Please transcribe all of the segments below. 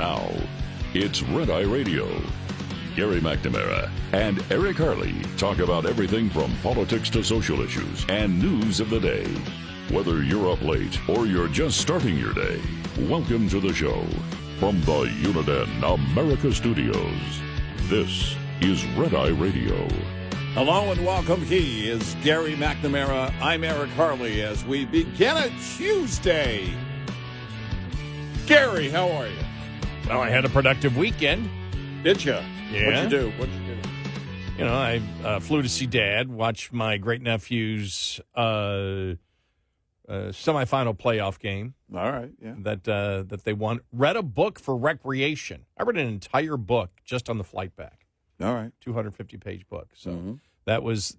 Now, it's Red Eye Radio. Gary McNamara and Eric Harley talk about everything from politics to social issues and news of the day. Whether you're up late or you're just starting your day, welcome to the show. From the Uniden America Studios, this is Red Eye Radio. Hello and welcome. He is Gary McNamara. I'm Eric Harley as we begin a Tuesday. Gary, how are you? Well, I had a productive weekend. Did you? Yeah. What'd you do? You know, I flew to see Dad, watch my great-nephew's semifinal playoff game. All right, yeah. That they won. Read a book for recreation. I read an entire book just on the flight back. All right. 250-page book. So that was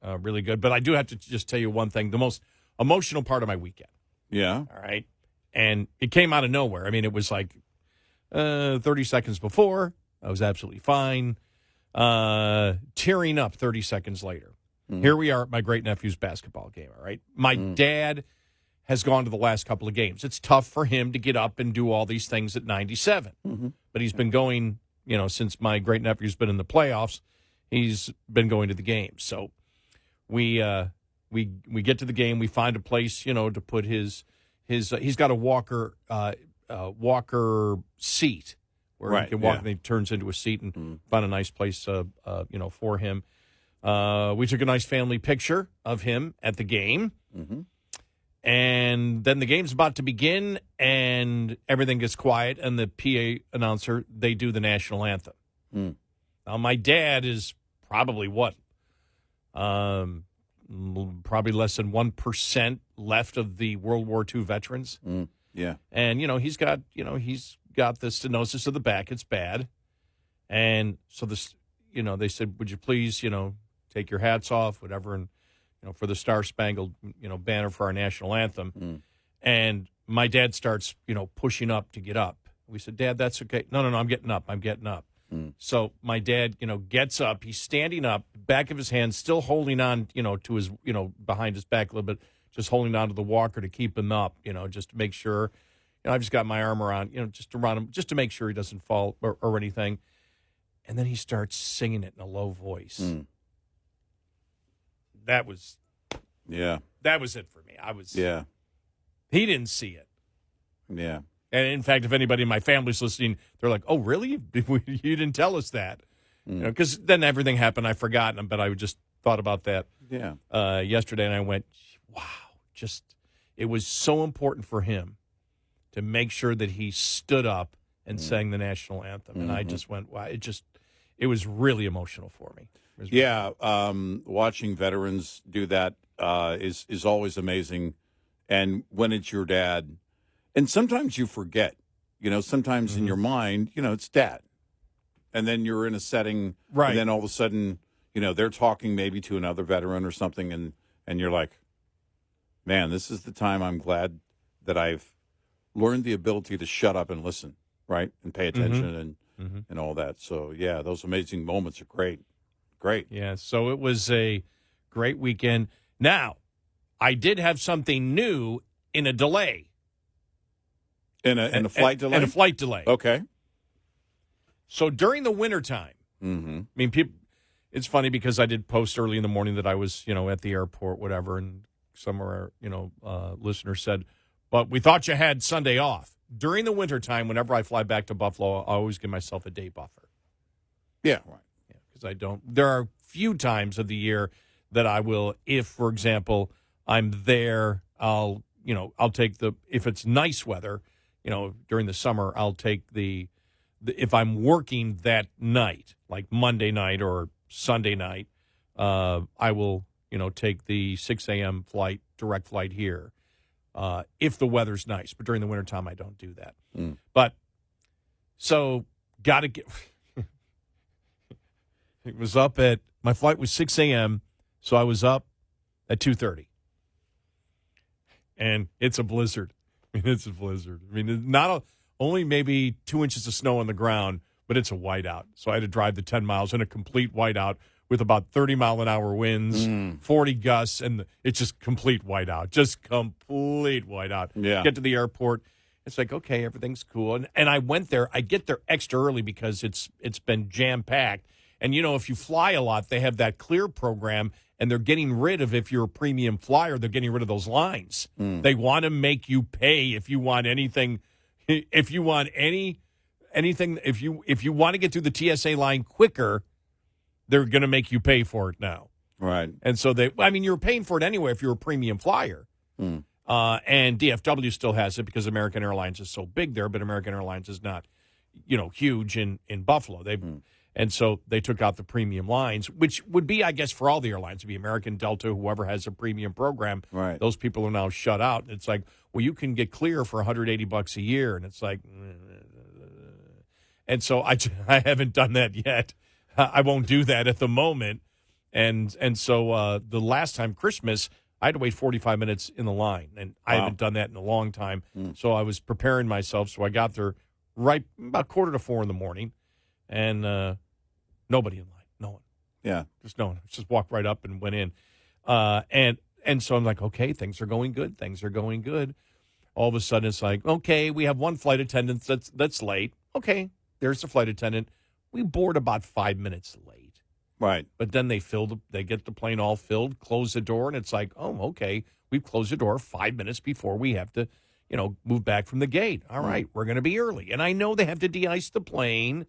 really good. But I do have to just tell you one thing. The most emotional part of my weekend. Yeah. All right. And it came out of nowhere. I mean, it was like 30 seconds before. I was absolutely fine. Tearing up 30 seconds later. Here we are at my great-nephew's basketball game, all right? My dad has gone to the last couple of games. It's tough for him to get up and do all these things at 97. But he's been going, you know, since my great-nephew's been in the playoffs, he's been going to the games. So we get to the game. We find a place, you know, to put his he's got a walker seat where he can walk and he turns into a seat and find a nice place, you know, for him. We took a nice family picture of him at the game. And then the game's about to begin and everything gets quiet and the PA announcer, they do the national anthem. Now, my dad is probably probably less than 1% left of the World War II veterans. Yeah. And, you know, he's got the stenosis of the back. It's bad. And so this, you know, they said, would you please, you know, take your hats off, whatever, and, you know, for the Star-Spangled, you know, banner for our national anthem. And my dad starts, you know, pushing up to get up. We said, Dad, that's okay. No, I'm getting up. So my dad, you know, gets up. He's standing up, back of his hand, still holding on, you know, to his, you know, behind his back a little bit, just holding on to the walker to keep him up, you know, just to make sure. You know, I've just got my arm around, you know, just around him, just to make sure he doesn't fall or anything. And then he starts singing it in a low voice. That was it for me. He didn't see it. Yeah. And in fact, if anybody in my family's listening, they're like, "Oh, really? You didn't tell us that?" You know, because then everything happened. I forgot, but I just thought about that. Yesterday, and I went, "Wow!" It was so important for him to make sure that he stood up and sang the national anthem, and I just went, "Wow!" It was really emotional for me. Watching veterans do that is always amazing, and when it's your dad. And sometimes you forget, you know, sometimes in your mind, you know, it's Dad. And then you're in a setting, and then all of a sudden, you know, they're talking maybe to another veteran or something, and you're like, man, this is the time I'm glad that I've learned the ability to shut up and listen, right, and pay attention and all that. So, yeah, those amazing moments are great. Great. Yeah, so it was a great weekend. Now, I did have something new in a delay. In a flight delay? In a flight delay. Okay. So during the wintertime, I mean, it's funny because I did post early in the morning that I was, you know, at the airport, whatever, and some of our, you know, listeners said, but we thought you had Sunday off. During the wintertime, whenever I fly back to Buffalo, I always give myself a day buffer. Yeah, right. Yeah, because I don't. There are few times of the year that I will, if, for example, I'm there, I'll take if it's nice weather, you know, during the summer, I'll take if I'm working that night, like Monday night or Sunday night, I will, you know, take the 6 a.m. flight, direct flight here, if the weather's nice. But during the wintertime, I don't do that. But, so, got to get, it was up my flight was 6 a.m., so I was up at 2:30. And it's a blizzard. I mean, only maybe 2 inches of snow on the ground, but it's a whiteout. So I had to drive the 10 miles in a complete whiteout with about 30-mile-an-hour winds, 40 gusts, and it's just complete whiteout. Yeah. Get to the airport, It's like, okay, everything's cool. And I went there. I get there extra early because it's been jam-packed. And, if you fly a lot, they have that Clear program, and they're getting rid of, if you're a premium flyer, they're getting rid of those lines. They want to make you pay if you want anything. If you want anything, if you want to get through the TSA line quicker, they're going to make you pay for it now. Right. And so you were paying for it anyway if you're a premium flyer. And DFW still has it because American Airlines is so big there, but American Airlines is not, huge in Buffalo. And so they took out the premium lines, which would be, I guess, for all the airlines, to be American, Delta, whoever has a premium program. Right. Those people are now shut out. It's like, well, you can get Clear for $180 a year, and it's like, and so I haven't done that yet. I won't do that at the moment. And so the last time, Christmas, I had to wait 45 minutes in the line, and I haven't done that in a long time. So I was preparing myself, so I got there right about 3:45 in the morning, and nobody in line, no one. Yeah. Just no one. Just walked right up and went in. And so I'm like, okay, things are going good. Things are going good. All of a sudden, it's like, okay, we have one flight attendant that's late. Okay, there's the flight attendant. We board about 5 minutes late. Right. But then they get the plane all filled, close the door, and it's like, oh, okay, we've closed the door 5 minutes before we have to, move back from the gate. All right, we're going to be early. And I know they have to de-ice the plane,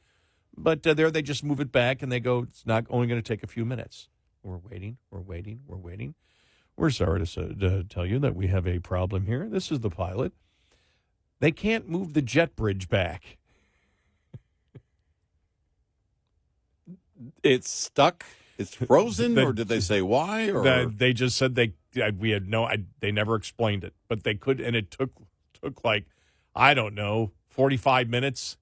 but there they just move it back, and they go, it's not only going to take a few minutes. We're waiting. We're sorry to tell you that we have a problem here. This is the pilot. They can't move the jet bridge back. It's stuck. It's frozen, or did they say why? Or they just said they never explained it, but they could, and it took like, I don't know, 45 minutes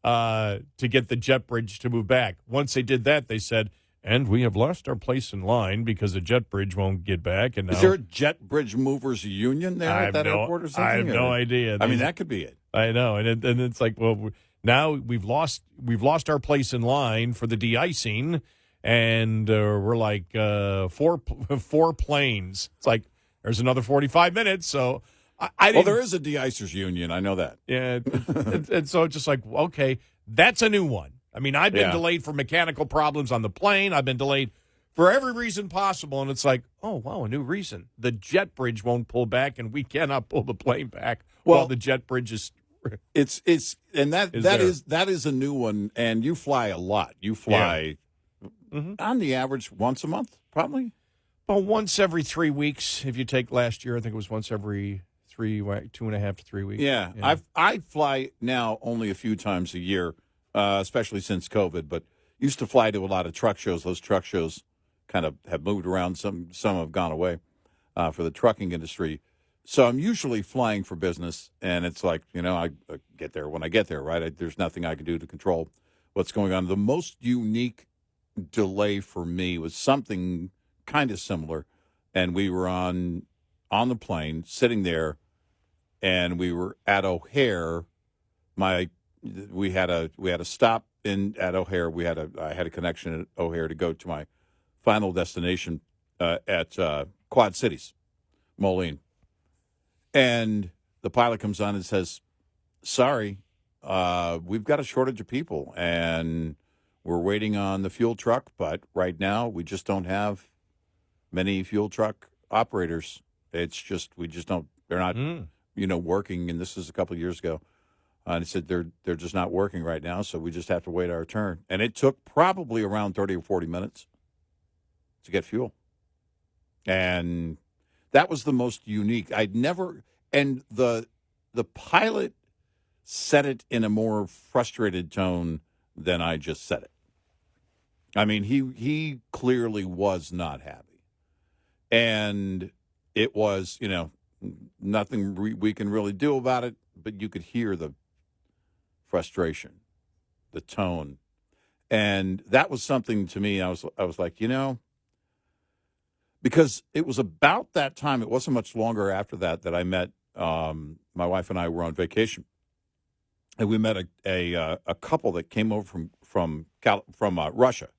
to get the jet bridge to move back. Once they did that, they said, and we have lost our place in line because the jet bridge won't get back. And now, is there a jet bridge movers union there at that airport or something? I have no idea. I mean, that could be it. I know, and it's like, well, now we've lost our place in line for the de-icing, and we're like four planes. It's like there's another 45 minutes. So I didn't. Well, there is a de-icers union. I know that. Yeah, and so it's just like, okay, that's a new one. I mean, I've been delayed for mechanical problems on the plane. I've been delayed for every reason possible, and it's like, oh wow, a new reason. The jet bridge won't pull back, and we cannot pull the plane back while the jet bridge is. It's that is a new one, and you fly a lot. You fly on the average once a month, probably. Well, once every 3 weeks. If you take last year, I think it was once every 2.5 to 3 weeks. Yeah. I fly now only a few times a year, especially since COVID. But used to fly to a lot of truck shows. Those truck shows kind of have moved around. Some have gone away for the trucking industry. So I'm usually flying for business, and it's like, I get there when I get there, right? There's nothing I can do to control what's going on. The most unique delay for me was something kind of similar, and we were on the plane, sitting there, and we were at O'Hare. We had a stop at O'Hare. I had a connection at O'Hare to go to my final destination at Quad Cities, Moline. And the pilot comes on and says, sorry, we've got a shortage of people, and we're waiting on the fuel truck, but right now we just don't have many fuel truck operators. It's just, they're not, working, and this is a couple of years ago. And he said they're just not working right now, so we just have to wait our turn. And it took probably around 30 or 40 minutes to get fuel. And that was the most unique. And the pilot said it in a more frustrated tone than I just said it. I mean, he clearly was not happy. And it was, nothing we can really do about it, but you could hear the frustration, the tone. And that was something to me, I was like, because it was about that time, it wasn't much longer after that I met, my wife and I were on vacation. And we met a couple that came over from Russia.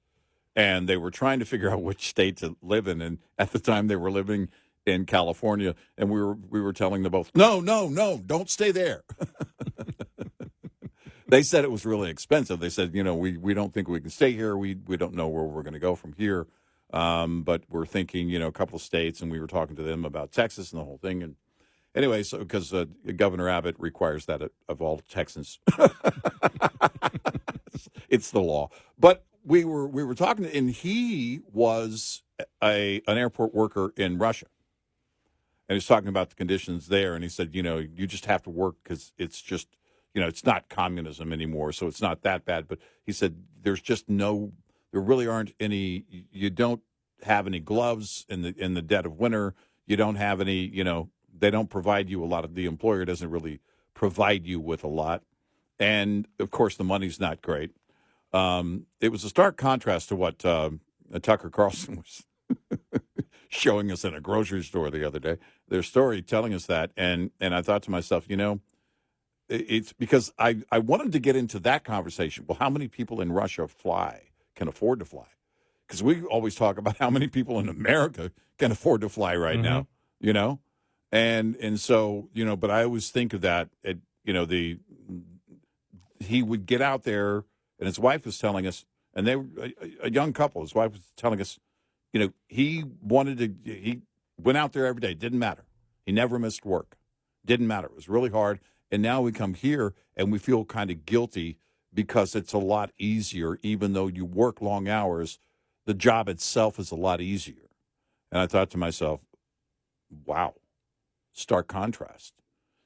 And they were trying to figure out which state to live in. And at the time, they were living in California, and we were telling them both, no, don't stay there. They said it was really expensive. They said, we don't think we can stay here. We don't know where we're going to go from here. But we're thinking, a couple of states, and we were talking to them about Texas and the whole thing. And anyway, so because Governor Abbott requires that of all Texans, it's the law. But we were talking, and he was an airport worker in Russia, and he's talking about the conditions there. And he said, you just have to work because it's just, it's not communism anymore, so it's not that bad. But he said there really aren't any. You don't have any gloves in the dead of winter. You don't have any. They don't provide you a lot. The employer doesn't really provide you with a lot, and of course the money's not great. It was a stark contrast to what Tucker Carlson was showing us in a grocery store the other day. Their story telling us that, and I thought to myself, it's because I wanted to get into that conversation. Well, how many people in Russia can afford to fly? Because we always talk about how many people in America can afford to fly right now, and so, but I always think of that, he would get out there, and his wife was telling us, and they were a young couple, his wife was telling us, he went out there every day. Didn't matter. He never missed work. Didn't matter. It was really hard. And now we come here and we feel kind of guilty because it's a lot easier. Even though you work long hours, the job itself is a lot easier. And I thought to myself, wow, stark contrast.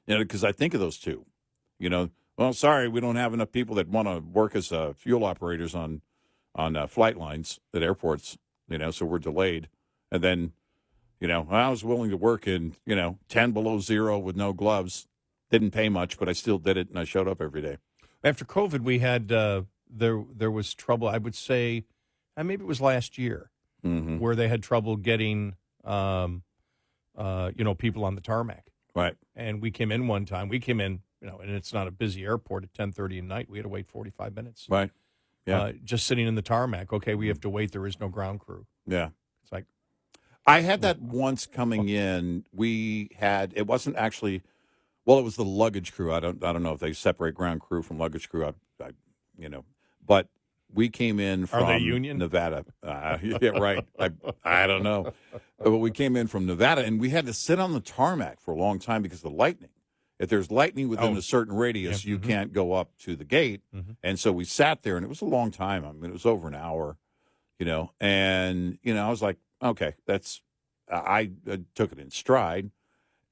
Because I think of those two. Well, sorry, we don't have enough people that want to work as fuel operators on flight lines at airports, so we're delayed. And then, I was willing to work in, 10 below zero with no gloves. Didn't pay much, but I still did it, and I showed up every day. After COVID, we had there was trouble. I would say, maybe it was last year, where they had trouble getting, people on the tarmac. Right. And we came in one time. We came in, and it's not a busy airport at 10:30 at night. We had to wait 45 minutes. Right. Yeah. Just sitting in the tarmac. Okay, we have to wait. There is no ground crew. Yeah. It's like, I had that once coming in. It wasn't actually. Well, it was the luggage crew. I don't know if they separate ground crew from luggage crew. But we came in from Are they union? Nevada. Yeah, right. I don't know. But we came in from Nevada, and we had to sit on the tarmac for a long time because of the lightning. If there's lightning within a certain radius, you can't go up to the gate. And so we sat there, and it was a long time. I mean, it was over an hour, And, I was like, okay, I took it in stride.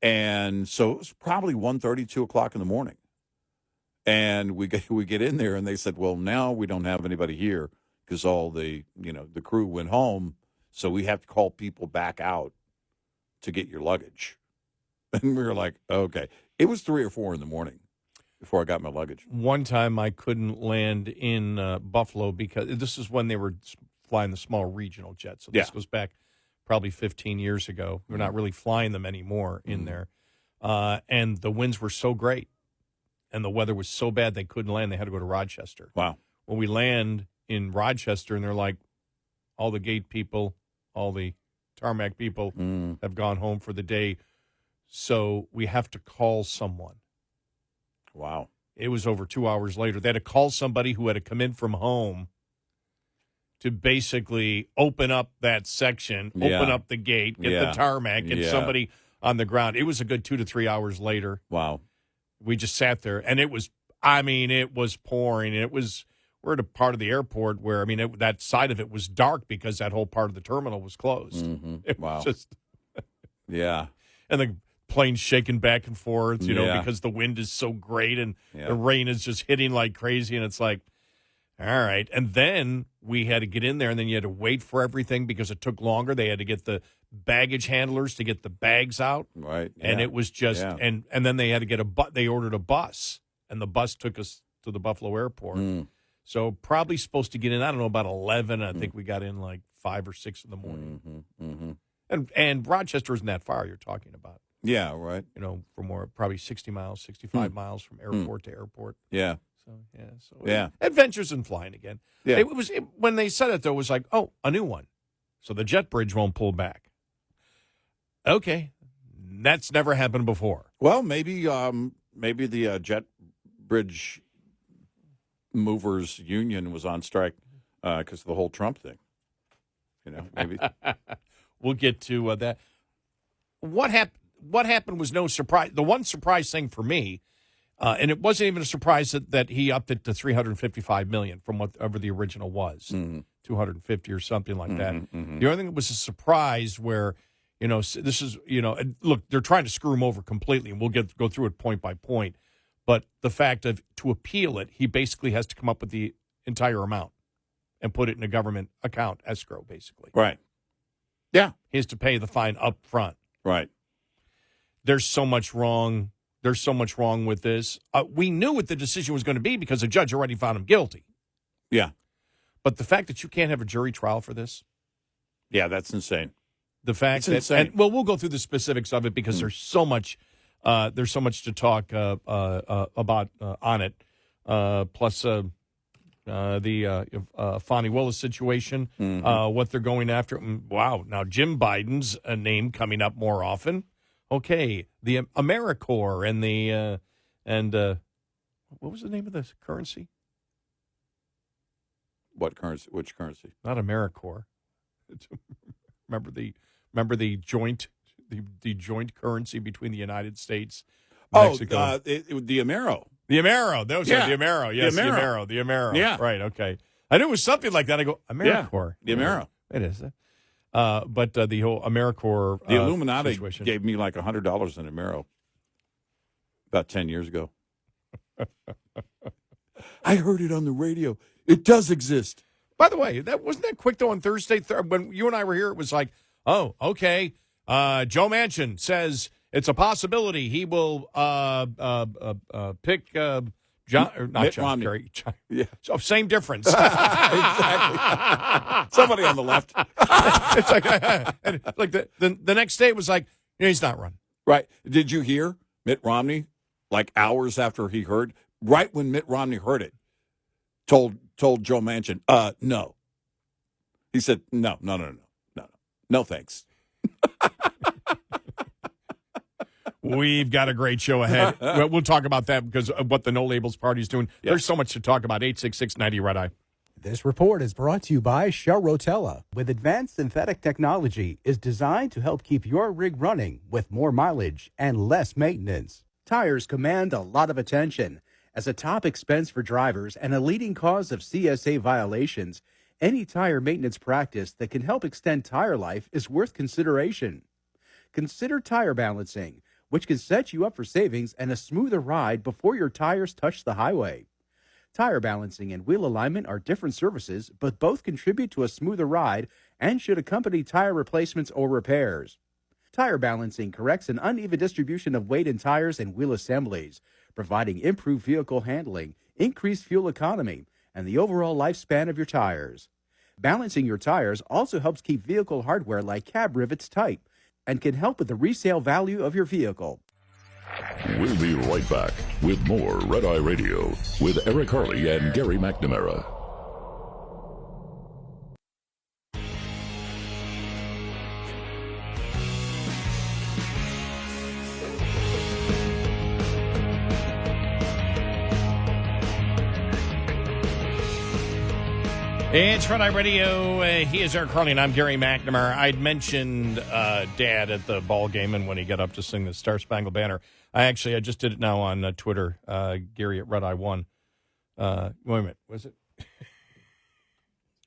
And so it was probably 1:30, 2 o'clock in the morning. And we get in there, and they said, well, now we don't have anybody here because all the crew went home. So we have to call people back out to get your luggage. And we were like, okay. It was 3 or 4 in the morning before I got my luggage. One time I couldn't land in Buffalo because this is when they were flying the small regional jets. So this goes back probably 15 years ago. We're not really flying them anymore in there. And the winds were so great and the weather was so bad they couldn't land. They had to go to Rochester. Wow. When we land in Rochester, and they're like, all the gate people, all the tarmac people have gone home for the day. So we have to call someone. Wow. It was over 2 hours later. They had to call somebody who had to come in from home to basically open up that section, open up the gate, get the tarmac, get somebody on the ground. It was a good 2 to 3 hours later. Wow. We just sat there, and it was pouring. We're at a part of the airport where, that side of it was dark because that whole part of the terminal was closed. It was just yeah. And the plane's shaking back and forth, because the wind is so great, and the rain is just hitting like crazy, and it's like, all right. And then we had to get in there, and then you had to wait for everything because it took longer. They had to get the baggage handlers to get the bags out. Right. And it was just and then they had to get they ordered a bus, and the bus took us to the Buffalo airport. So probably supposed to get in, I don't know, about 11. I think we got in like 5 or 6 in the morning. And Rochester isn't that far you're talking about. Yeah, right. For probably 60 miles, 65 miles from airport to airport. Yeah. So adventures in flying again. Yeah. When they said it, though, it was like, oh, a new one. So the jet bridge won't pull back. Okay. That's never happened before. Well, maybe the jet bridge movers union was on strike because of the whole Trump thing. Maybe. We'll get to that. What happened was no surprise. The one surprise thing for me, and it wasn't even a surprise that he upped it to $355 million from whatever the original was, 250 or something like that. The only thing that was a surprise where, this is, look, they're trying to screw him over completely, and we'll go through it point by point. But the fact of to appeal it, he basically has to come up with the entire amount and put it in a government account, escrow, basically. Right. Yeah. He has to pay the fine up front. Right. There's so much wrong. There's so much wrong with this. We knew what the decision was going to be because the judge already found him guilty. Yeah. But the fact that you can't have a jury trial for this. Yeah, that's insane. The fact that, insane. We'll go through the specifics of it because there's so much to talk about on it. Plus the Fonnie Willis situation, what they're going after. Wow! Now Jim Biden's name coming up more often. Okay, the AmeriCorps and what was the name of the currency? What currency? Which currency? Not AmeriCorps. Remember the joint currency between the United States, Mexico. The Amero. The Amero. Those are the Amero. Yes, the Amero. Yeah. Right, okay. I knew it was something like that. I go, AmeriCorps. Yeah, the Amero. It is. But the whole AmeriCorps the Illuminati situation. gave me like $100 in Amero about 10 years ago. I heard it on the radio. It does exist. By the way, wasn't that quick, though, on Thursday? When you and I were here, it was like, oh, okay. Joe Manchin says it's a possibility he will pick John, or not Mitt John Romney. Kerry. Yeah. So same difference. Exactly. Somebody on the left. It's like, and like the next day it was like, he's not running. Right. Did you hear Mitt Romney, like hours after he heard, right when Mitt Romney heard it, told Joe Manchin, no. He said, no, thanks. We've got a great show ahead. We'll talk about that because of what the No Labels Party is doing. Yeah. There's so much to talk about. 866-90 Red Eye. This report is brought to you by Shell Rotella. With advanced synthetic technology, is designed to help keep your rig running with more mileage and less maintenance. Tires command a lot of attention. As a top expense for drivers and a leading cause of CSA violations, any tire maintenance practice that can help extend tire life is worth consideration. Consider tire balancing, which can set you up for savings and a smoother ride before your tires touch the highway. Tire balancing and wheel alignment are different services, but both contribute to a smoother ride and should accompany tire replacements or repairs. Tire balancing corrects an uneven distribution of weight in tires and wheel assemblies, providing improved vehicle handling, increased fuel economy, and the overall lifespan of your tires. Balancing your tires also helps keep vehicle hardware like cab rivets tight and can help with the resale value of your vehicle. We'll be right back with more Red Eye Radio with Eric Harley and Gary McNamara. It's Red Eye Radio. He is Eric Harley, and I'm Gary McNamara. I'd mentioned Dad at the ball game, and when he got up to sing the Star Spangled Banner, I just did it now on Twitter. Gary at Red Eye 1. Wait a minute, was it?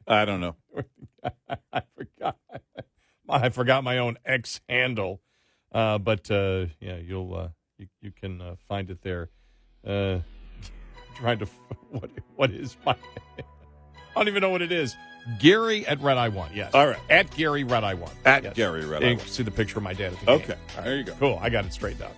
I don't know. I forgot my own X handle, but yeah, you can find it there. Trying to what is my? I don't even know what it is. Gary at Red Eye 1, yes. All right. At Gary Red Eye 1. At yes. Gary Red You Eye can 1. see the picture of my dad at the game. Okay. There you go. Cool. I got it straightened out.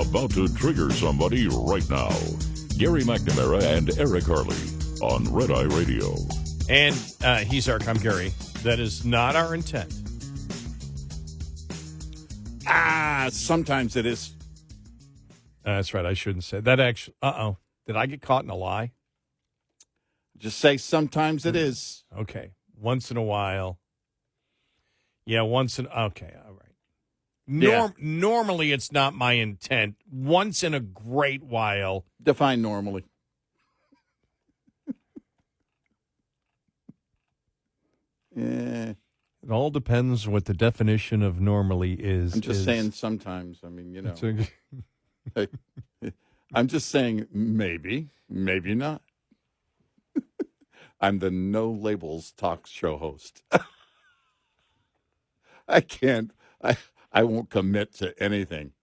about to trigger somebody right now. Gary McNamara and Eric Harley on Red Eye Radio. And he's Eric. I'm Gary. That is not our intent. Sometimes it is. That's right. I shouldn't say that. Actually, did I get caught in a lie? Just say sometimes it is. Okay. Once in a while. Yeah, okay, all right. Normally it's not my intent. Once in a great while. Define normally. Yeah. It all depends what the definition of normally is. I'm just saying sometimes. I mean, I'm just saying maybe not. I'm the No Labels talk show host. I won't commit to anything.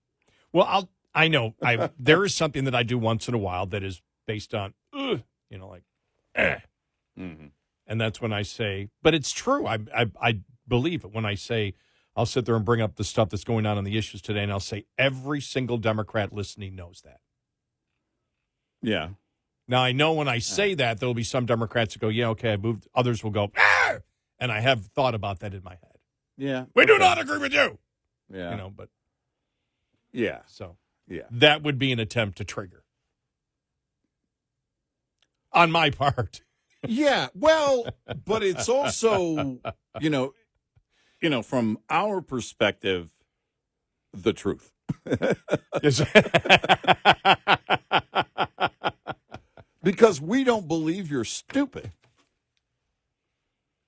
Well, I know. There is something that I do once in a while that is based on, Mm-hmm. And that's when I say, but it's true. I believe it when I say, I'll sit there and bring up the stuff that's going on the issues today, and I'll say every single Democrat listening knows that. Yeah. Now, I know when I say that, there'll be some Democrats that go, yeah, okay, I moved. Others will go, and I have thought about that in my head. Yeah. We do not agree with you. Yeah. But. Yeah. So. Yeah. That would be an attempt to trigger. On my part. Yeah. Well, but it's also, from our perspective, the truth. Because we don't believe you're stupid.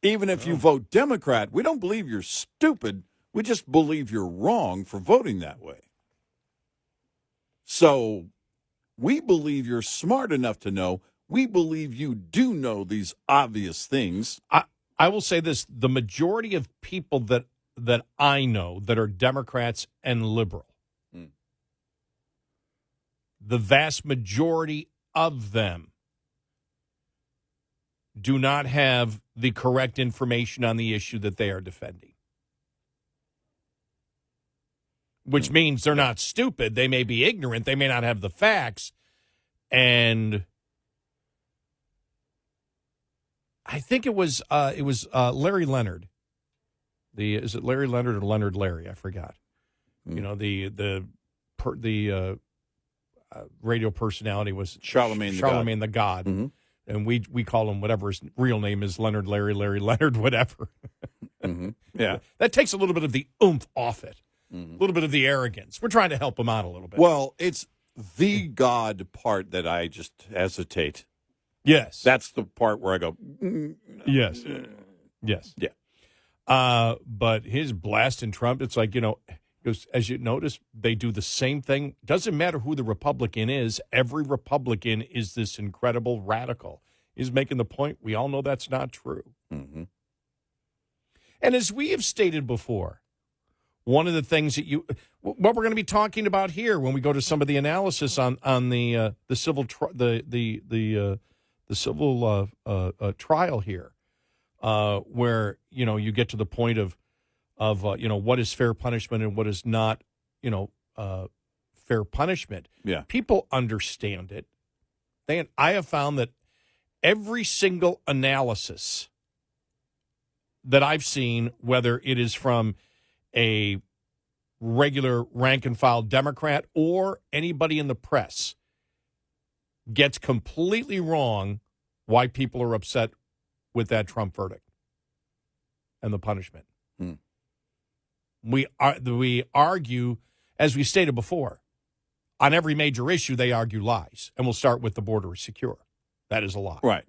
Even if you vote Democrat, we don't believe you're stupid. We just believe you're wrong for voting that way. So we believe you're smart enough to know. We believe you do know these obvious things. I will say this. The majority of people that I know that are Democrats and liberal, the vast majority of them do not have the correct information on the issue that they are defending. Which means they're not stupid. They may be ignorant. They may not have the facts. And I think it was Larry Leonard. Is it Larry Leonard or Leonard Larry? I forgot. The radio personality was Charlemagne the God. Mm-hmm. And we call him whatever his real name is, Leonard Larry Leonard, whatever. Mm-hmm. Yeah. That takes a little bit of the oomph off it. A little bit of the arrogance. We're trying to help him out a little bit. Well, it's the God part that I just hesitate. Yes. That's the part where I go, yes. Yes. Yeah. But his blasting Trump, it's like, as you notice, they do the same thing. Doesn't matter who the Republican is. Every Republican is this incredible radical. He's making the point. We all know that's not true. Mm-hmm. And as we have stated before, one of the things that what we're going to be talking about here when we go to some of the analysis on the civil trial here, where you get to the point of what is fair punishment and what is not fair punishment. Yeah, people understand it. I have found that every single analysis that I've seen, whether it is from a regular rank-and-file Democrat or anybody in the press, gets completely wrong why people are upset with that Trump verdict and the punishment. We argue, as we stated before, on every major issue, they argue lies. And we'll start with the border is secure. That is a lie. Right.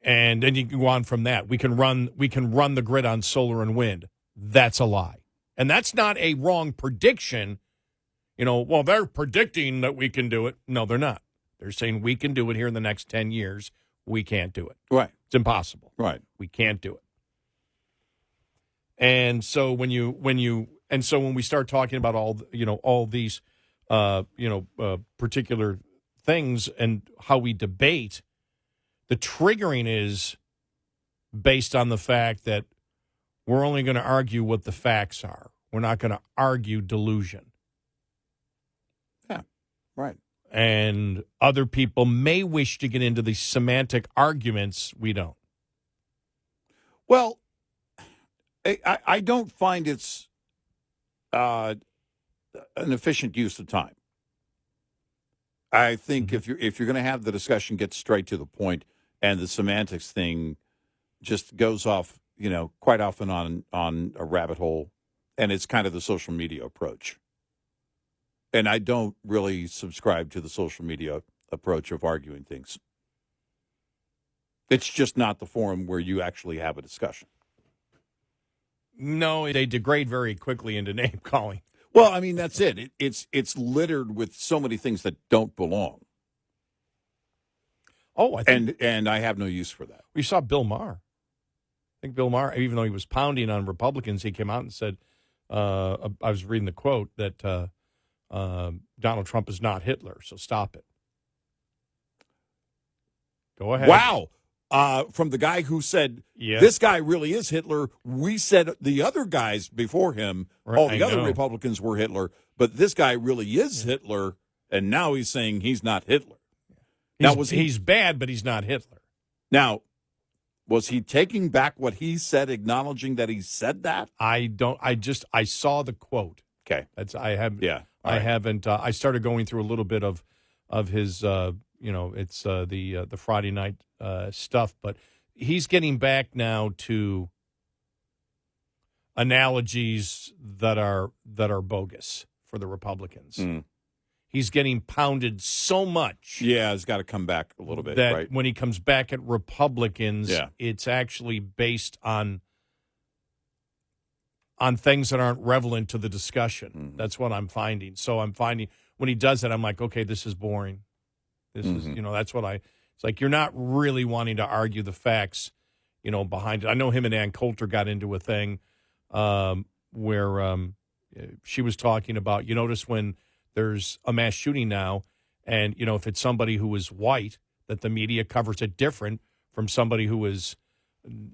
And then you can go on from that. We can run the grid on solar and wind. That's a lie. And that's not a wrong prediction. They're predicting that we can do it. No, they're not. They're saying we can do it here in the next 10 years. We can't do it. Right. It's impossible. Right. We can't do it. And so when we start talking about all these particular things and how we debate, the triggering is based on the fact that we're only going to argue what the facts are. We're not going to argue delusion. Yeah, right. And other people may wish to get into these semantic arguments. We don't. Well, I don't find it's an efficient use of time. I think if you're going to have the discussion, get straight to the point, and the semantics thing just goes off, quite often on a rabbit hole, and it's kind of the social media approach. And I don't really subscribe to the social media approach of arguing things. It's just not the forum where you actually have a discussion. No, they degrade very quickly into name calling. Well, I mean, that's it. It's littered with so many things that don't belong. Oh, I think and I have no use for that. we saw Bill Maher. I think Bill Maher, even though he was pounding on Republicans, he came out and said, I was reading the quote, that Donald Trump is not Hitler, so stop it. Go ahead. Wow. From the guy who said, this guy really is Hitler. We said the other guys before him, all the other Republicans were Hitler, but this guy really is Hitler, and now he's saying he's not Hitler. He's bad, but he's not Hitler. Now, was he taking back what he said, acknowledging that he said that? I saw the quote. Okay. I haven't. I started going through a little bit of his. It's the Friday night stuff, but he's getting back now to analogies that are bogus for the Republicans. He's getting pounded so much. Yeah, he's got to come back a little bit. That right? When he comes back at Republicans, it's actually based on things that aren't relevant to the discussion. That's what I'm finding. So I'm finding when he does that, I'm like, okay, this is boring. This is, that's what it's like, you're not really wanting to argue the facts, behind it. I know him and Ann Coulter got into a thing where she was talking about, you notice when there's a mass shooting now, and, if it's somebody who is white, that the media covers it different from somebody who is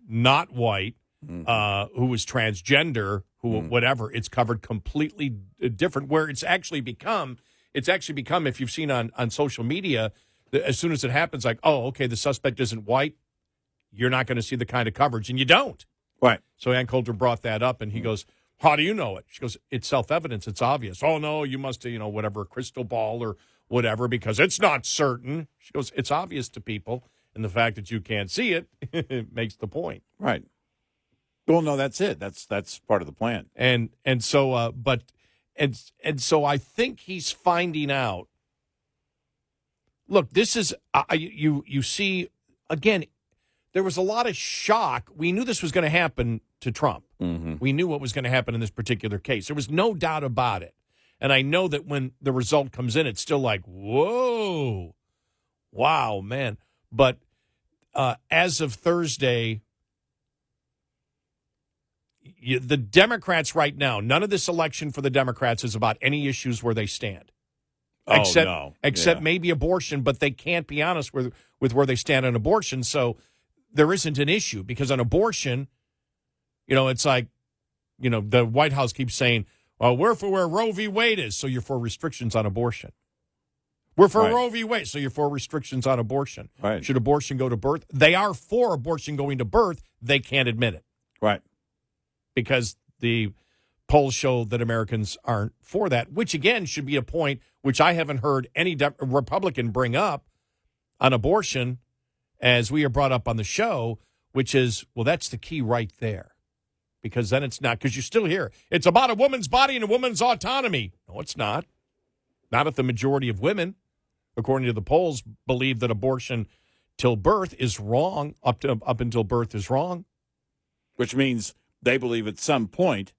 not white, who is transgender, whatever. It's covered completely different, where it's actually become, if you've seen on social media, as soon as it happens, like, oh, okay, the suspect isn't white, you're not going to see the kind of coverage, and you don't. Right. So Ann Coulter brought that up, and he goes, how do you know it? She goes, it's self-evidence. It's obvious. Oh, no, you must have, whatever, a crystal ball or whatever, because it's not certain. She goes, it's obvious to people, and the fact that you can't see it, it makes the point. Right. Well, no, that's it. That's part of the plan. And so, so I think he's finding out. Look, this is you see again. There was a lot of shock. We knew this was going to happen to Trump. We knew what was going to happen in this particular case. There was no doubt about it. And I know that when the result comes in, it's still like, whoa, wow, man. But as of Thursday, the Democrats right now, none of this election for the Democrats is about any issues where they stand. Except maybe abortion, but they can't be honest with where they stand on abortion. So there isn't an issue, because on abortion, it's like, the White House keeps saying, well, we're for where Roe v. Wade is, so you're for restrictions on abortion. We're for Roe v. Wade, so you're for restrictions on abortion. Right. Should abortion go to birth? They are for abortion going to birth. They can't admit it. Right. Because the polls show that Americans aren't for that, which, again, should be a point which I haven't heard any Republican bring up on abortion, as we are brought up on the show, which is, well, that's the key right there. Because then it's not, because you still hear, it's about a woman's body and a woman's autonomy. No, it's not. Not if the majority of women, according to the polls, believe that abortion till birth is wrong, up until birth is wrong. Which means they believe at some point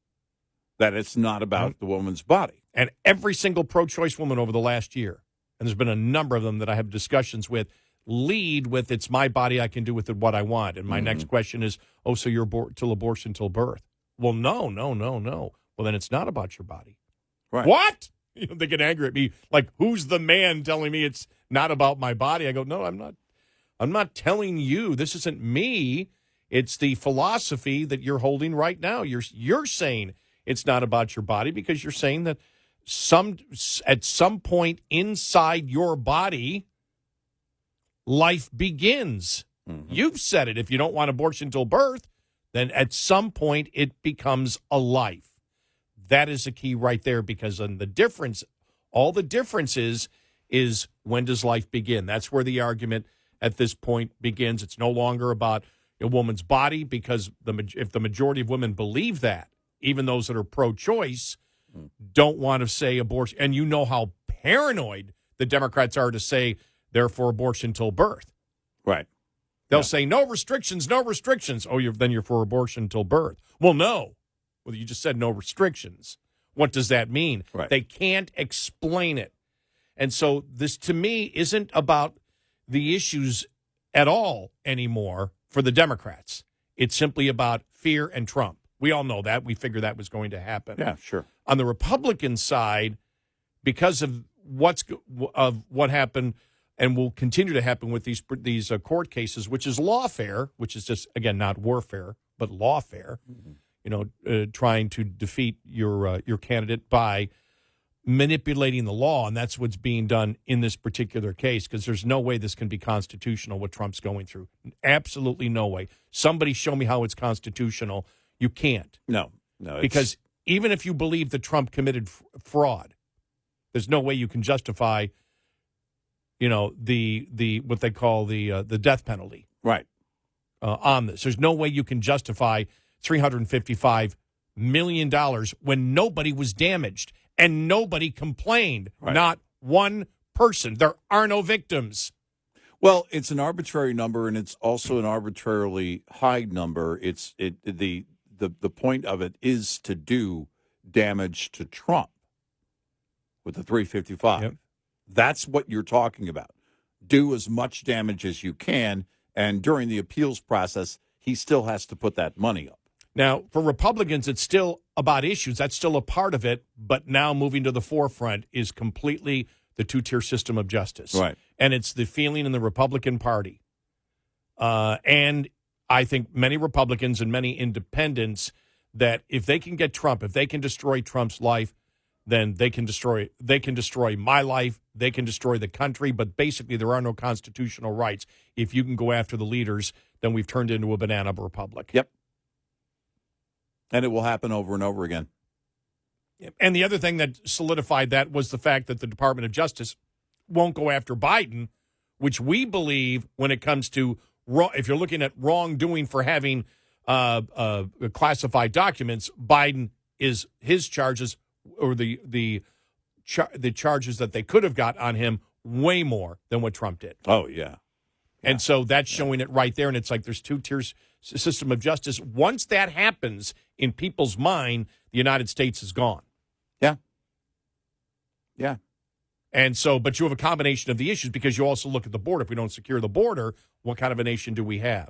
that it's not about the woman's body. And every single pro-choice woman over the last year, and there's been a number of them that I have discussions with, lead with, it's my body, I can do with it what I want. And my next question is, oh, so you're till abortion till birth. Well, no. Well, then it's not about your body. Right. What? They get angry at me, like, who's the man telling me it's not about my body? I go, no, I'm not. I'm not telling you. This isn't me. It's the philosophy that you're holding right now. You're saying it's not about your body because you're saying that at some point inside your body, life begins. Mm-hmm. You've said it. If you don't want abortion till birth, then at some point it becomes a life. That is a key right there because all the difference is when does life begin? That's where the argument at this point begins. It's no longer about a woman's body because if the majority of women believe that, even those that are pro-choice, don't want to say abortion. And you know how paranoid the Democrats are to say they're for abortion till birth. Right. They'll say no restrictions, no restrictions. Oh, then you're for abortion till birth. Well, no. Well, you just said no restrictions. What does that mean? Right. They can't explain it. And so this, to me, isn't about the issues at all anymore for the Democrats. It's simply about fear and Trump. We all know that. We figured that was going to happen. Yeah, sure. On the Republican side, because of what happened and will continue to happen with these court cases, which is lawfare, which is just, again, not warfare, but lawfare, trying to defeat your candidate by manipulating the law, and that's what's being done in this particular case, because there's no way this can be constitutional, what Trump's going through. Absolutely no way. Somebody show me how it's constitutional. You can't. No. Because even if you believe that Trump committed fraud, there's no way you can justify, the what they call the death penalty. Right. On this. There's no way you can justify $355 million when nobody was damaged and nobody complained. Right. Not one person. There are no victims. Well, it's an arbitrary number, and it's also an arbitrarily high number. The point of it is to do damage to Trump with the 355. Yep. That's what you're talking about. Do as much damage as you can, and during the appeals process, he still has to put that money up. Now, for Republicans, it's still about issues. That's still a part of it, but now moving to the forefront is completely the two-tier system of justice. Right. And it's the feeling in the Republican Party. And I think many Republicans and many independents that if they can get Trump, if they can destroy Trump's life, then they can destroy my life, they can destroy the country, but basically there are no constitutional rights. If you can go after the leaders, then we've turned into a banana republic. Yep. And it will happen over and over again. And the other thing that solidified that was the fact that the Department of Justice won't go after Biden, which we believe when it comes to if you're looking at wrongdoing for having classified documents, Biden is his charges or the charges that they could have got on him way more than what Trump did. Oh, yeah. And so that's showing it right there. And it's like there's two tiers system of justice. Once that happens in people's mind, the United States is gone. Yeah. Yeah. And so, but you have a combination of the issues because you also look at the border. If we don't secure the border, what kind of a nation do we have?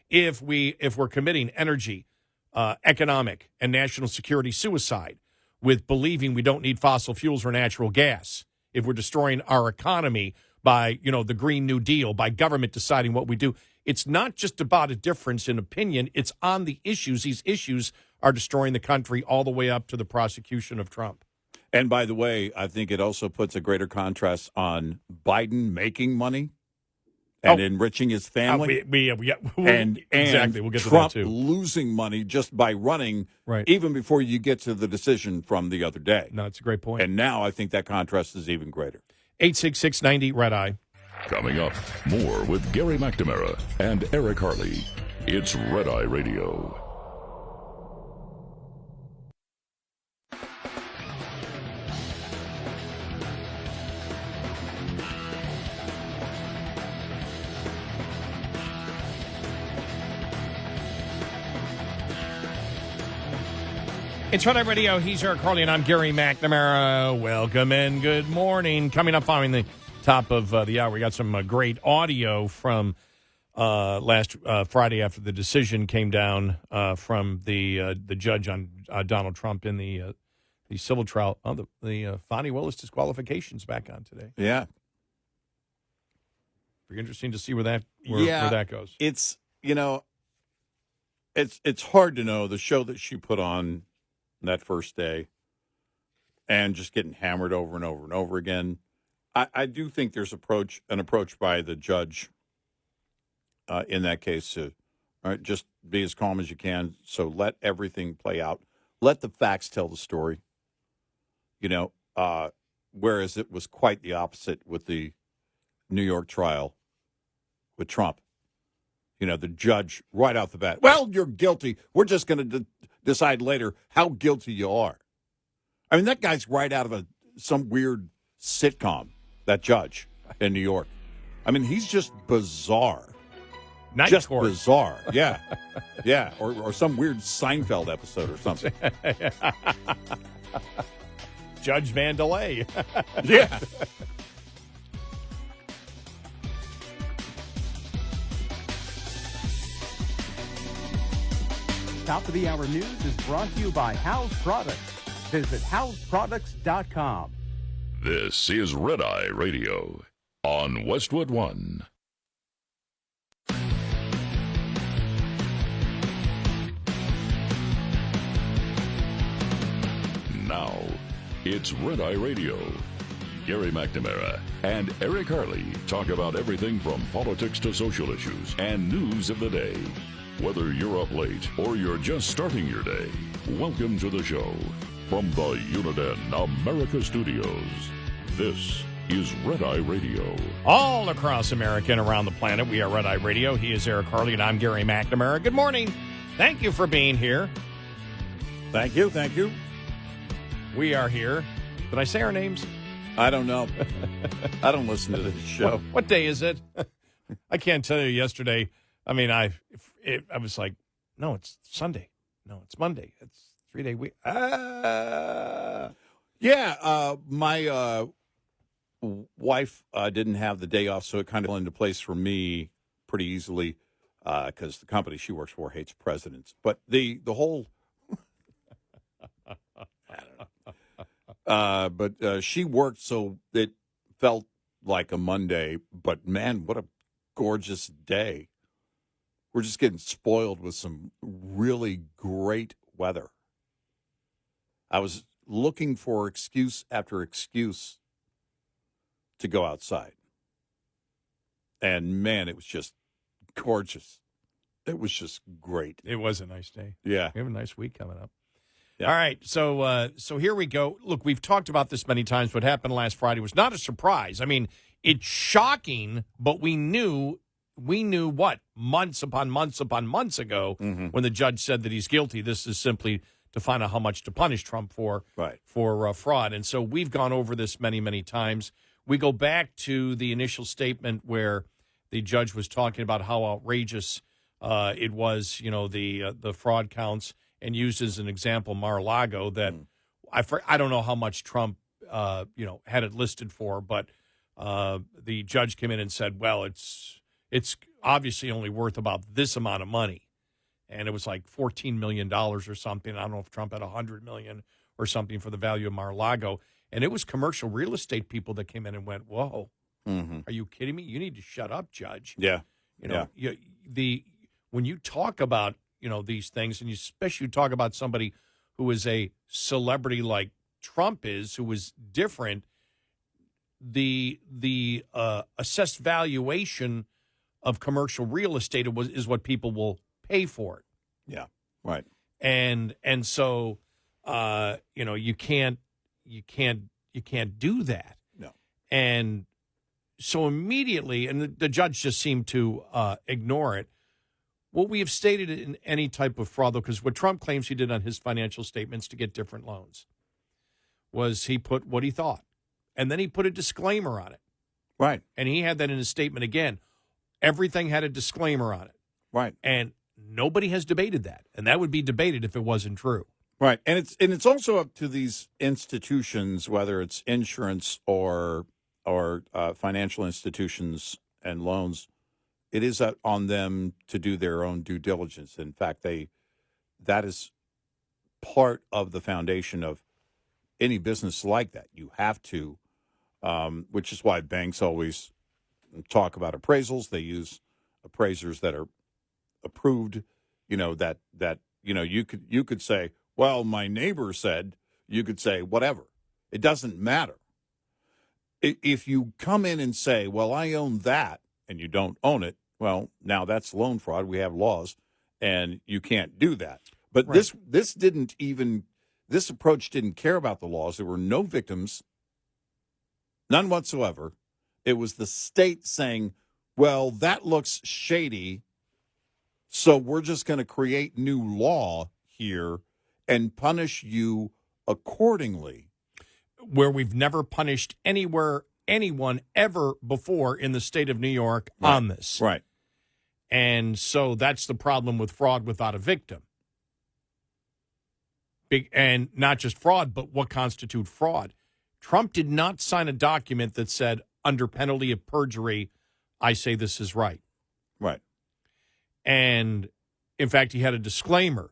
If we're committing energy, economic, and national security suicide with believing we don't need fossil fuels or natural gas, if we're destroying our economy by, the Green New Deal, by government deciding what we do, it's not just about a difference in opinion. It's on the issues. These issues are destroying the country all the way up to the prosecution of Trump. And by the way, I think it also puts a greater contrast on Biden making money and enriching his family. And exactly. We'll get Trump to that too. Losing money just by running, right, even before you get to the decision from the other day. No, it's a great point. And now I think that contrast is even greater. 866-90 Red Eye. Coming up, more with Gary McNamara and Eric Harley. It's Red Eye Radio. It's Red Eye Radio. He's Eric Harley, and I'm Gary McNamara. Welcome and good morning. Coming up following the top of the hour, we got some great audio from last Friday after the decision came down from the judge on Donald Trump in the civil trial. Oh, the Fonnie Willis disqualification's back on today. Yeah. Pretty interesting to see where that goes. It's, it's hard to know. The show that she put on that first day and just getting hammered over and over and over again. I do think there's an approach by the judge in that case to just be as calm as you can. So let everything play out. Let the facts tell the story. Whereas it was quite the opposite with the New York trial with Trump. The judge right off the bat, well, you're guilty. We're just going to decide later how guilty you are. I mean, that guy's right out of some weird sitcom, that judge in New York. I mean, he's just bizarre. Night just court. Bizarre. Yeah. Yeah. Or some weird Seinfeld episode or something. Judge Vandelay. Yeah. Top of the Hour News is brought to you by House Products. Visit houseproducts.com. This is Red Eye Radio on Westwood One. Now, it's Red Eye Radio. Gary McNamara and Eric Harley talk about everything from politics to social issues and news of the day. Whether you're up late or you're just starting your day, welcome to the show. From the Uniden America Studios, this is Red Eye Radio. All across America and around the planet, we are Red Eye Radio. He is Eric Harley, and I'm Gary McNamara. Good morning. Thank you for being here. Thank you. Thank you. We are here. Did I say our names? I don't know. I don't listen to this show. What day is it? I can't tell you yesterday. I mean, I was like, no, it's Sunday. No, it's Monday. It's 3-day week. Yeah, my wife didn't have the day off, so it kind of fell into place for me pretty easily because the company she works for hates presidents. But the whole, I don't know. But she worked, so it felt like a Monday. But man, what a gorgeous day! We're just getting spoiled with some really great weather. I was looking for excuse after excuse to go outside. And, man, it was just gorgeous. It was just great. It was a nice day. Yeah. We have a nice week coming up. Yeah. All right, so here we go. Look, we've talked about this many times. What happened last Friday was not a surprise. I mean, it's shocking, but we knew what, months upon months upon months ago when the judge said that he's guilty. This is simply to find out how much to punish Trump for fraud. And so we've gone over this many, many times. We go back to the initial statement where the judge was talking about how outrageous it was, the fraud counts, and used as an example Mar-a-Lago that I don't know how much Trump had it listed for, but the judge came in and said, well, it's obviously only worth about this amount of money. And it was like $14 million or something. I don't know if Trump had $100 million or something for the value of Mar-a-Lago. And it was commercial real estate people that came in and went, whoa, are you kidding me? You need to shut up, Judge. Yeah. When you talk about, these things, and especially you talk about somebody who is a celebrity like Trump is, who is different, the assessed valuation of commercial real estate is what people will pay for it. Yeah, right. And so you can't do that. No. And so immediately, and the judge just seemed to ignore it. What we have stated in any type of fraud, though, because what Trump claims he did on his financial statements to get different loans was he put what he thought, and then he put a disclaimer on it. Right. And he had that in his statement again. Everything had a disclaimer on it. Right. And nobody has debated that. And that would be debated if it wasn't true. Right. And it's also up to these institutions, whether it's insurance or financial institutions and loans, it is on them to do their own due diligence. In fact, that is part of the foundation of any business like that. You have to, which is why banks always talk about appraisals. They use appraisers that are approved. You could say, well, my neighbor said, you could say whatever. It doesn't matter. If you come in and say, well, I own that, and you don't own it, well, now that's loan fraud. We have laws, and you can't do that. But Right. this approach didn't care about the laws. There were no victims, none whatsoever. It was the state saying, well, that looks shady, so we're just going to create new law here and punish you accordingly. Where we've never punished anyone ever before in the state of New York Right. on this. Right. And so that's the problem with fraud without a victim. And not just fraud, but what constitutes fraud. Trump did not sign a document that said, under penalty of perjury, I say this is right. Right. And, in fact, he had a disclaimer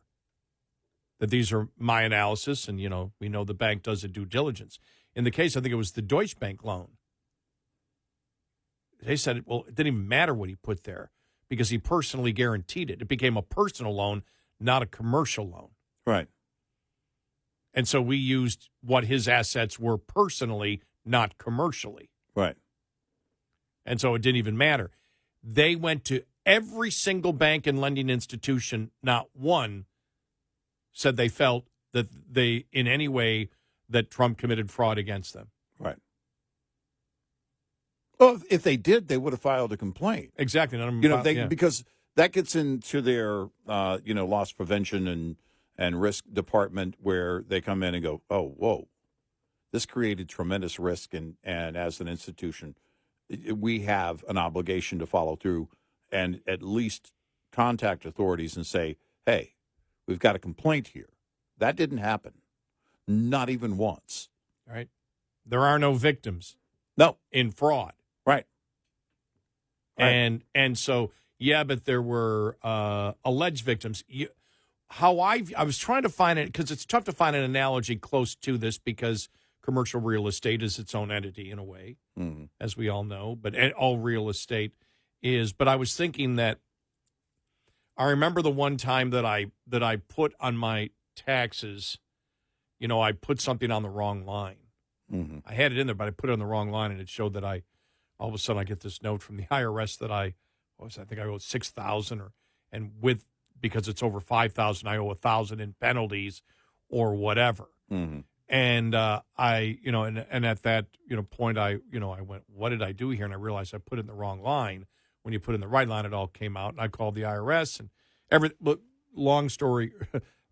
that these are my analysis, and, we know the bank does a due diligence. In the case, I think it was the Deutsche Bank loan. They said, well, it didn't even matter what he put there because he personally guaranteed it. It became a personal loan, not a commercial loan. Right. And so we used what his assets were personally, not commercially. Right. And so it didn't even matter. They went to every single bank and lending institution, not one said they felt that they, in any way, that Trump committed fraud against them. Right. Well, if they did, they would have filed a complaint. Exactly. None of them Because that gets into their, loss prevention and risk department where they come in and go, oh, whoa, this created tremendous risk. And as an institution, we have an obligation to follow through and at least contact authorities and say, hey, we've got a complaint here. That didn't happen. Not even once. Right. There are no victims. No. In fraud. Right. And so, but there were alleged victims. I was trying to find it because it's tough to find an analogy close to this because commercial real estate is its own entity in a way, as we all know. But all real estate is. But I was thinking that I remember the one time that I put on my taxes, I put something on the wrong line. Mm-hmm. I had it in there, but I put it on the wrong line, and it showed that all of a sudden I get this note from the IRS that I think I owe $6,000 because it's over $5,000, I owe $1,000 in penalties or whatever. Mm-hmm. And and at that point I went, what did I do here? And I realized I put it in the wrong line. When you put it in the right line, it all came out. And I called the IRS and long story,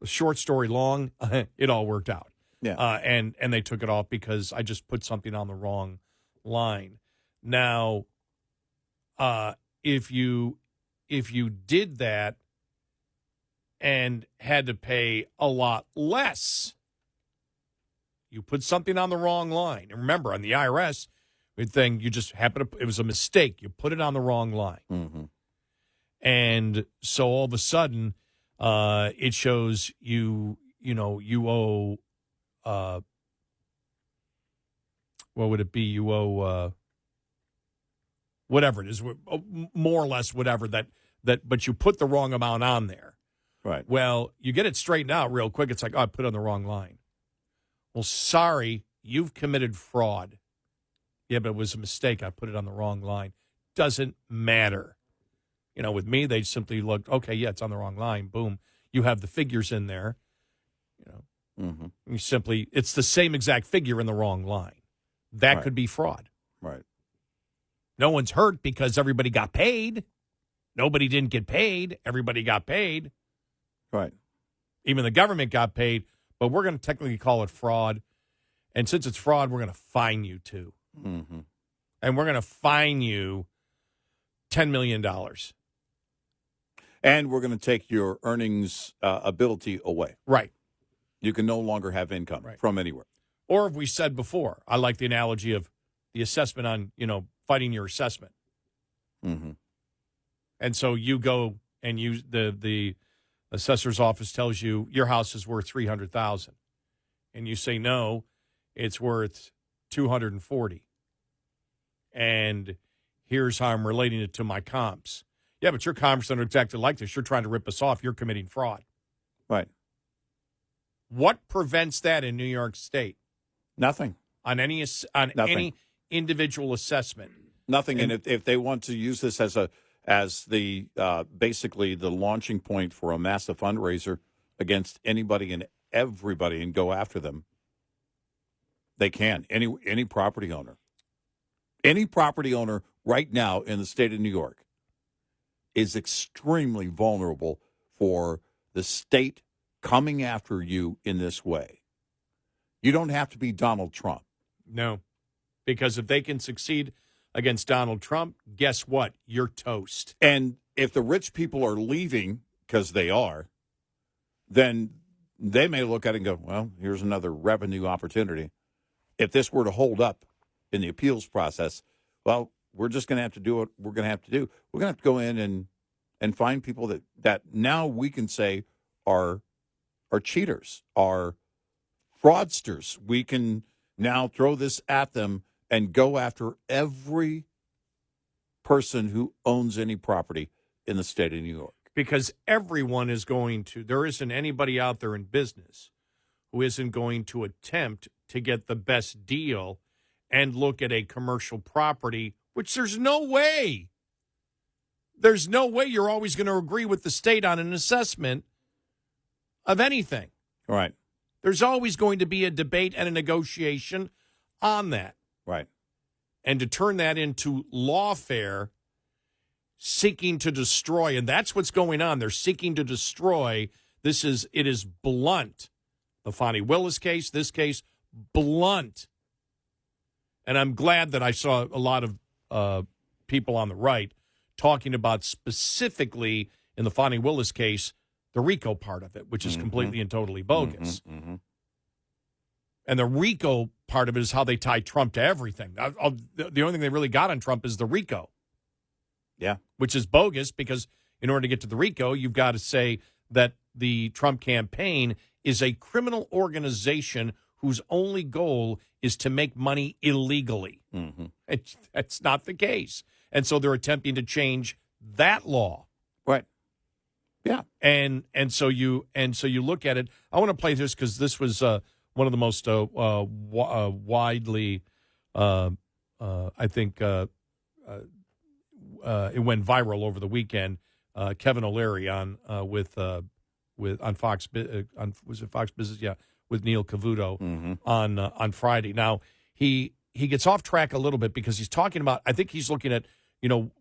short story long, it all worked out. Yeah. And they took it off because I just put something on the wrong line. Now, if you did that and had to pay a lot less, you put something on the wrong line. And remember, on the IRS thing, you just happened to, it was a mistake. You put it on the wrong line. Mm-hmm. And so all of a sudden, it shows you owe, what would it be? You owe, whatever it is, more or less whatever but you put the wrong amount on there. Right. Well, you get it straightened out real quick. It's like, I put it on the wrong line. Well, sorry, you've committed fraud. Yeah, but it was a mistake. I put it on the wrong line. Doesn't matter. With me, they simply looked, okay, yeah, it's on the wrong line. Boom. You have the figures in there. Mm-hmm. You simply, it's the same exact figure in the wrong line. That Right. could be fraud. Right. No one's hurt because everybody got paid. Nobody didn't get paid. Everybody got paid. Right. Even the government got paid. But we're going to technically call it fraud. And since it's fraud, we're going to fine you too. Mm-hmm. And we're going to fine you $10 million. And we're going to take your earnings ability away. Right. You can no longer have income from anywhere. Or if we said before, I like the analogy of the assessment on, fighting your assessment. Mm-hmm. And so you go and the assessor's office tells you your house is worth $300,000. And you say, no, it's worth $240,000. And here's how I'm relating it to my comps. Yeah, but your comps aren't exactly like this. You're trying to rip us off. You're committing fraud. Right. What prevents that in New York State Nothing. on any individual assessment? Nothing. And if they want to use this as the basically the launching point for a massive fundraiser against anybody and everybody and go after them, they can. Any property owner. Any property owner right now in the state of New York is extremely vulnerable for the state coming after you in this way. You don't have to be Donald Trump. No, because if they can succeed against Donald Trump, guess what? You're toast. And if the rich people are leaving, because they are, then they may look at it and go, well, here's another revenue opportunity. If this were to hold up in the appeals process, well, we're just going to have to do what we're going to have to do. We're going to have to go in and find people that now we can say are cheaters, are fraudsters. We can now throw this at them and go after every person who owns any property in the state of New York. Because everyone is going to, there isn't anybody out there in business who isn't going to attempt to get the best deal and look at a commercial property, which there's no way you're always going to agree with the state on an assessment of anything. Right. There's always going to be a debate and a negotiation on that. Right. And to turn that into lawfare, seeking to destroy, and that's what's going on. They're seeking to destroy. It is blunt. The Fonnie Willis case, this case, blunt. And I'm glad that I saw a lot of people on the right talking about specifically in the Fonnie Willis case, the RICO part of it, which is completely and totally bogus. And the RICO part of it is how they tie Trump to everything. The only thing they really got on Trump is the RICO. Yeah. Which is bogus because in order to get to the RICO, you've got to say that the Trump campaign is a criminal organization whose only goal is to make money illegally. That's not the case. And so they're attempting to change that law. Right. Yeah. And so you look at it. I want to play this because this was one of the most widely, I think, it went viral over the weekend. Kevin O'Leary on Fox, was it Fox Business? Yeah, with Neil Cavuto on Friday. Now he gets off track a little bit because he's talking about. I think he's looking at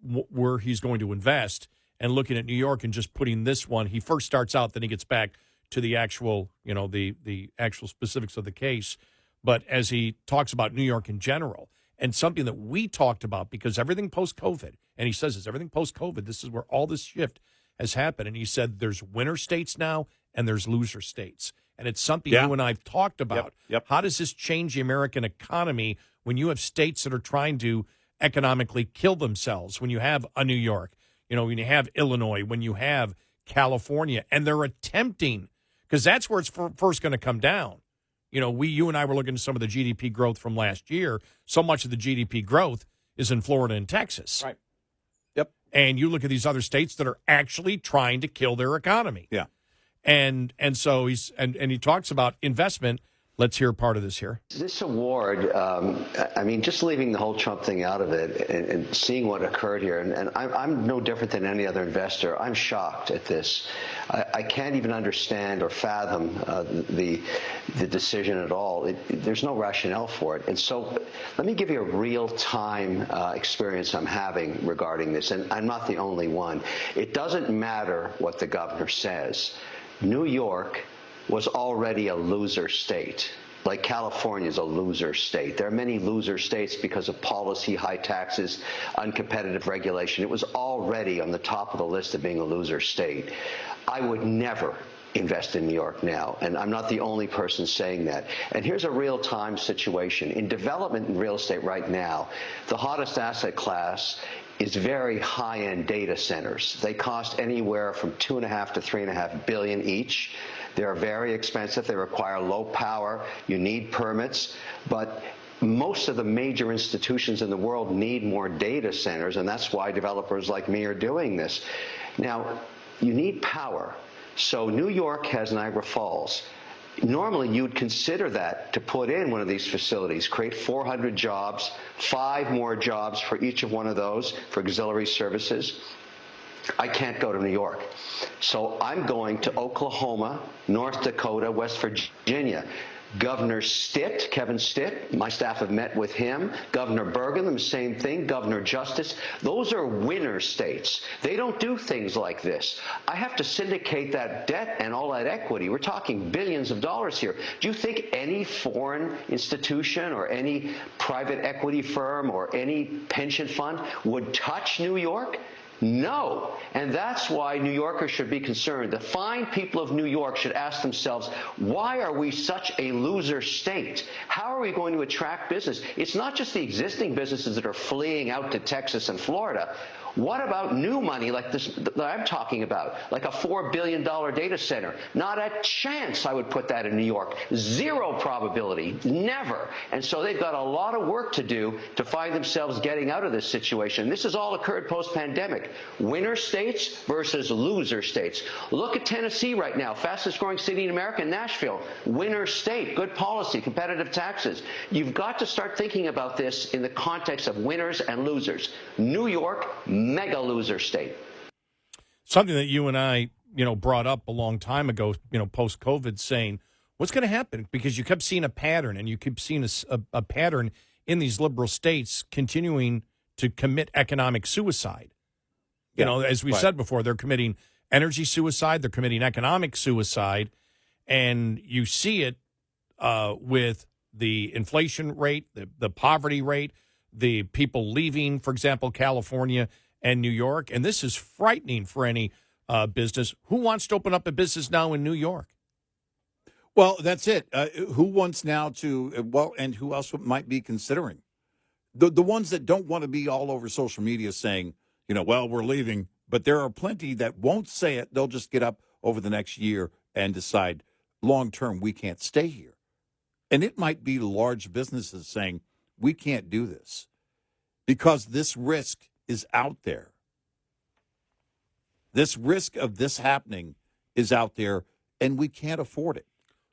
where he's going to invest and looking at New York and just putting this one. He first starts out, then he gets back to the actual the actual specifics of the case. But as he talks about New York in general. And something that we talked about, because everything post-COVID, and he says it's everything post-COVID, this is where all this shift has happened. And he said there's winner states now and there's loser states. And it's something you and I have talked about. Yep. How does this change the American economy when you have states that are trying to economically kill themselves? When you have a New York, when you have Illinois, when you have California, and they're attempting, because that's where it's first going to come down. You and I were looking at some of the GDP growth from last year. So much of the GDP growth is in Florida and Texas. Right. Yep. And you look at these other states that are actually trying to kill their economy. Yeah. And so he talks about investment. Let's hear part of this here. This award, just leaving the whole Trump thing out of it and seeing what occurred here, and I'm no different than any other investor. I'm shocked at this. I can't even understand or fathom the decision at all. There's no rationale for it. And so let me give you a real-time experience I'm having regarding this, and I'm not the only one. It doesn't matter what the governor says. New York was already a loser state. Like California is a loser state. There are many loser states because of policy, high taxes, uncompetitive regulation. It was already on the top of the list of being a loser state. I would never invest in New York now, and I'm not the only person saying that. And here's a real-time situation. In development in real estate right now, the hottest asset class is very high-end data centers. They cost anywhere from $2.5 to $3.5 billion each. They're very expensive. They require low power. You need permits. But most of the major institutions in the world need more data centers, and that's why developers like me are doing this. Now, you need power. So New York has Niagara Falls. Normally, you'd consider that to put in one of these facilities, create 400 jobs, 5 more jobs for each of one of those for auxiliary services. I can't go to New York. So I'm going to Oklahoma, North Dakota, West Virginia. Governor Stitt, Kevin Stitt, my staff have met with him. Governor Burgum, the same thing. Governor Justice. Those are winner states. They don't do things like this. I have to syndicate that debt and all that equity. We're talking billions of dollars here. Do you think any foreign institution or any private equity firm or any pension fund would touch New York? No. And that's why New Yorkers should be concerned. The fine people of New York should ask themselves, why are we such a loser state? How are we going to attract business? It's not just the existing businesses that are fleeing out to Texas and Florida. What about new money like this that I'm talking about, like a $4 billion data center? Not a chance I would put that in New York. Zero probability. Never. And so they've got a lot of work to do to find themselves getting out of this situation. This has all occurred post-pandemic. Winner states versus loser states. Look at Tennessee right now, fastest growing city in America, Nashville. Winner state, good policy, competitive taxes. You've got to start thinking about this in the context of winners and losers. New York, mega loser state. Something that you and I, brought up a long time ago, post-COVID, saying, what's going to happen? Because you kept seeing a pattern, and you keep seeing a pattern in these liberal states continuing to commit economic suicide. As we said before, they're committing energy suicide, they're committing economic suicide, and you see it with the inflation rate, the poverty rate, the people leaving, for example, California and New York. And this is frightening for any business. Who wants to open up a business now in New York? Well, that's it. Who wants now to, and who else might be considering? The ones that don't want to be all over social media saying, we're leaving. But there are plenty that won't say it. They'll just get up over the next year and decide long term we can't stay here. And it might be large businesses saying we can't do this because this risk is out there. This risk of this happening is out there, and we can't afford it.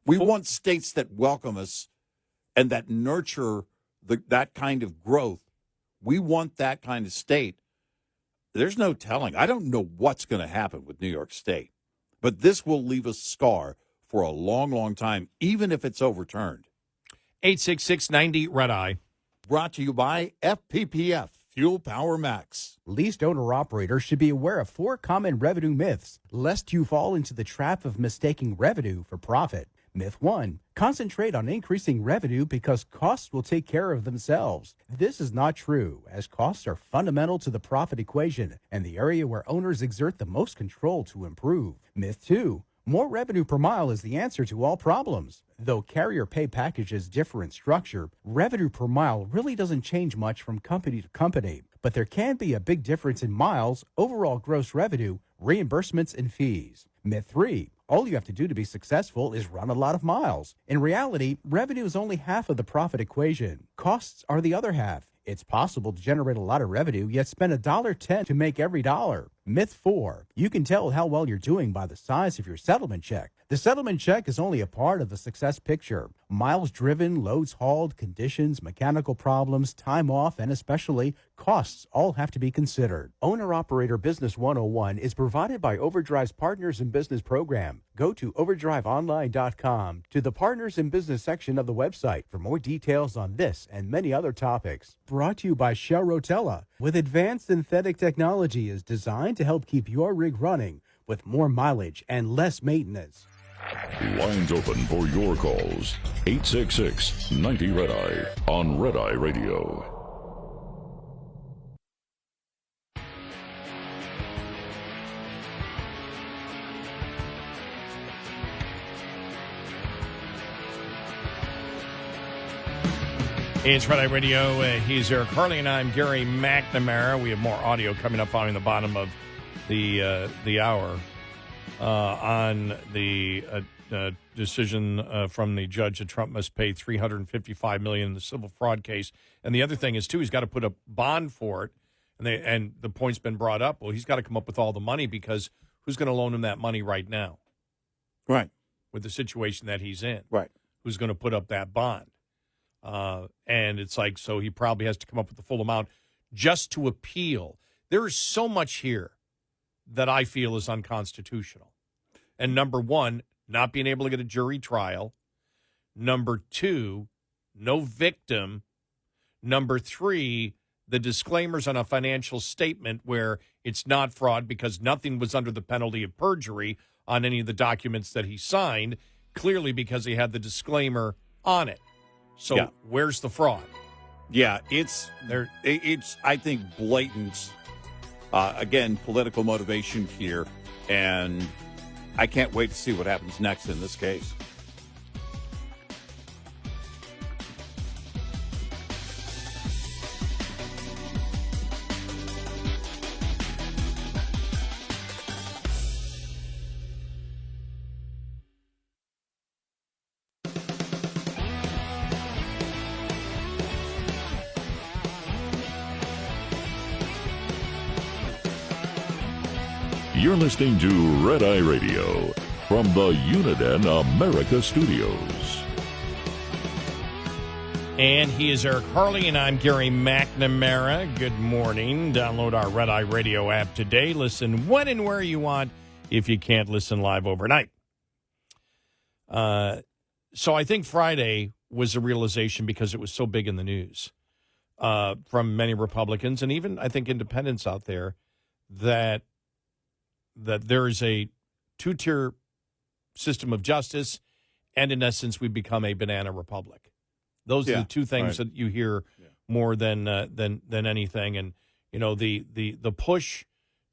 We want states that welcome us and that nurture that kind of growth. We want that kind of state. There's no telling. I don't know what's going to happen with New York State, but this will leave a scar for a long, long time, even if it's overturned. 866-90-RED-EYE. Brought to you by FPPF, Fuel Power Max. Leased owner-operators should be aware of 4 common revenue myths, lest you fall into the trap of mistaking revenue for profit. Myth 1, concentrate on increasing revenue because costs will take care of themselves. This is not true, as costs are fundamental to the profit equation and the area where owners exert the most control to improve. Myth 2, more revenue per mile is the answer to all problems. Though carrier pay packages differ in structure, revenue per mile really doesn't change much from company to company. But there can be a big difference in miles, overall gross revenue, reimbursements, and fees. Myth 3, all you have to do to be successful is run a lot of miles. In reality, revenue is only half of the profit equation. Costs are the other half. It's possible to generate a lot of revenue, yet spend $1.10 to make every dollar. Myth 4, you can tell how well you're doing by the size of your settlement check. The settlement check is only a part of the success picture. Miles driven, loads hauled, conditions, mechanical problems, time off, and especially costs all have to be considered. Owner-Operator Business 101 is provided by Overdrive's Partners in Business program. Go to overdriveonline.com to the Partners in Business section of the website for more details on this and many other topics. Brought to you by Shell Rotella, with advanced synthetic technology is designed to help keep your rig running with more mileage and less maintenance. Lines open for your calls. 866-90-RED-EYE on Red Eye Radio. It's Red Eye Radio. He's Eric Harley, and I'm Gary McNamara. We have more audio coming up following the bottom of the hour on the decision from the judge that Trump must pay $355 million in the civil fraud case. And the other thing is, too, he's got to put a bond for it. And the point's been brought up. Well, he's got to come up with all the money because who's going to loan him that money right now? Right. with the situation that he's in. Right. Who's going to put up that bond? And it's like, so he probably has to come up with the full amount just to appeal. There is so much here that I feel is unconstitutional. And number one, not being able to get a jury trial. Number two, no victim. Number three, the disclaimers on a financial statement where it's not fraud because nothing was under the penalty of perjury on any of the documents that he signed, clearly because he had the disclaimer on it. So where's the fraud? Yeah, it's I think, blatant, again, political motivation here, and I can't wait to see what happens next in this case. You're listening to Red Eye Radio from the Uniden America Studios. And he is Eric Harley, and I'm Gary McNamara. Good morning. Download our Red Eye Radio app today. Listen when and where you want if you can't listen live overnight. So I think Friday was a realization because it was so big in the news from many Republicans and even, I think, independents out there that there is a two-tier system of justice, and in essence, we become a banana republic. Those are the two things that you hear more than anything. And you know, the push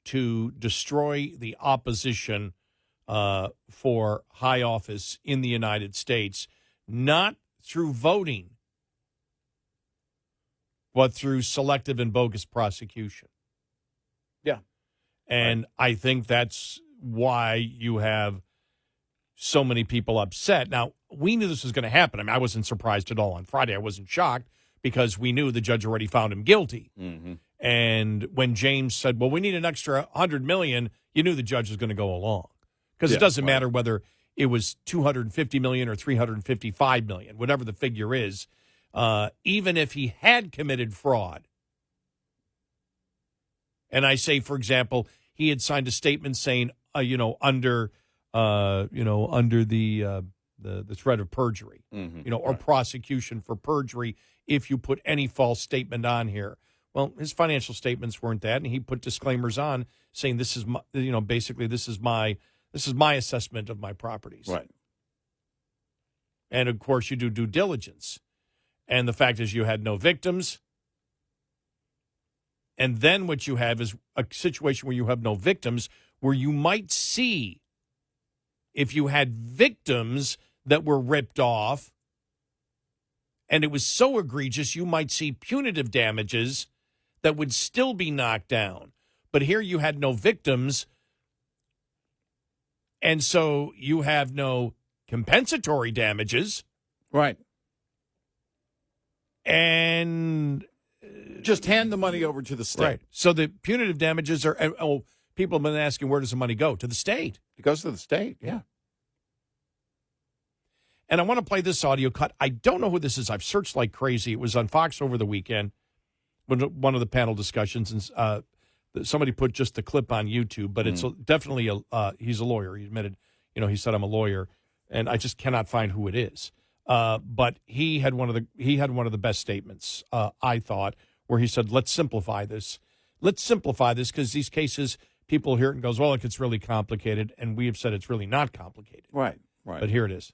to destroy the opposition for high office in the United States, not through voting, but through selective and bogus prosecution. Yeah. And I think that's why you have so many people upset. Now, we knew this was going to happen. I mean, I wasn't surprised at all on Friday. I wasn't shocked because we knew the judge already found him guilty. Mm-hmm. And when James said, well, we need an extra $100 million, you knew the judge was going to go along. Because it doesn't matter whether it was $250 million or $355 million, whatever the figure is. Even if he had committed fraud, and I say, for example, he had signed a statement saying, under the threat of perjury, or prosecution for perjury, if you put any false statement on here. Well, his financial statements weren't that, and he put disclaimers on saying this is my, basically this is my assessment of my properties. Right. And of course, you do due diligence, and the fact is you had no victims. And then what you have is a situation where you have no victims, where you might see, if you had victims that were ripped off, and it was so egregious, you might see punitive damages that would still be knocked down. But here you had no victims, and so you have no compensatory damages. Right. And just hand the money over to the state. Right. So the punitive damages are, people have been asking, where does the money go? To the state. It goes to the state, yeah. And I want to play this audio cut. I don't know who this is. I've searched like crazy. It was on Fox over the weekend, one of the panel discussions, and somebody put just the clip on YouTube, but it's definitely, he's a lawyer. He admitted, he said, I'm a lawyer, and I just cannot find who it is. But he had one of the best statements, I thought, where he said, let's simplify this. Let's simplify this because these cases, people hear it and goes, well, it's really complicated. And we have said it's really not complicated. Right. But here it is.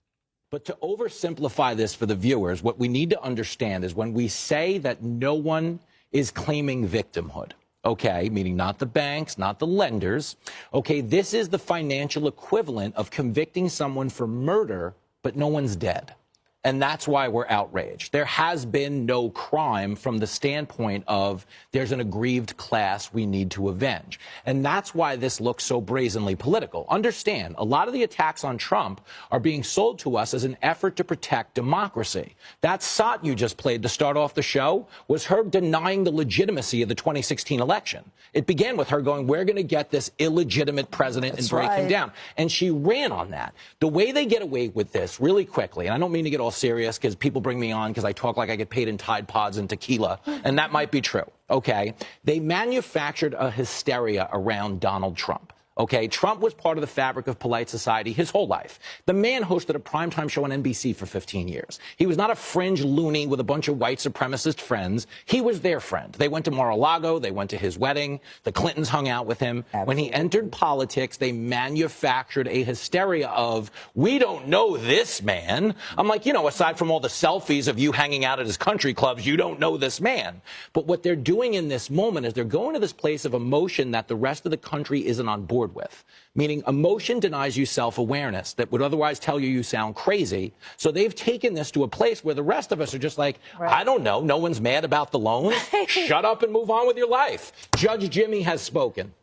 But to oversimplify this for the viewers, what we need to understand is when we say that no one is claiming victimhood, okay, meaning not the banks, not the lenders, okay, this is the financial equivalent of convicting someone for murder, but no one's dead. And that's why we're outraged. There has been no crime from the standpoint of there's an aggrieved class we need to avenge. And that's why this looks so brazenly political. Understand, a lot of the attacks on Trump are being sold to us as an effort to protect democracy. That SOT you just played to start off the show was her denying the legitimacy of the 2016 election. It began with her going, we're going to get this illegitimate president and break him down. And she ran on that. The way they get away with this really quickly, and I don't mean to get all serious because people bring me on because I talk like I get paid in Tide Pods and tequila, and that might be true, okay? They manufactured a hysteria around Donald Trump. Okay, Trump was part of the fabric of polite society his whole life. The man hosted a primetime show on NBC for 15 years. He was not a fringe loony with a bunch of white supremacist friends. He was their friend. They went to Mar-a-Lago. They went to his wedding. The Clintons hung out with him. Absolutely. When he entered politics, they manufactured a hysteria of, we don't know this man. I'm like, you know, aside from all the selfies of you hanging out at his country clubs, you don't know this man. But what they're doing in this moment is they're going to this place of emotion that the rest of the country isn't on board with, meaning emotion denies you self-awareness that would otherwise tell you you sound crazy. So they've taken this to a place where the rest of us are just like, I don't know, no one's mad about the loans. Shut up and move on with your life. Judge Jimmy has spoken.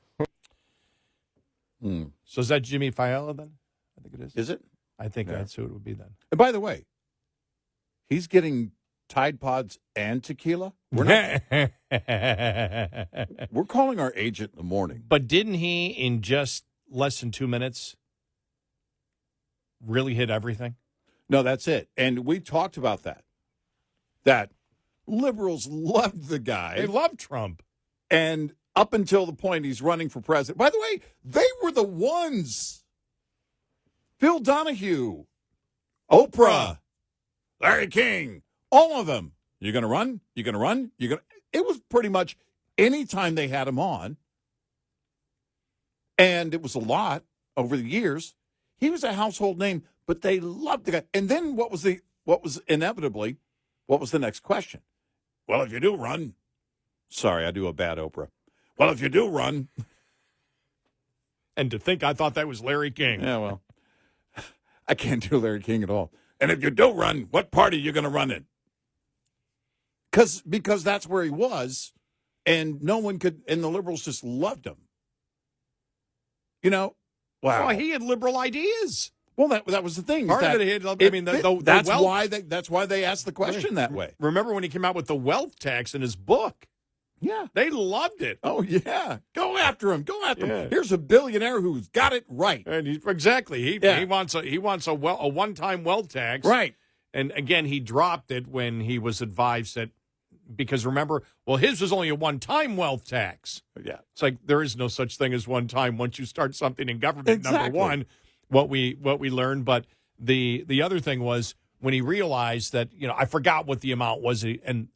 So is that Jimmy Fiala then? I think it is. Is it? I think that's who it would be then. And by the way, he's getting Tide Pods and tequila. We're calling our agent in the morning. But didn't he, in just less than 2 minutes, really hit everything? No, that's it. And we talked about that. That liberals loved the guy. They love Trump. And up until the point he's running for president. By the way, they were the ones. Phil Donahue, Oprah, Larry King, all of them. You're going to run? You're going to run? You're going to... It was pretty much any time they had him on. And it was a lot over the years. He was a household name, but they loved the guy. And then what was the next question? Well, if you do run, sorry, I do a bad Oprah. Well, if you do run. And to think I thought that was Larry King. Yeah, well, I can't do Larry King at all. And if you do run, what party are you going to run in? Because that's where he was, and no one could, and the liberals just loved him. You know, wow. Well, he had liberal ideas. Well, that was the thing. Part of it, I mean, that's why they asked the question that way. Remember when he came out with the wealth tax in his book? Yeah, they loved it. Oh yeah, go after him. Go after him. Here's a billionaire who's got it right. And he wants a one-time wealth tax. Right. And again, he dropped it when he was advised that, because remember, well, his was only a one-time wealth tax. Yeah. It's like there is no such thing as one time once you start something in government. Exactly. Number one, what we learned. But the other thing was when he realized that, you know, I forgot what the amount was, and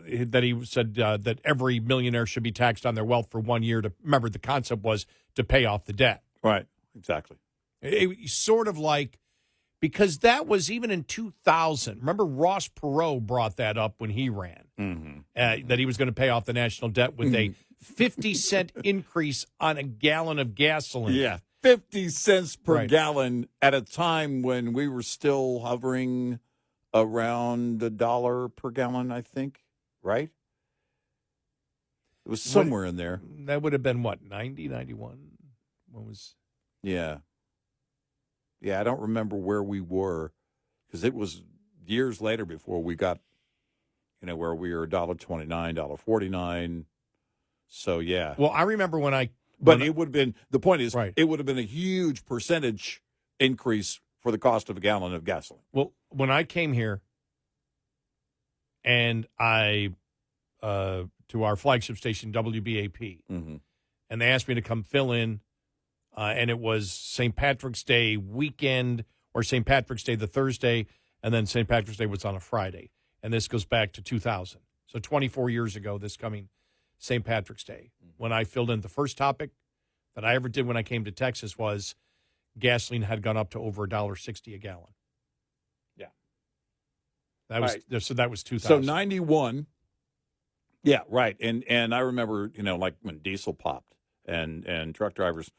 that he said that every millionaire should be taxed on their wealth for 1 year. Remember, the concept was to pay off the debt. Right. Exactly. It sort of like, because that was even in 2000. Remember, Ross Perot brought that up when he ran, that he was going to pay off the national debt with a 50-cent increase on a gallon of gasoline. Yeah, 50 cents per gallon at a time when we were still hovering around $1 per gallon, I think, right? It was somewhere in there. That would have been, what, 90, 91? What was... Yeah. Yeah, I don't remember where we were, because it was years later before we got, you know, where we were $1.29, $1.49. So, yeah. Well, I remember when I... But it would have been, the point is, right, it would have been a huge percentage increase for the cost of a gallon of gasoline. Well, when I came here and I, to our flagship station, WBAP, and they asked me to come fill in, and it was St. Patrick's Day weekend, or St. Patrick's Day the Thursday, and then St. Patrick's Day was on a Friday. And this goes back to 2000. So 24 years ago, this coming St. Patrick's Day, when I filled in. The first topic that I ever did when I came to Texas was gasoline had gone up to over $1.60 a gallon. Yeah. That was right. So that was 2000. So 91. Yeah, right. And I remember, you know, like when diesel popped and truck drivers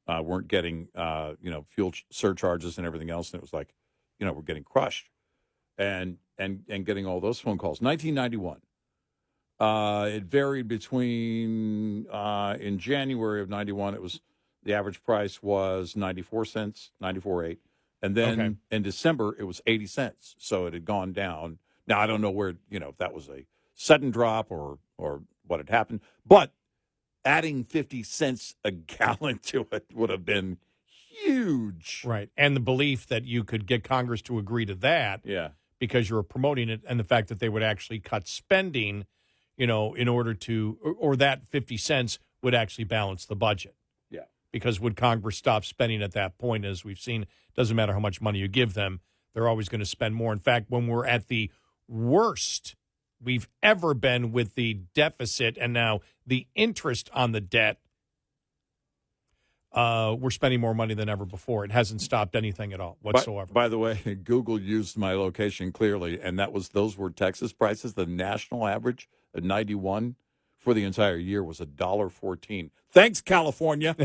weren't getting, you know, fuel surcharges and everything else. And it was like, you know, we're getting crushed. and getting all those phone calls. 1991. It varied between in January of 91, it was the average price was 94 cents, 94.8, and then in December it was 80 cents. So it had gone down. Now I don't know where, if that was a sudden drop or what had happened, but adding 50 cents a gallon to it would have been huge. Right. And the belief that you could get Congress to agree to that because you're promoting it, and the fact that they would actually cut spending, in order to, or that 50 cents would actually balance the budget. Yeah. Because would Congress stop spending at that point? As we've seen, doesn't matter how much money you give them, they're always going to spend more. In fact, when we're at the worst we've ever been with the deficit and now the interest on the debt, we're spending more money than ever before. It hasn't stopped anything at all whatsoever. By the way, Google used my location clearly, and those were Texas prices. The national average at 91 for the entire year was $1.14. Thanks, California.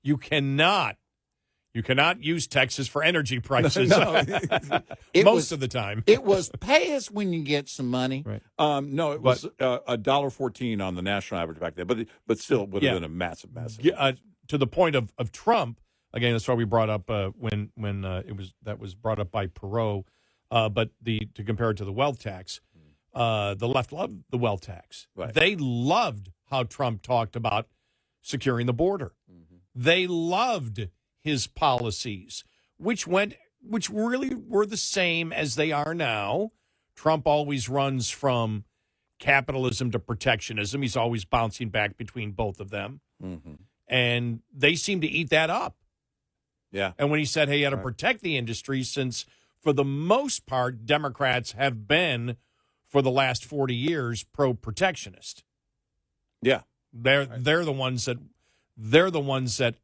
You cannot use Texas for energy prices. Most of the time. It was pay us when you get some money. Right. No, it was $1.14 on the national average back then, but still it would have been a massive. To the point of Trump, again, that's why we brought up when that was brought up by Perot, but to compare it to the wealth tax, the left loved the wealth tax. Right. They loved how Trump talked about securing the border. Mm-hmm. They loved his policies, which really were the same as they are now. Trump always runs from capitalism to protectionism. He's always bouncing back between both of them. Mm-hmm. And they seem to eat that up. Yeah. And when he said, hey, you got to protect the industry, since for the most part, Democrats have been, for the last 40 years, pro-protectionist. Yeah. They're the ones that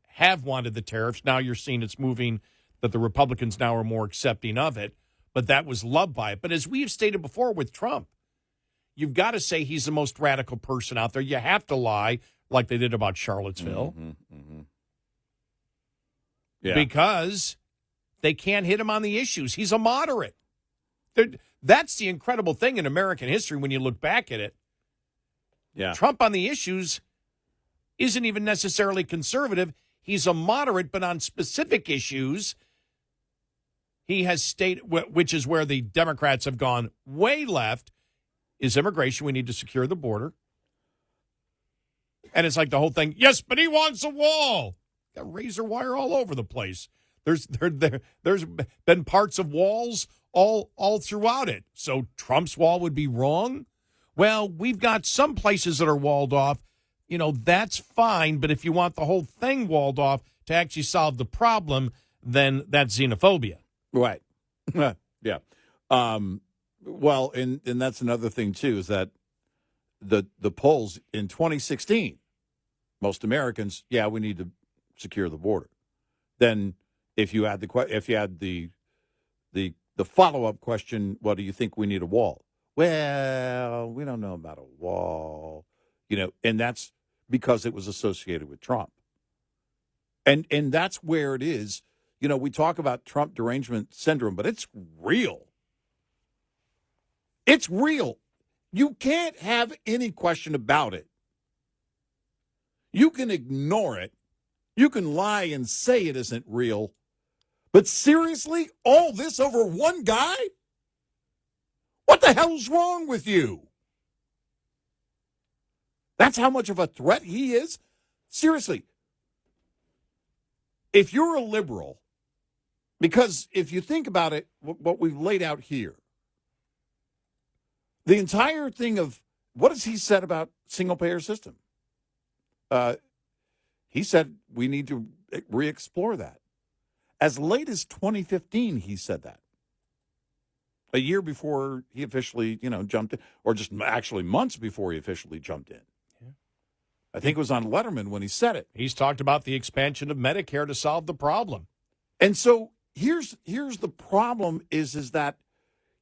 have wanted the tariffs. Now you're seeing it's moving, that the Republicans now are more accepting of it, but that was loved by it. But as we've stated before with Trump, you've got to say he's the most radical person out there. You have to lie like they did about Charlottesville. Mm-hmm, mm-hmm. Yeah. Because they can't hit him on the issues. He's a moderate. That's the incredible thing in American history when you look back at it. Yeah. Trump on the issues isn't even necessarily conservative. He's a moderate, but on specific issues, he has stated, which is where the Democrats have gone way left, is immigration. We need to secure the border. And it's like the whole thing, yes, but he wants a wall. Got razor wire all over the place. There's been parts of walls all throughout it. So Trump's wall would be wrong? Well, we've got some places that are walled off. That's fine, but if you want the whole thing walled off to actually solve the problem, then that's xenophobia. Right. Yeah. Well, and that's another thing, too, is that the polls in 2016, most Americans, we need to secure the border. Then if you add the follow-up question, what do you think we need a wall? Well, we don't know about a wall, and that's because it was associated with Trump. And that's where it is. We talk about Trump derangement syndrome, but it's real. It's real. You can't have any question about it. You can ignore it. You can lie and say it isn't real. But seriously, all this over one guy? What the hell's wrong with you? That's how much of a threat he is? Seriously. If you're a liberal, because if you think about it, what we've laid out here, the entire thing of what has he said about single-payer system? He said we need to re-explore that. As late as 2015, he said that. A year before he officially, jumped in, or just actually months before he officially jumped in. Yeah. I think it was on Letterman when he said it. He's talked about the expansion of Medicare to solve the problem. And so here's the problem is that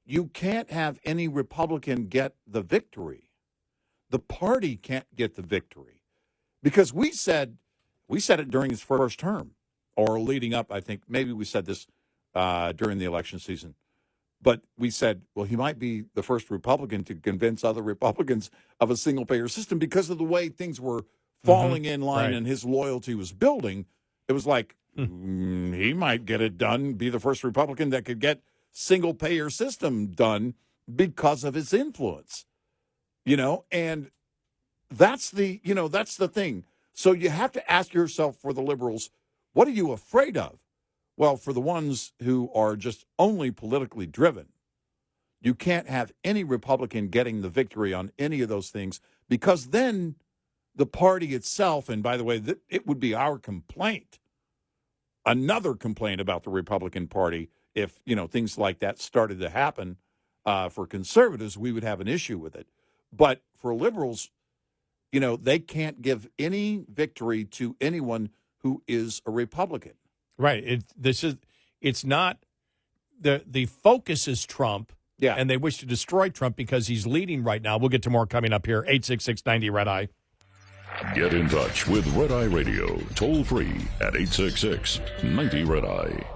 you can't have any Republican get the victory. The party can't get the victory. Because we said it during his first term, or leading up, I think maybe we said this during the election season. But we said, well, he might be the first Republican to convince other Republicans of a single-payer system because of the way things were falling in line and his loyalty was building. It was like, he might get it done, be the first Republican that could get single-payer system done because of his influence. And that's the thing. So you have to ask yourself, for the liberals, what are you afraid of? Well, for the ones who are just only politically driven, you can't have any Republican getting the victory on any of those things, because then the party itself, and by the way, it would be our complaint, another complaint about the Republican Party, if things like that started to happen for conservatives, we would have an issue with it. But for liberals, they can't give any victory to anyone who is a Republican. Right. It's not the focus is Trump. Yeah. And they wish to destroy Trump because he's leading right now. We'll get to more coming up here. 866-90 Red Eye. Get in touch with Red Eye Radio, toll free at 866-90 Red Eye.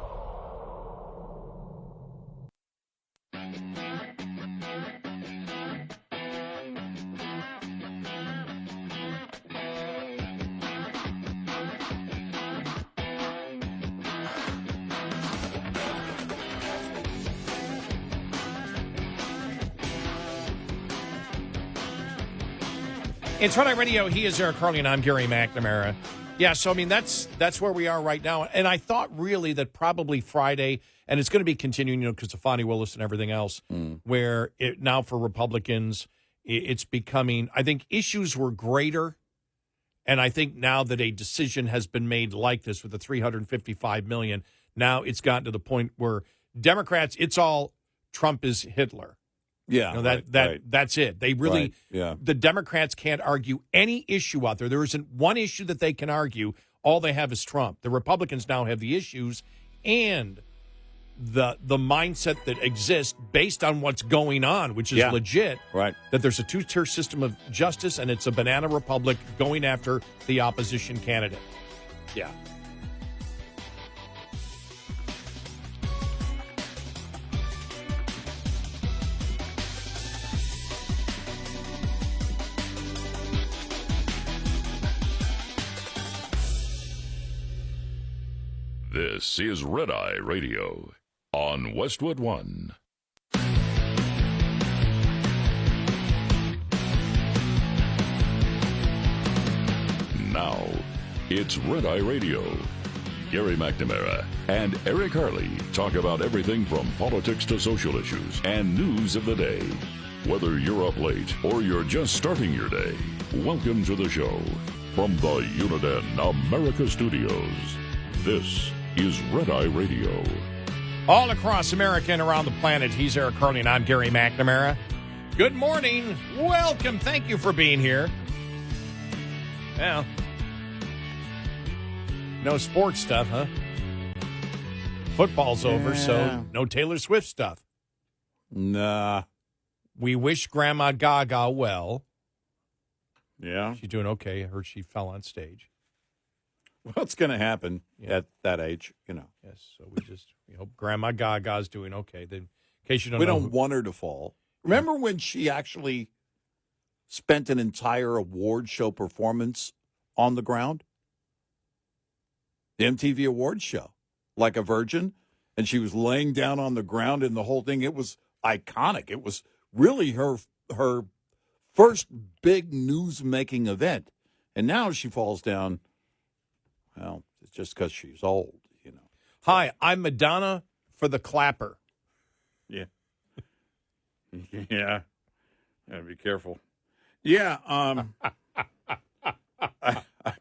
It's Red Eye Radio. He is Eric Harley, and I'm Gary McNamara. Yeah, so, that's where we are right now. And I thought really that probably Friday, and it's going to be continuing, because of Fonnie Willis and everything else, where now for Republicans, it's becoming, I think issues were greater. And I think now that a decision has been made like this with the $355 million, now it's gotten to the point where Democrats, it's all Trump is Hitler. Yeah, that's it. They really, the Democrats can't argue any issue out there. There isn't one issue that they can argue. All they have is Trump. The Republicans now have the issues and the mindset that exists based on what's going on, which is legit. Right. That there's a two-tier system of justice and it's a banana republic going after the opposition candidate. Yeah. This is Red Eye Radio on Westwood One. Now, it's Red Eye Radio. Gary McNamara and Eric Harley talk about everything from politics to social issues and news of the day. Whether you're up late or you're just starting your day, welcome to the show. From the Uniden America Studios, this is Red Eye Radio. All across America and around the planet, he's Eric Harley, and I'm Gary McNamara. Good morning. Welcome. Thank you for being here. Well, no sports stuff, huh? Football's over, so no Taylor Swift stuff. Nah. We wish Grandma Gaga well. Yeah. She's doing okay. I heard she fell on stage. Well, it's going to happen at that age, Yes, so we hope Grandma Gaga's doing okay. Then, in case you don't we know, don't want her to fall. Remember when she actually spent an entire award show performance on the ground? The MTV Awards show, like a virgin, and she was laying down on the ground, and the whole thing, it was iconic. It was really her first big news-making event, and now she falls down. Well, it's just because she's old, Hi, I'm Madonna for the clapper. Yeah. Yeah. Gotta be careful. Yeah.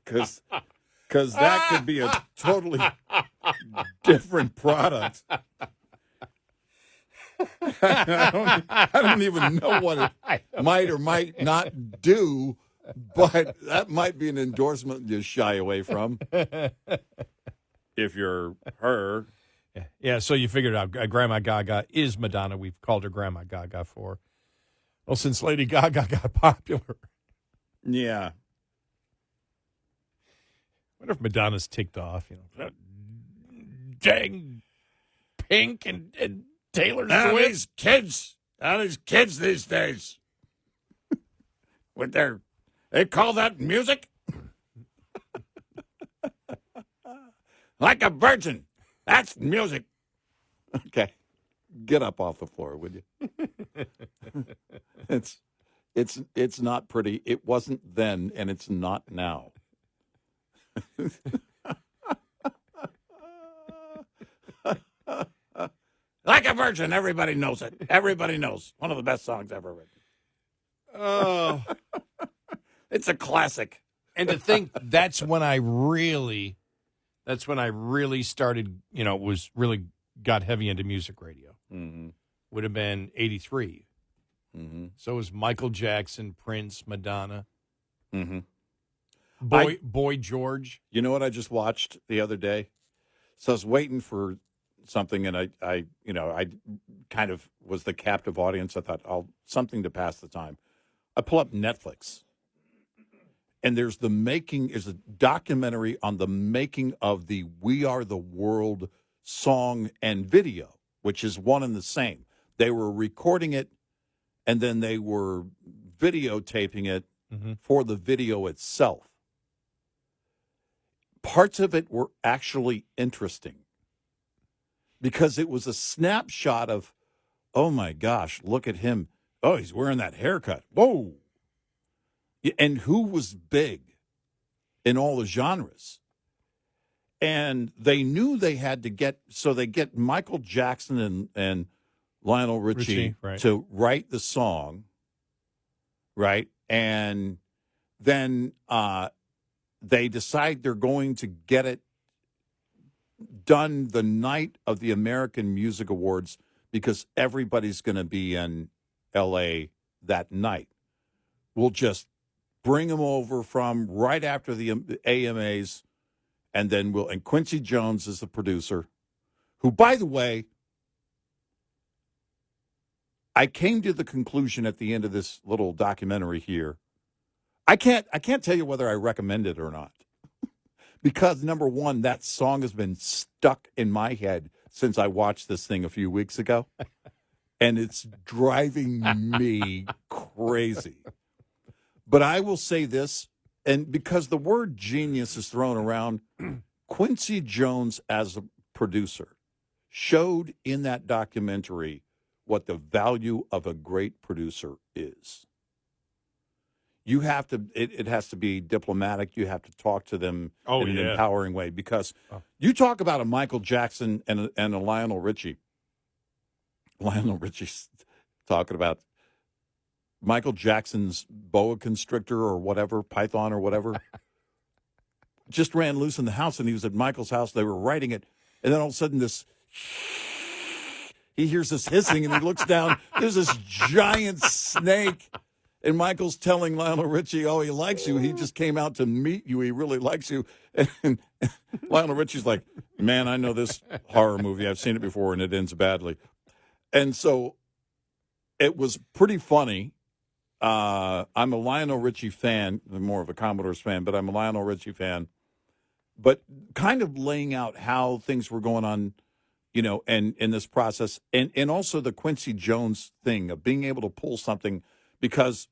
Because that could be a totally different product. I don't even know what it might or might not do, but that might be an endorsement to shy away from. If you're her. Yeah, so you figured out Grandma Gaga is Madonna. We've called her Grandma Gaga since Lady Gaga got popular. Yeah. I wonder if Madonna's ticked off, Dang Pink and Taylor Now Swift. these kids these days, with they call that music? Like a virgin. That's music. Okay. Get up off the floor, would you? It's not pretty. It wasn't then, and it's not now. Like a virgin. Everybody knows it. Everybody knows. One of the best songs ever written. Oh. It's a classic. And to think that's when I really started, was really got heavy into music radio. Mm-hmm. Would have been 83. Mm-hmm. So it was Michael Jackson, Prince, Madonna, Mm-hmm. Boy George. You know what I just watched the other day? So I was waiting for something, and I kind of was the captive audience. I thought, something to pass the time. I pull up Netflix, and there's a documentary on the making of the We Are the World song and video, which is one and the same. They were recording it, and then they were videotaping it for the video itself. Parts of it were actually interesting because it was a snapshot of, oh my gosh, look at him. Oh, he's wearing that haircut. Whoa. And who was big in all the genres. And they knew they had to get Michael Jackson and Lionel Richie right. to write the song, right? And then they decide they're going to get it done the night of the American Music Awards because everybody's going to be in L.A. that night. We'll just bring them over from right after the AMAs, and then and Quincy Jones is the producer, who, by the way, I came to the conclusion at the end of this little documentary here. I can't tell you whether I recommend it or not. Because, number one, that song has been stuck in my head since I watched this thing a few weeks ago. And it's driving me crazy. But I will say this, and because the word genius is thrown around, Quincy Jones as a producer showed in that documentary what the value of a great producer is. You have to, it has to be diplomatic. You have to talk to them in an empowering way because you talk about a Michael Jackson and a Lionel Richie. Lionel Richie's talking about Michael Jackson's boa constrictor or whatever, python or whatever, just ran loose in the house, and he was at Michael's house. They were writing it, and then all of a sudden he hears this hissing, and he looks down. There's this giant snake. And Michael's telling Lionel Richie, oh, he likes you. He just came out to meet you. He really likes you. And Lionel Richie's like, man, I know this horror movie. I've seen it before, and it ends badly. And so it was pretty funny. I'm a Lionel Richie fan. I'm more of a Commodores fan, but I'm a Lionel Richie fan. But kind of laying out how things were going on, and in this process. And also the Quincy Jones thing of being able to pull something because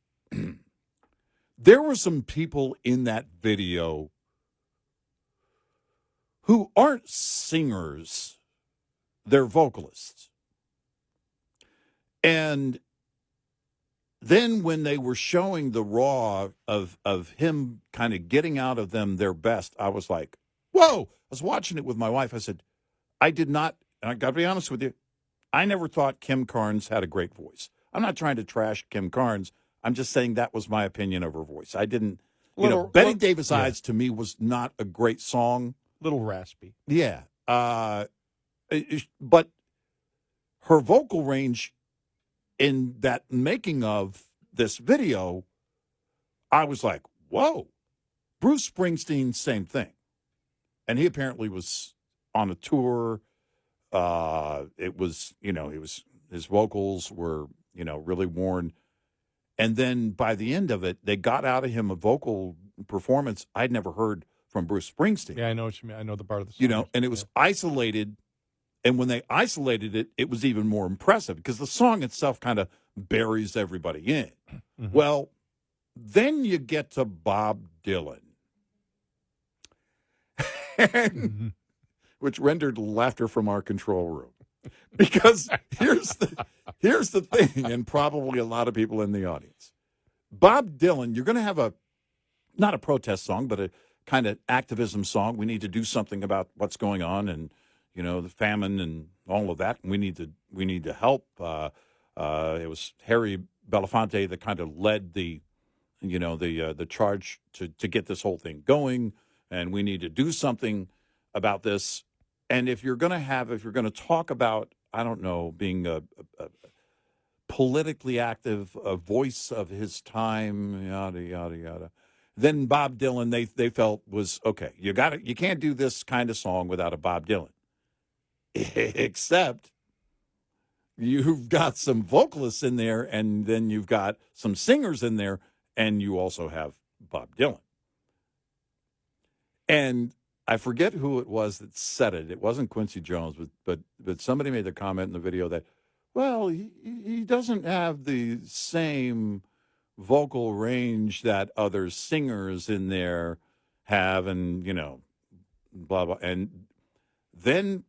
there were some people in that video who aren't singers, they're vocalists. And then when they were showing the raw of him kind of getting out of them their best, I was like, whoa. I was watching it with my wife. I said, I did not, and I got to be honest with you, I never thought Kim Carnes had a great voice. I'm not trying to trash Kim Carnes. I'm just saying that was my opinion of her voice. I didn't, Betty Davis Eyes to me was not a great song. Little raspy. Yeah. But her vocal range in that making of this video, I was like, whoa. Bruce Springsteen, same thing. And he apparently was on a tour. It was, his vocals were, really worn. And then by the end of it, they got out of him a vocal performance I'd never heard from Bruce Springsteen. Yeah, I know what you mean. I know the part of the song. And it was isolated And when they isolated it, it was even more impressive because the song itself kind of buries everybody in. Mm-hmm. Well, then you get to Bob Dylan, which rendered laughter from our control room. Because here's the thing, and probably a lot of people in the audience. Bob Dylan, you're going to have not a protest song, but a kind of activism song. We need to do something about what's going on and, the famine and all of that. And we need to help. It was Harry Belafonte that kind of led the charge to get this whole thing going. And we need to do something about this. And if you're going to talk about, I don't know, being a politically active, a voice of his time, yada, yada, yada, then Bob Dylan, they felt was, okay, you can't do this kind of song without a Bob Dylan. Except you've got some vocalists in there, and then you've got some singers in there, and you also have Bob Dylan. And I forget who it was that said it. It wasn't Quincy Jones, but somebody made the comment in the video that, well, he doesn't have the same vocal range that other singers in there have, and, blah, blah. And then,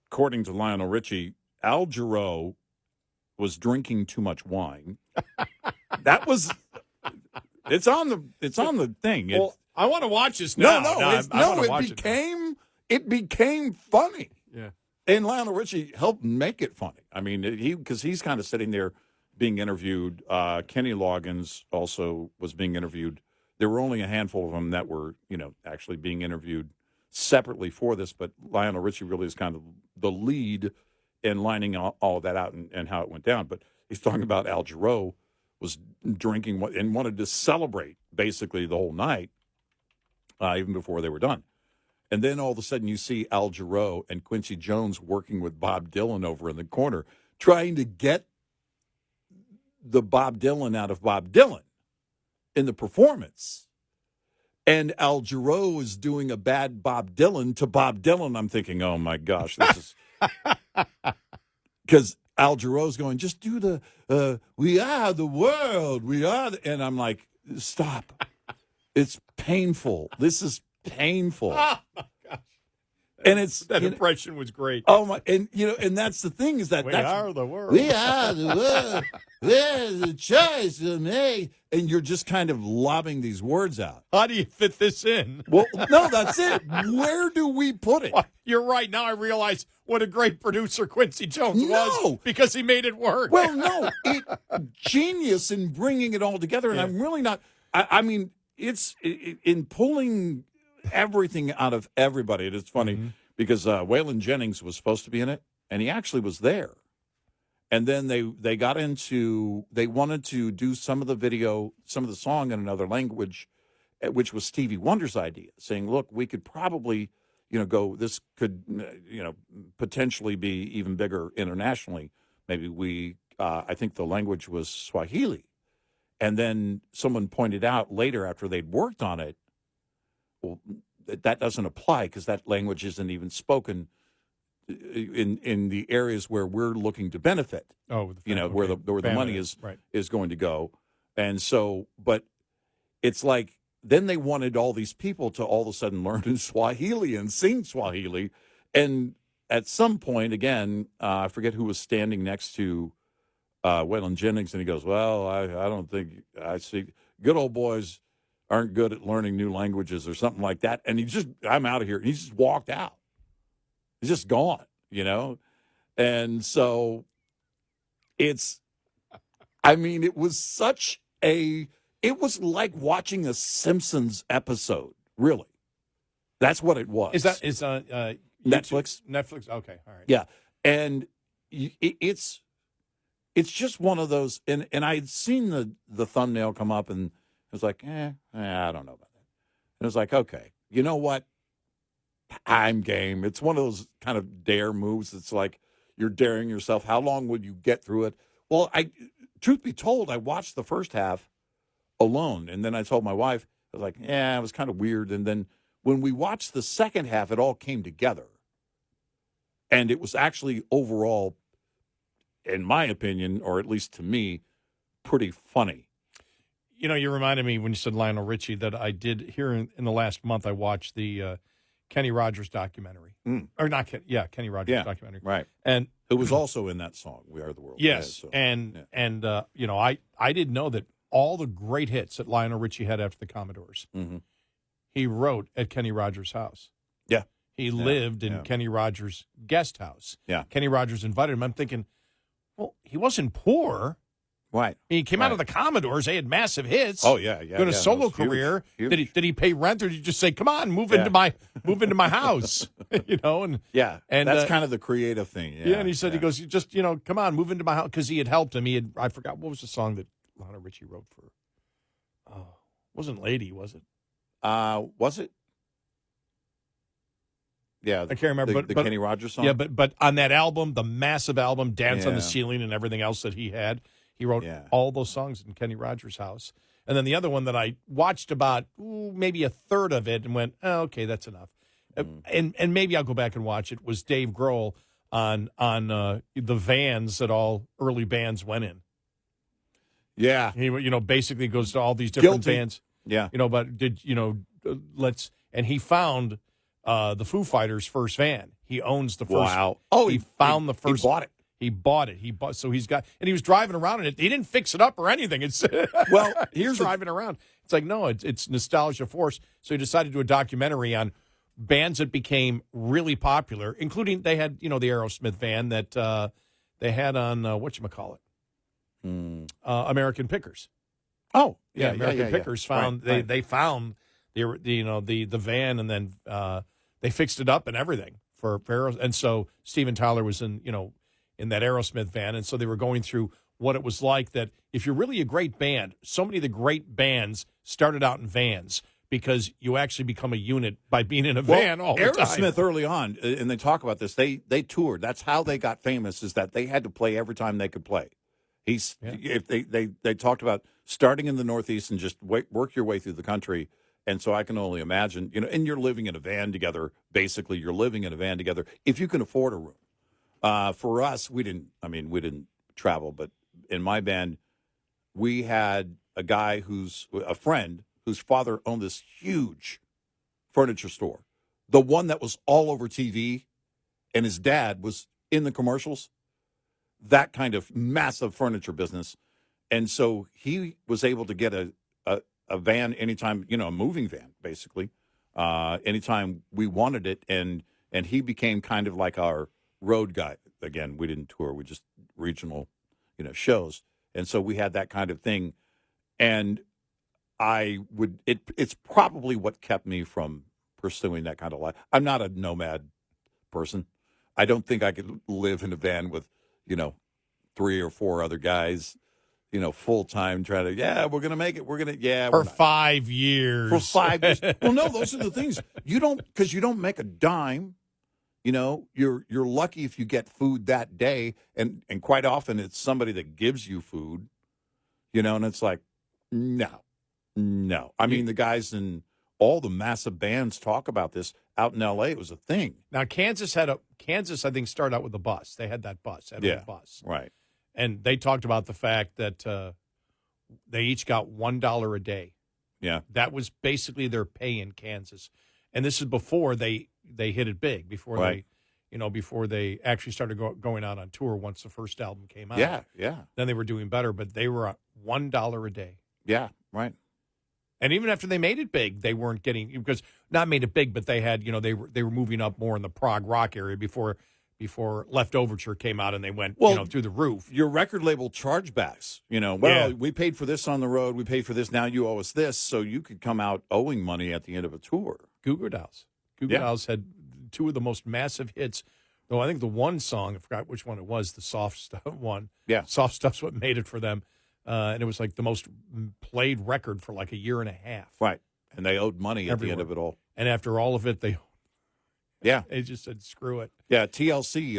according to Lionel Richie, Al Jarreau was drinking too much wine. That was, it's on the thing. Well, I want to watch this now. It became funny. Yeah. And Lionel Richie helped make it funny. I mean, because he's kind of sitting there being interviewed. Kenny Loggins also was being interviewed. There were only a handful of them that were, actually being interviewed separately for this, but Lionel Richie really is kind of the lead in lining all of that out and how it went down. But he's talking about Al Jarreau was drinking and wanted to celebrate basically the whole night, even before they were done. And then all of a sudden you see Al Jarreau and Quincy Jones working with Bob Dylan over in the corner, trying to get the Bob Dylan out of Bob Dylan in the performance. And Al Jarreau is doing a bad Bob Dylan to Bob Dylan. I'm thinking, oh, my gosh, this is... Because Al Jarreau's going, just do the, we are the world, we are... And I'm like, stop. It's painful. This is painful. Oh, my gosh. And it's... That impression was great. Oh, my... And, and that's the thing is that... We are the world. We are the world. There's a choice to make. And you're just kind of lobbing these words out. How do you fit this in? Well, no, that's it. Where do we put it? Well, you're right. Now I realize what a great producer Quincy Jones was because he made it work. Well, no, genius in bringing it all together. And I'm really not, I mean, it's in pulling everything out of everybody. And it's funny because Waylon Jennings was supposed to be in it, and he actually was there. And then they wanted to do some of the song in another language, which was Stevie Wonder's idea, saying, look, we could probably, this could, potentially be even bigger internationally. Maybe I think the language was Swahili. And then someone pointed out later after they'd worked on it, well, that doesn't apply because that language isn't even spoken in the areas where we're looking to benefit. Oh, where the money is going to go. And so, but it's like, then they wanted all these people to all of a sudden learn Swahili and sing Swahili. And at some point, again, I forget who was standing next to Waylon Jennings, and he goes, well, I don't think I see good old boys aren't good at learning new languages or something like that. And I'm out of here. And he just walked out. He's just gone, And so it was like watching a Simpsons episode, really. That's what it was. Is Netflix? Netflix? Okay, all right. Yeah. And it's just one of those, and I had seen the thumbnail come up, and it was like, I don't know about that. And it was like, okay, you know what? I'm game. It's one of those kind of dare moves. It's like you're daring yourself. How long would you get through it? Well, truth be told, I watched the first half alone, and then I told my wife, I was like, it was kind of weird. And then when we watched the second half, it all came together. And it was actually overall, in my opinion, or at least to me, pretty funny. You know, you reminded me when you said Lionel Richie that I did here in the last month. I watched the Kenny Rogers documentary, or not? Kenny Rogers documentary, right? And it was also in that song, "We Are the World." Yes, you know, I didn't know that all the great hits that Lionel Richie had after the Commodores, he wrote at Kenny Rogers' house. Yeah, he lived in Kenny Rogers' guest house. Yeah, Kenny Rogers invited him. I'm thinking, well, he wasn't poor. Right. He came out of the Commodores. They had massive hits. Oh, yeah. Doing a solo career. Huge. Did he pay rent, or did he just say, "Come on, move into my house"? You know, and that's kind of the creative thing. Yeah, and he said, he goes, "You just, come on, move into my house," because he had helped him. I forgot what was the song that Lionel Richie wrote for. Oh, wasn't "Lady," was it? Was it? Yeah, I can't remember. The Kenny Rogers song. Yeah, but on that album, the massive album, "Dance on the Ceiling" and everything else that he had. He wrote all those songs in Kenny Rogers' house. And then the other one that I watched about maybe a third of it and went, oh, okay, that's enough. And maybe I'll go back and watch it, was Dave Grohl on the vans that all early bands went in. Yeah. He basically goes to all these different bands. Yeah. But and he found the Foo Fighters' first van. He owns the first. Wow. Oh, he found the first. He bought it. He bought it. So he's got, and he was driving around in it. He didn't fix it up or anything. It's he's driving around. It's like, no, it's nostalgia force. So he decided to do a documentary on bands that became really popular, including they had, the Aerosmith van that they had on whatchamacallit? American Pickers. Oh, American Pickers found right. they found the van, and then they fixed it up and everything for Aerosmith. And so Steven Tyler was in that Aerosmith van, and so they were going through what it was like that if you're really a great band, so many of the great bands started out in vans because you actually become a unit by being in a van all the time. Aerosmith early on, and they talk about this, they toured. That's how they got famous, is that they had to play every time they could play. If they talked about starting in the Northeast and just work your way through the country. And so I can only imagine, and you're living in a van together. Basically, you're living in a van together if you can afford a room. For us, we didn't travel, but in my band, we had a friend whose father owned this huge furniture store, the one that was all over TV, and his dad was in the commercials, that kind of massive furniture business. And so he was able to get a van anytime, a moving van, basically, anytime we wanted it. And he became kind of like our road guy. Again, we didn't tour, we just regional, shows. And so we had that kind of thing. And it's probably what kept me from pursuing that kind of life. I'm not a nomad person. I don't think I could live in a van with, 3 or 4 other guys, full time trying to, we're going to make it. We're going to, for 5 years. For 5 years. Well, no, those are the things. Because you don't make a dime. You're lucky if you get food that day, and quite often it's somebody that gives you food, and it's like, no. I mean, the guys in all the massive bands talk about this. Out in L.A., it was a thing. Now, Kansas, I think, started out with a bus. They had that bus, a bus. Right. And they talked about the fact that they each got $1 a day. Yeah. That was basically their pay in Kansas. And this is before they hit it big, before they actually started going out on tour once the first album came out. Yeah. Then they were doing better, but they were at $1 a day. Yeah, right. And even after they made it big, they weren't getting, because not made it big, but they had, they were moving up more in the prog rock area before Left Overture came out, and they went through the roof. Your record label chargebacks, we paid for this on the road, we paid for this, now you owe us this, so you could come out owing money at the end of a tour. Goo Goo Dolls. Goo Goo Dolls had 2 of the most massive hits. Though I think the one song, I forgot which one it was, the Soft Stuff one. Yeah. Soft Stuff's what made it for them. And it was like the most played record for like a year and a half. Right. And they owed money at the end of it all. And after all of it, they just said, screw it. Yeah, TLC,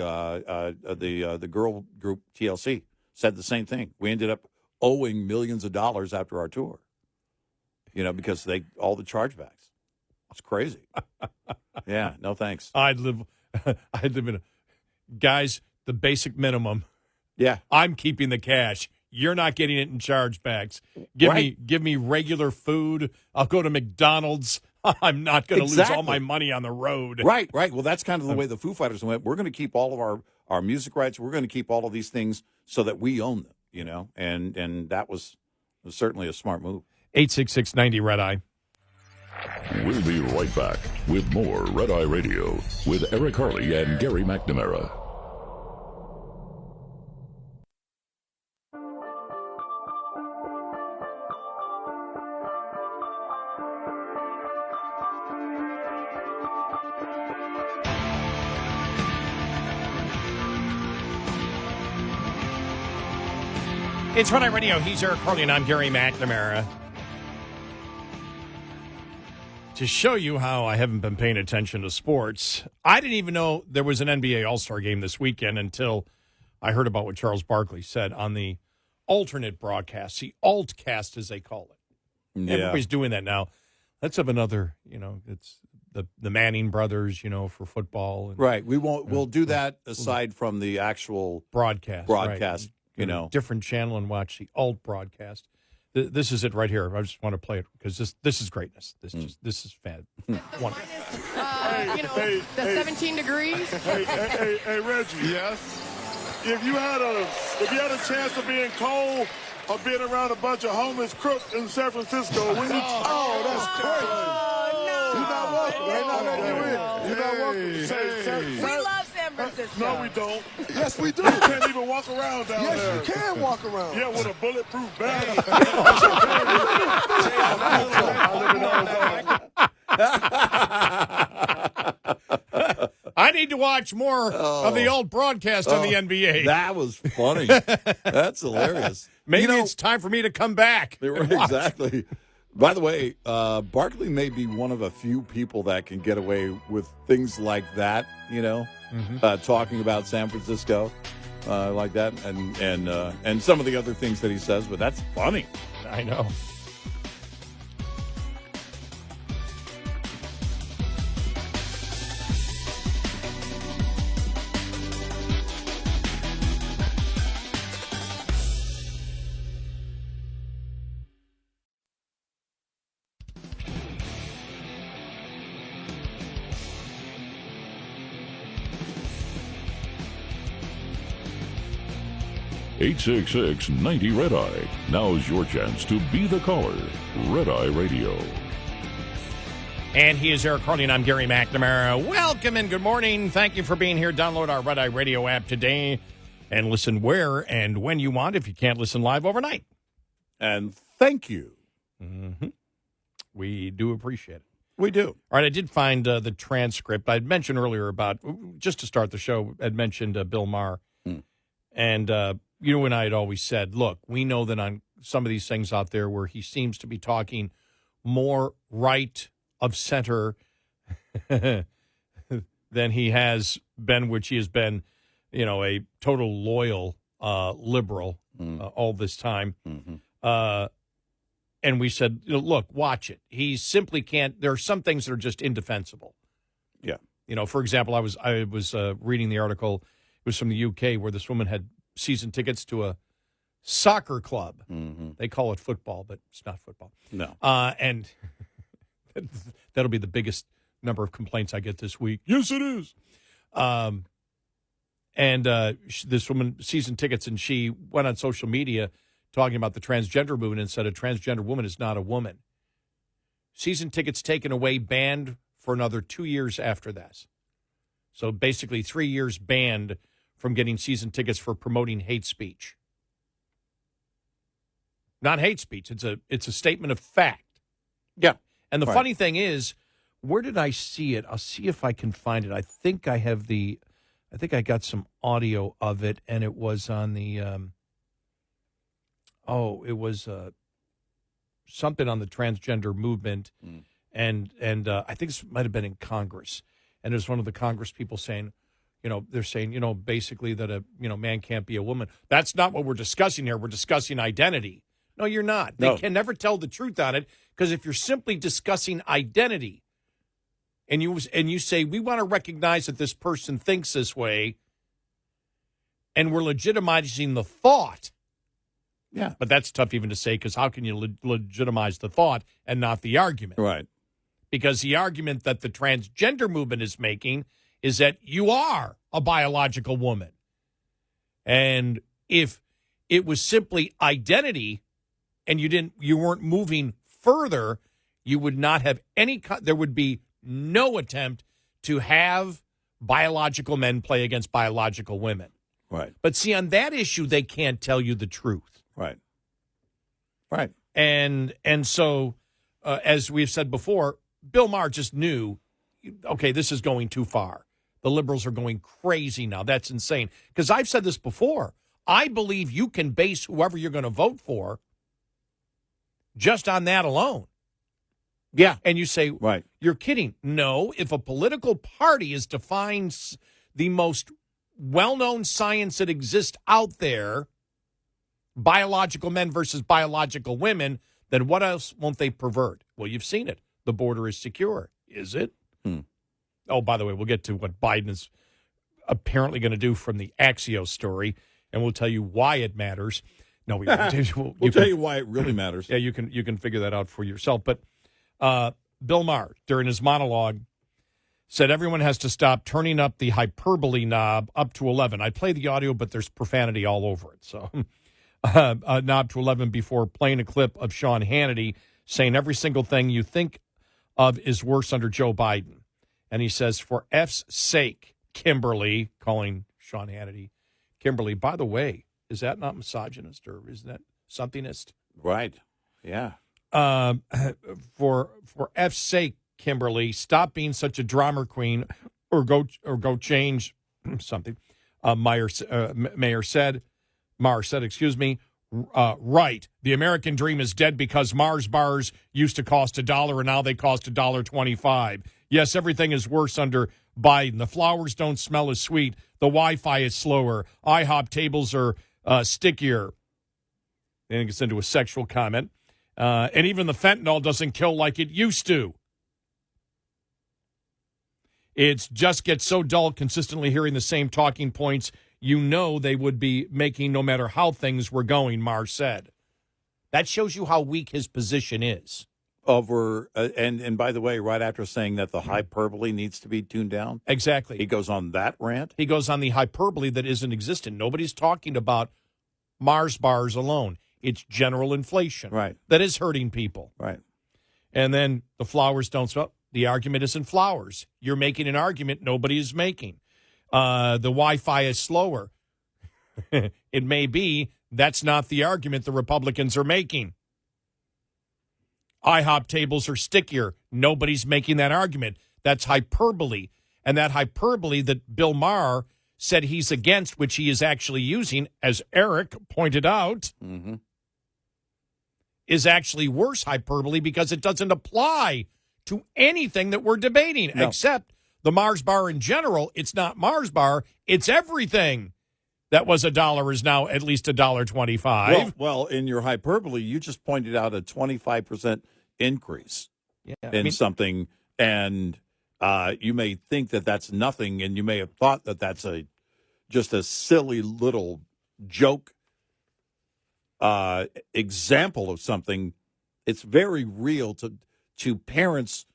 the girl group TLC, said the same thing. We ended up owing millions of dollars after our tour, because all the chargebacks. It's crazy. Yeah, no thanks. I'd live in guys, the basic minimum. Yeah. I'm keeping the cash. You're not getting it in chargebacks. Give me regular food. I'll go to McDonald's. I'm not going to lose all my money on the road. Right. Well, that's kind of the way the Foo Fighters went. We're going to keep all of our music rights. We're going to keep all of these things so that we own them, you know, and that was certainly a smart move. 866-90-RED-EYE. We'll be right back with more Red Eye Radio with Eric Harley and Gary McNamara. It's Red Eye Radio. He's Eric Harley, and I'm Gary McNamara. To show you how I haven't been paying attention to sports, I didn't even know there was an NBA All-Star game this weekend until I heard about what Charles Barkley said on the alternate broadcast, the altcast as they call it. Yeah. Everybody's doing that now. Let's have another, it's the Manning brothers, for football. And, right. We'll do that aside from the actual broadcast. Right. Different channel and watch the alt broadcast. This is it right here. I just want to play it because this is greatness. This is fan. Wonderful. The 17 degrees. Hey, Reggie. Yes. If you had a chance of being cold or being around a bunch of homeless crooks in San Francisco, when you that's crazy. You're not welcome. You're not welcome. We love San Francisco. No, we don't. Yes, we do. You can't even walk around down there. Yes, you can walk around. Yeah, with a bulletproof bag. I need to watch more of the alt broadcast on the NBA. That was funny. That's hilarious. Maybe it's time for me to come back. Exactly. By the way, Barkley may be one of a few people that can get away with things like that, talking about San Francisco like that and some of the other things that he says, but that's funny. I know. Eight 866-90 Red Eye. Now's your chance to be the caller. Red Eye Radio. And he is Eric Harley, and I'm Gary McNamara. Welcome and good morning. Thank you for being here. Download our Red Eye Radio app today and listen where and when you want if you can't listen live overnight. And thank you. Mm-hmm. We do appreciate it. We do. All right, I did find the transcript. I'd mentioned earlier about, just to start the show, I'd mentioned Bill Maher. And you and I had always said, look, we know that on some of these things out there where he seems to be talking more right of center than he has been, which he has been, a total loyal liberal all this time. Mm-hmm. And we said, look, watch it. He simply can't. There are some things that are just indefensible. Yeah. For example, I was reading the article. It was from the UK where this woman had season tickets to a soccer club. Mm-hmm. They call it football, but it's not football. No. And that'll be the biggest number of complaints I get this week. Yes, it is. This woman, season tickets, and she went on social media talking about the transgender movement and said a transgender woman is not a woman. Season tickets taken away, banned for another 2 years after that. So basically 3 years banned from getting season tickets for promoting hate speech. Not hate speech. It's a statement of fact. Yeah. And the funny thing is, where did I see it? I'll see if I can find it. I think I got some audio of it, and it was on the, it was something on the transgender movement, and I think this might have been in Congress. And it was one of the Congress people saying, they're saying, basically that a, man can't be a woman. That's not what we're discussing here. We're discussing identity. No, you're not. No. They can never tell the truth on it, because if you're simply discussing identity and you say, we want to recognize that this person thinks this way, and we're legitimizing the thought. Yeah. But that's tough even to say, because how can you legitimize the thought and not the argument? Right. Because the argument that the transgender movement is making is that you are a biological woman. And if it was simply identity and you weren't moving further, you would not have there would be no attempt to have biological men play against biological women. Right. But see, on that issue, they can't tell you the truth. Right. Right. And so, as we've said before, Bill Maher just knew, okay, this is going too far. The liberals are going crazy now. That's insane. Because I've said this before. I believe you can base whoever you're going to vote for just on that alone. Yeah. And you say, right, you're kidding. No, if a political party is defined the most well-known science that exists out there, biological men versus biological women, then what else won't they pervert? Well, you've seen it. The border is secure. Is it? Oh, by the way, we'll get to what Biden is apparently going to do from the Axios story, and we'll tell you why it matters. No, we won't. We'll tell you why it really matters. Yeah, you can figure that out for yourself. But Bill Maher, during his monologue, said everyone has to stop turning up the hyperbole knob up to 11. I play the audio, but there's profanity all over it. So knob to 11 before playing a clip of Sean Hannity saying every single thing you think of is worse under Joe Biden. And he says, for F's sake, Kimberly, calling Sean Hannity Kimberly. By the way, is that not misogynist or is that somethingist? Right. Yeah. For F's sake, Kimberly, stop being such a drama queen or go change something. Maher said, right. The American dream is dead because Mars bars used to cost $1 and now they cost $1.25. Yes, everything is worse under Biden. The flowers don't smell as sweet. The Wi-Fi is slower. IHOP tables are stickier. And it gets into a sexual comment. And even the fentanyl doesn't kill like it used to. It just gets so dull consistently hearing the same talking points you know they would be making no matter how things were going, Maher said. That shows you how weak his position is. And by the way, right after saying that the hyperbole needs to be tuned down. Exactly. He goes on that rant. He goes on the hyperbole that isn't existent. Nobody's talking about Mars bars alone. It's general inflation. Right. That is hurting people. Right. And then the flowers don't smell. The argument isn't flowers. You're making an argument nobody is making. The Wi-Fi is slower. It may be. That's not the argument the Republicans are making. IHOP tables are stickier. Nobody's making that argument. That's hyperbole. And that hyperbole that Bill Maher said he's against, which he is actually using, as Eric pointed out, is actually worse hyperbole because it doesn't apply to anything that we're debating, except the Mars bar in general. It's not Mars bar. It's everything that was $1 is now at least $1.25. Well, in your hyperbole, you just pointed out a 25% increase in something, and you may think that that's nothing, and you may have thought that that's just a silly little joke example of something. It's very real to parents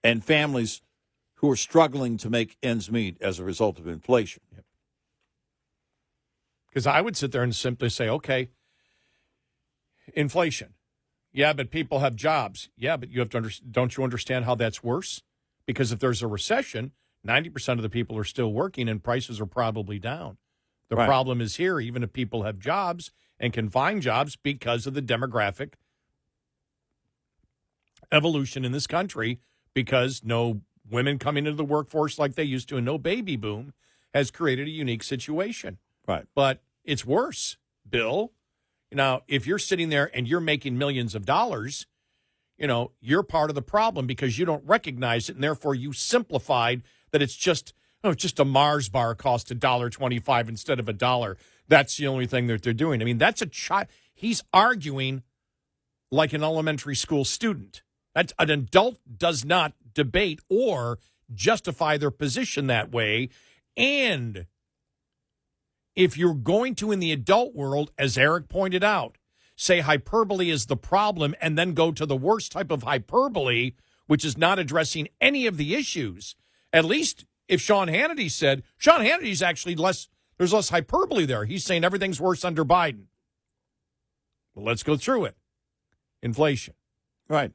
and families who are struggling to make ends meet as a result of inflation. Because I would sit there and simply say, okay, inflation. Yeah, but people have jobs. Yeah, but you have to don't you understand how that's worse? Because if there's a recession, 90% of the people are still working and prices are probably down. The problem is here, even if people have jobs and can find jobs because of the demographic evolution in this country, because no women coming into the workforce like they used to and no baby boom has created a unique situation. Right. But it's worse, Bill. Now, if you're sitting there and you're making millions of dollars, you're part of the problem because you don't recognize it, and therefore you simplified that it's just a Mars bar cost $1.25 instead of $1. That's the only thing that they're doing. I mean, that's a child. He's arguing like an elementary school student. An adult does not debate or justify their position that way. And if you're going to, in the adult world, as Eric pointed out, say hyperbole is the problem and then go to the worst type of hyperbole, which is not addressing any of the issues, at least if Sean Hannity's actually there's less hyperbole there. He's saying everything's worse under Biden. Well, let's go through it. Inflation. Right.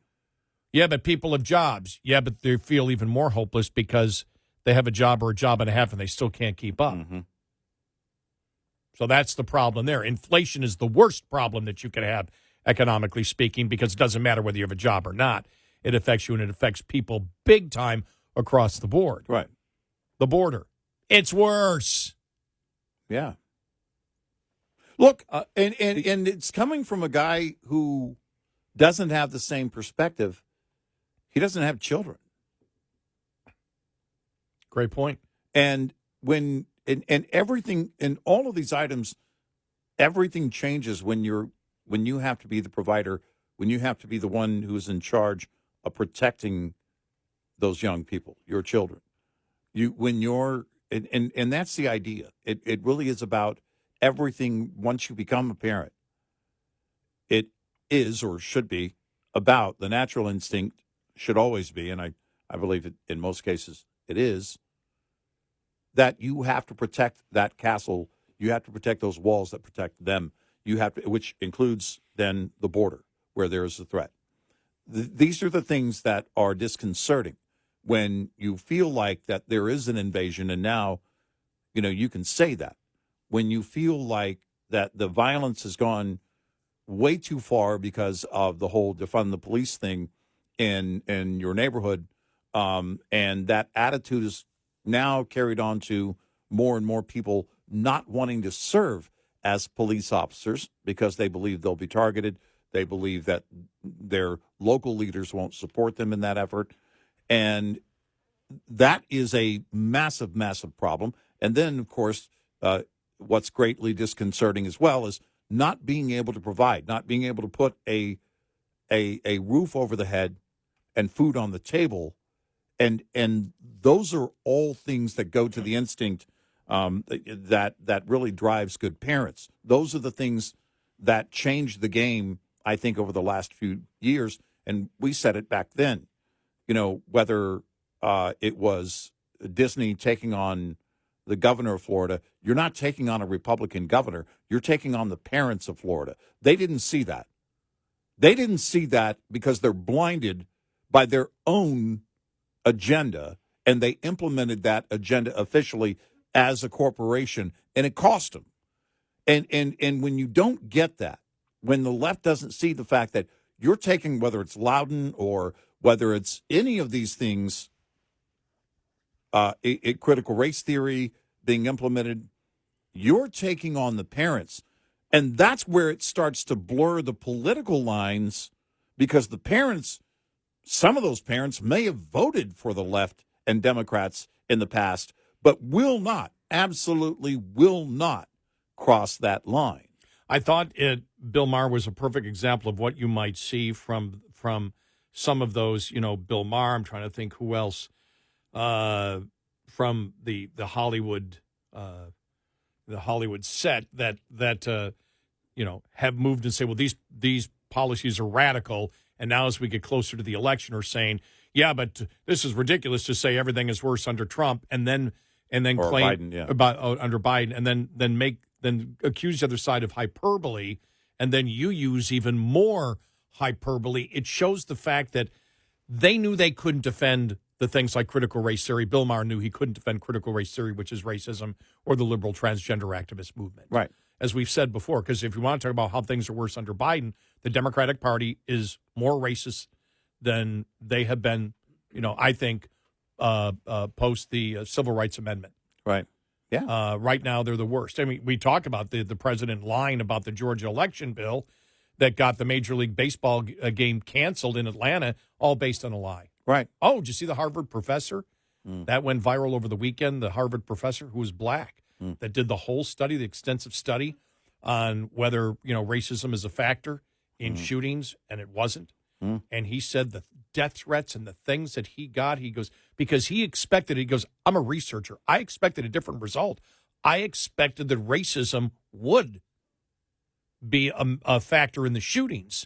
Yeah, but people have jobs. Yeah, but they feel even more hopeless because they have a job or a job and a half and they still can't keep up. Mm-hmm. So that's the problem there. Inflation is the worst problem that you could have, economically speaking, because it doesn't matter whether you have a job or not. It affects you, and it affects people big time across the board. Right. The border. It's worse. Yeah. Look, and it's coming from a guy who doesn't have the same perspective. He doesn't have children. Great point. And when and everything in all of these items, everything changes when you have to be the provider, when you have to be the one who's in charge of protecting those young people, your children. And that's the idea. It really is about everything. Once you become a parent, it is or should be about the natural instinct, should always be, and I believe that in most cases it is, that you have to protect that castle. You have to protect those walls that protect them. You have to, which includes then the border where there is a threat. These are the things that are disconcerting when you feel like that there is an invasion, and now, you can say that. When you feel like that the violence has gone way too far because of the whole defund the police thing in your neighborhood, and that attitude is now carried on to more and more people not wanting to serve as police officers because they believe they'll be targeted. They believe that their local leaders won't support them in that effort. And that is a massive, massive problem. And then, of course, what's greatly disconcerting as well is not being able to provide, not being able to put a roof over the head and food on the table. And those are all things that go to the instinct that really drives good parents. Those are the things that changed the game, I think, over the last few years. And we said it back then, whether it was Disney taking on the governor of Florida, you're not taking on a Republican governor. You're taking on the parents of Florida. They didn't see that. They didn't see that because they're blinded by their own agenda, and they implemented that agenda officially as a corporation, and it cost them. And when you don't get that, when the left doesn't see the fact that you're taking, whether it's Loudon or whether it's any of these things, critical race theory being implemented, you're taking on the parents. And that's where it starts to blur the political lines, because the parents, some of those parents may have voted for the left and Democrats in the past, but absolutely will not cross that line. I thought Bill Maher was a perfect example of what you might see from some of those, Bill Maher. I'm trying to think who else from the Hollywood set that have moved and say, well, these policies are radical, and now as we get closer to the election are saying, yeah, but this is ridiculous to say everything is worse under Trump, and then or claim Biden, yeah. about under Biden, and then accuse the other side of hyperbole, and then you use even more hyperbole. It shows the fact that they knew they couldn't defend the things like critical race theory. Bill Maher knew he couldn't defend critical race theory, which is racism, or the liberal transgender activist movement. Right. As we've said before, because if you want to talk about how things are worse under Biden, the Democratic Party is more racist than they have been, I think, post the Civil Rights Amendment. Right. Yeah. Right now, they're the worst. I mean, we talk about the president lying about the Georgia election bill that got the Major League Baseball game canceled in Atlanta, all based on a lie. Right. Oh, did you see the Harvard professor? That went viral over the weekend, the Harvard professor who was black that did the whole study, the extensive study on whether, racism is a factor in shootings, and it wasn't. And he said the death threats and the things that he got, he goes, because he goes, I'm a researcher. I expected a different result. I expected that racism would be a factor in the shootings.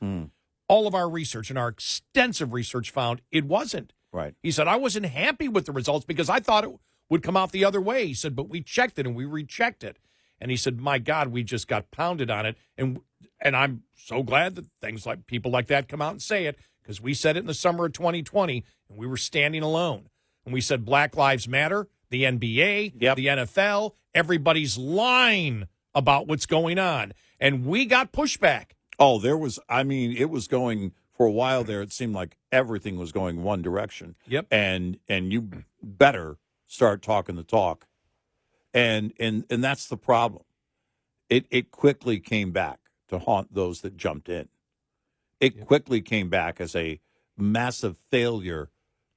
All of our research and our extensive research found it wasn't. Right. He said, I wasn't happy with the results because I thought it would come out the other way. He said, but we checked it and we rechecked it. And he said, my God, we just got pounded on it. And I'm so glad that things like people like that come out and say it, because we said it in the summer of 2020 and we were standing alone. And we said Black Lives Matter, the NBA, the NFL, everybody's lying about what's going on. And we got pushback. Oh, there was, I mean, it was going, for a while there, it seemed like everything was going one direction. Yep. And you better start talking the talk. And that's the problem. It quickly came back to haunt those that jumped in. It quickly came back as a massive failure.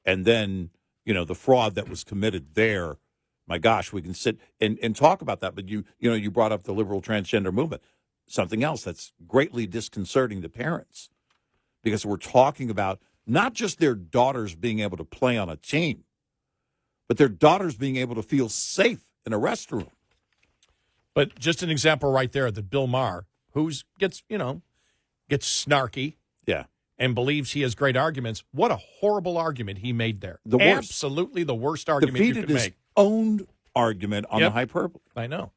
And then, the fraud that was committed there, my gosh, we can sit and talk about that. But you brought up the liberal transgender movement. Something else that's greatly disconcerting to parents, because we're talking about not just their daughters being able to play on a team, but their daughters being able to feel safe in a restroom. But just an example right there that Bill Maher, who gets snarky, and believes he has great arguments. What a horrible argument he made there. The worst. Absolutely the worst argument you could his make. Own argument on the hyperbole. I know.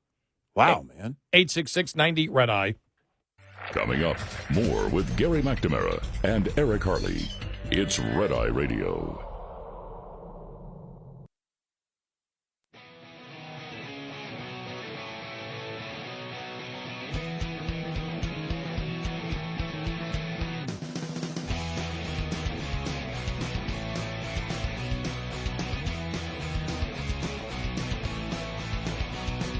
Wow, man. 866-90 Red Eye. Coming up, more with Gary McNamara and Eric Harley. It's Red Eye Radio.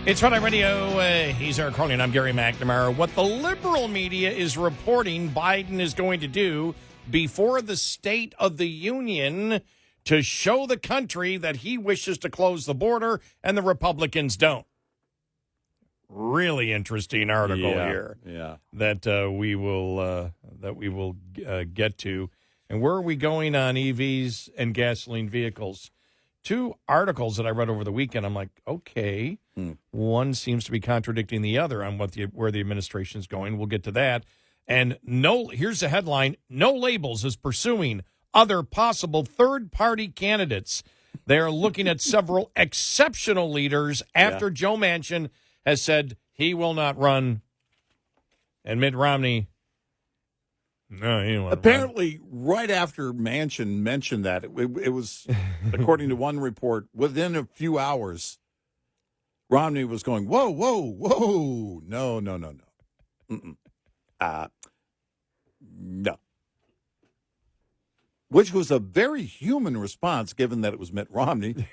It's Red Eye Radio. He's Eric Harley, and I'm Gary McNamara. What the liberal media is reporting Biden is going to do before the State of the Union to show the country that he wishes to close the border and the Republicans don't. Really interesting article here that we will get to. And where are we going on EVs and gasoline vehicles? Two articles that I read over the weekend. I'm like, okay, one seems to be contradicting the other on where the administration is going. We'll get to that. And here's the headline: No Labels is pursuing other possible third-party candidates. They're looking at several exceptional leaders after Joe Manchin has said he will not run, and Mitt Romney. No, he won't. Apparently, right after Manchin mentioned that, it was, according to one report, within a few hours, Romney was going, whoa, whoa, whoa, no. No. Which was a very human response, given that it was Mitt Romney.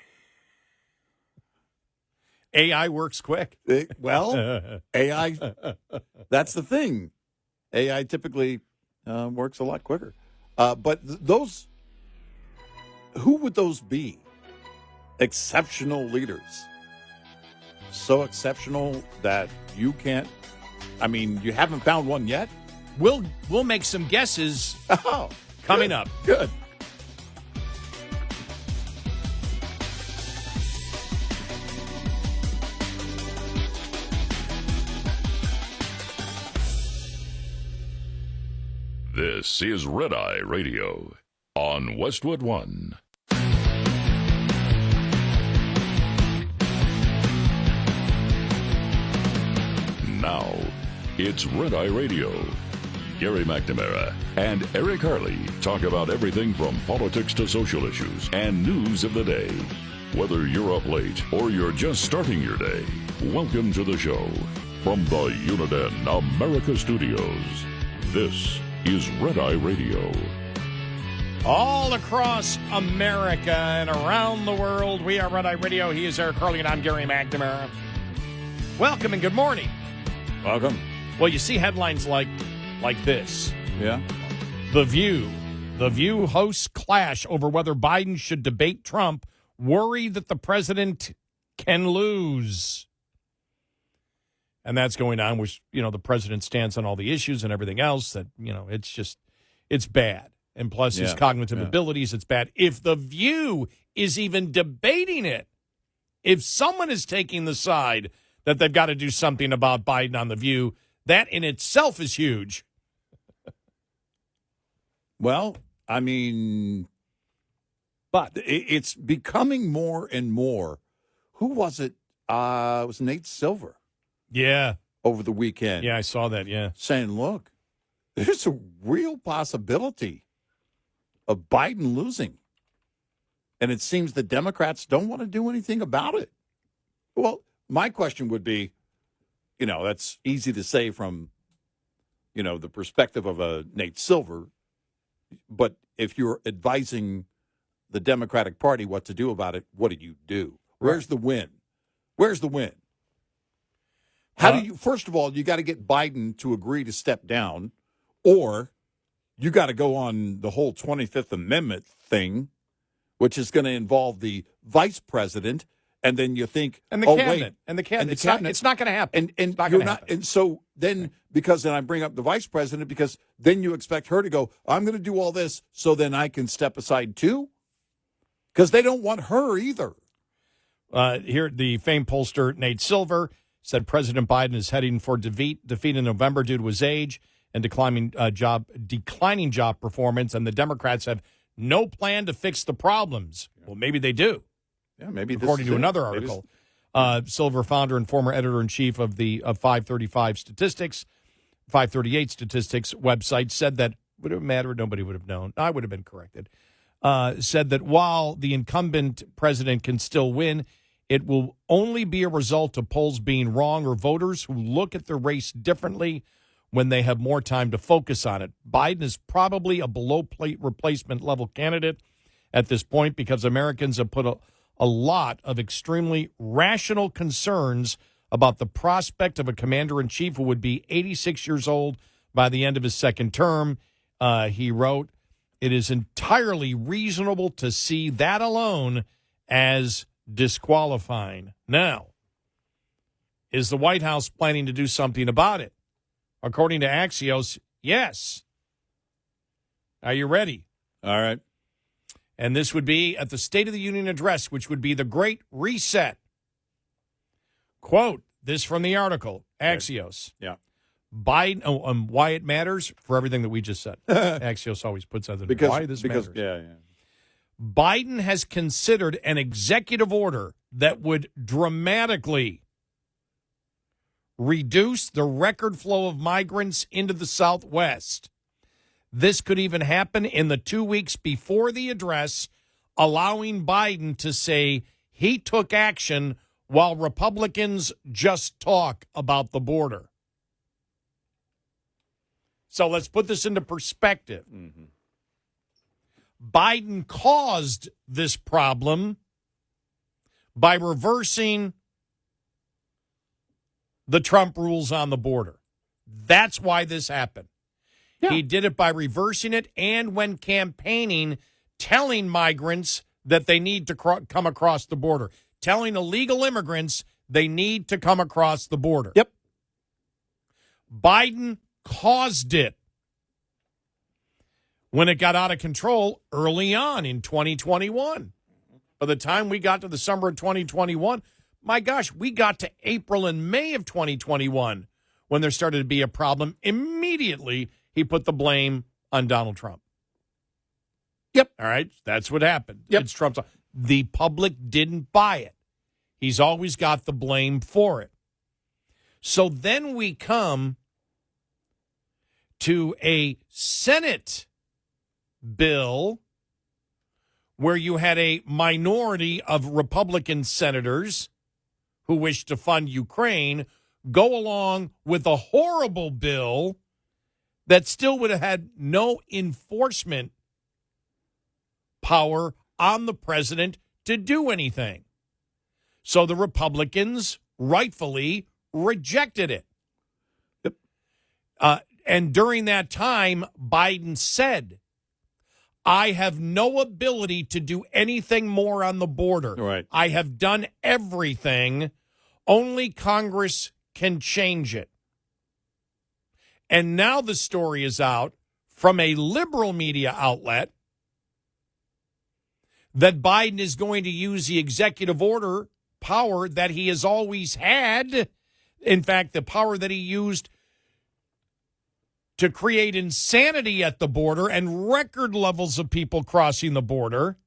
AI works quick. AI, that's the thing. AI typically works a lot quicker. But those, who would those be? Exceptional leaders. So exceptional that you can't, you haven't found one yet? We'll make some guesses coming up. Good. This is Red Eye Radio on Westwood One. Now, it's Red Eye Radio. Gary McNamara and Eric Harley talk about everything from politics to social issues and news of the day. Whether you're up late or you're just starting your day, welcome to the show. From the Uniden America Studios, this is Red Eye Radio. All across America and around the world, we are Red Eye Radio. He is Eric Harley, and I'm Gary McNamara. Welcome and good morning. Welcome. Well, you see headlines like this. Yeah. The View hosts clash over whether Biden should debate Trump, worry that the president can lose. And that's going on, which, the president stands on all the issues and everything else that, it's bad. And plus his cognitive abilities, it's bad. If The View is even debating it, if someone is taking the side that they've got to do something about Biden on The View. That in itself is huge. Well, I mean, But it's becoming more and more. Who was it? It was Nate Silver yeah, over the weekend. I saw that, yeah. Saying, look, there's a real possibility of Biden losing. And it seems the Democrats don't want to do anything about it. Well, my question would be, that's easy to say from, the perspective of a Nate Silver. But if you're advising the Democratic Party what to do about it, what do? Where's the win? Where's the win? How do you, first of all, you got to get Biden to agree to step down, or you got to go on the whole 25th Amendment thing, which is going to involve the vice president, and then you think, And the cabinet. cabinet. And the cabinet. It's not going to happen. And not you're gonna not, happen. and so then, because then I bring up the vice president, because then you expect her to go, I'm going to do all this, so then I can step aside too? Because they don't want her either. Here, the famed pollster Nate Silver said President Biden is heading for defeat in November due to his age and declining job performance, and the Democrats have no plan to fix the problems. Well, maybe they do. Yeah, maybe according to another article. Silver, founder and former editor-in-chief of the 538 Statistics website, said that would it have mattered? Nobody would have known. I would have been corrected. Said that while the incumbent president can still win, it will only be a result of polls being wrong or voters who look at the race differently when they have more time to focus on it. Biden is probably a below-plate replacement level candidate at this point because Americans have put a lot of extremely rational concerns about the prospect of a commander-in-chief who would be 86 years old by the end of his second term. He wrote, "It is entirely reasonable to see that alone as disqualifying." Now, is the White House planning to do something about it? According to Axios, yes. Are you ready? All right. And this would be at the State of the Union address, which would be the Great Reset. Quote, this from the article, Axios. Yeah. Biden, why it matters for everything that we just said. Axios always puts out the why this matters. Yeah. Biden has considered an executive order that would dramatically reduce the record flow of migrants into the Southwest. This could even happen in the 2 weeks before the address, allowing Biden to say he took action while Republicans just talk about the border. So let's put this into perspective. Mm-hmm. Biden caused this problem by reversing the Trump rules on the border. That's why this happened. Yeah. He did it by reversing it and when campaigning, telling migrants that they need to come across the border, telling illegal immigrants they need to come across the border. Yep. Biden caused it when it got out of control early on in 2021. By the time we got to the summer of 2021, my gosh, we got to April and May of 2021 when there started to be a problem. Immediately, he put the blame on Donald Trump. Yep. All right, that's what happened. Yep. It's Trump's. The public didn't buy it. He's always got the blame for it. So then we come to a Senate bill where you had a minority of Republican senators who wished to fund Ukraine go along with a horrible bill that still would have had no enforcement power on the president to do anything. So the Republicans rightfully rejected it. Yep. And during that time, Biden said, I have no ability to do anything more on the border. Right. I have done everything. Only Congress can change it. And now the story is out from a liberal media outlet that Biden is going to use the executive order power that he has always had. In fact, the power that he used to create insanity at the border and record levels of people crossing the border.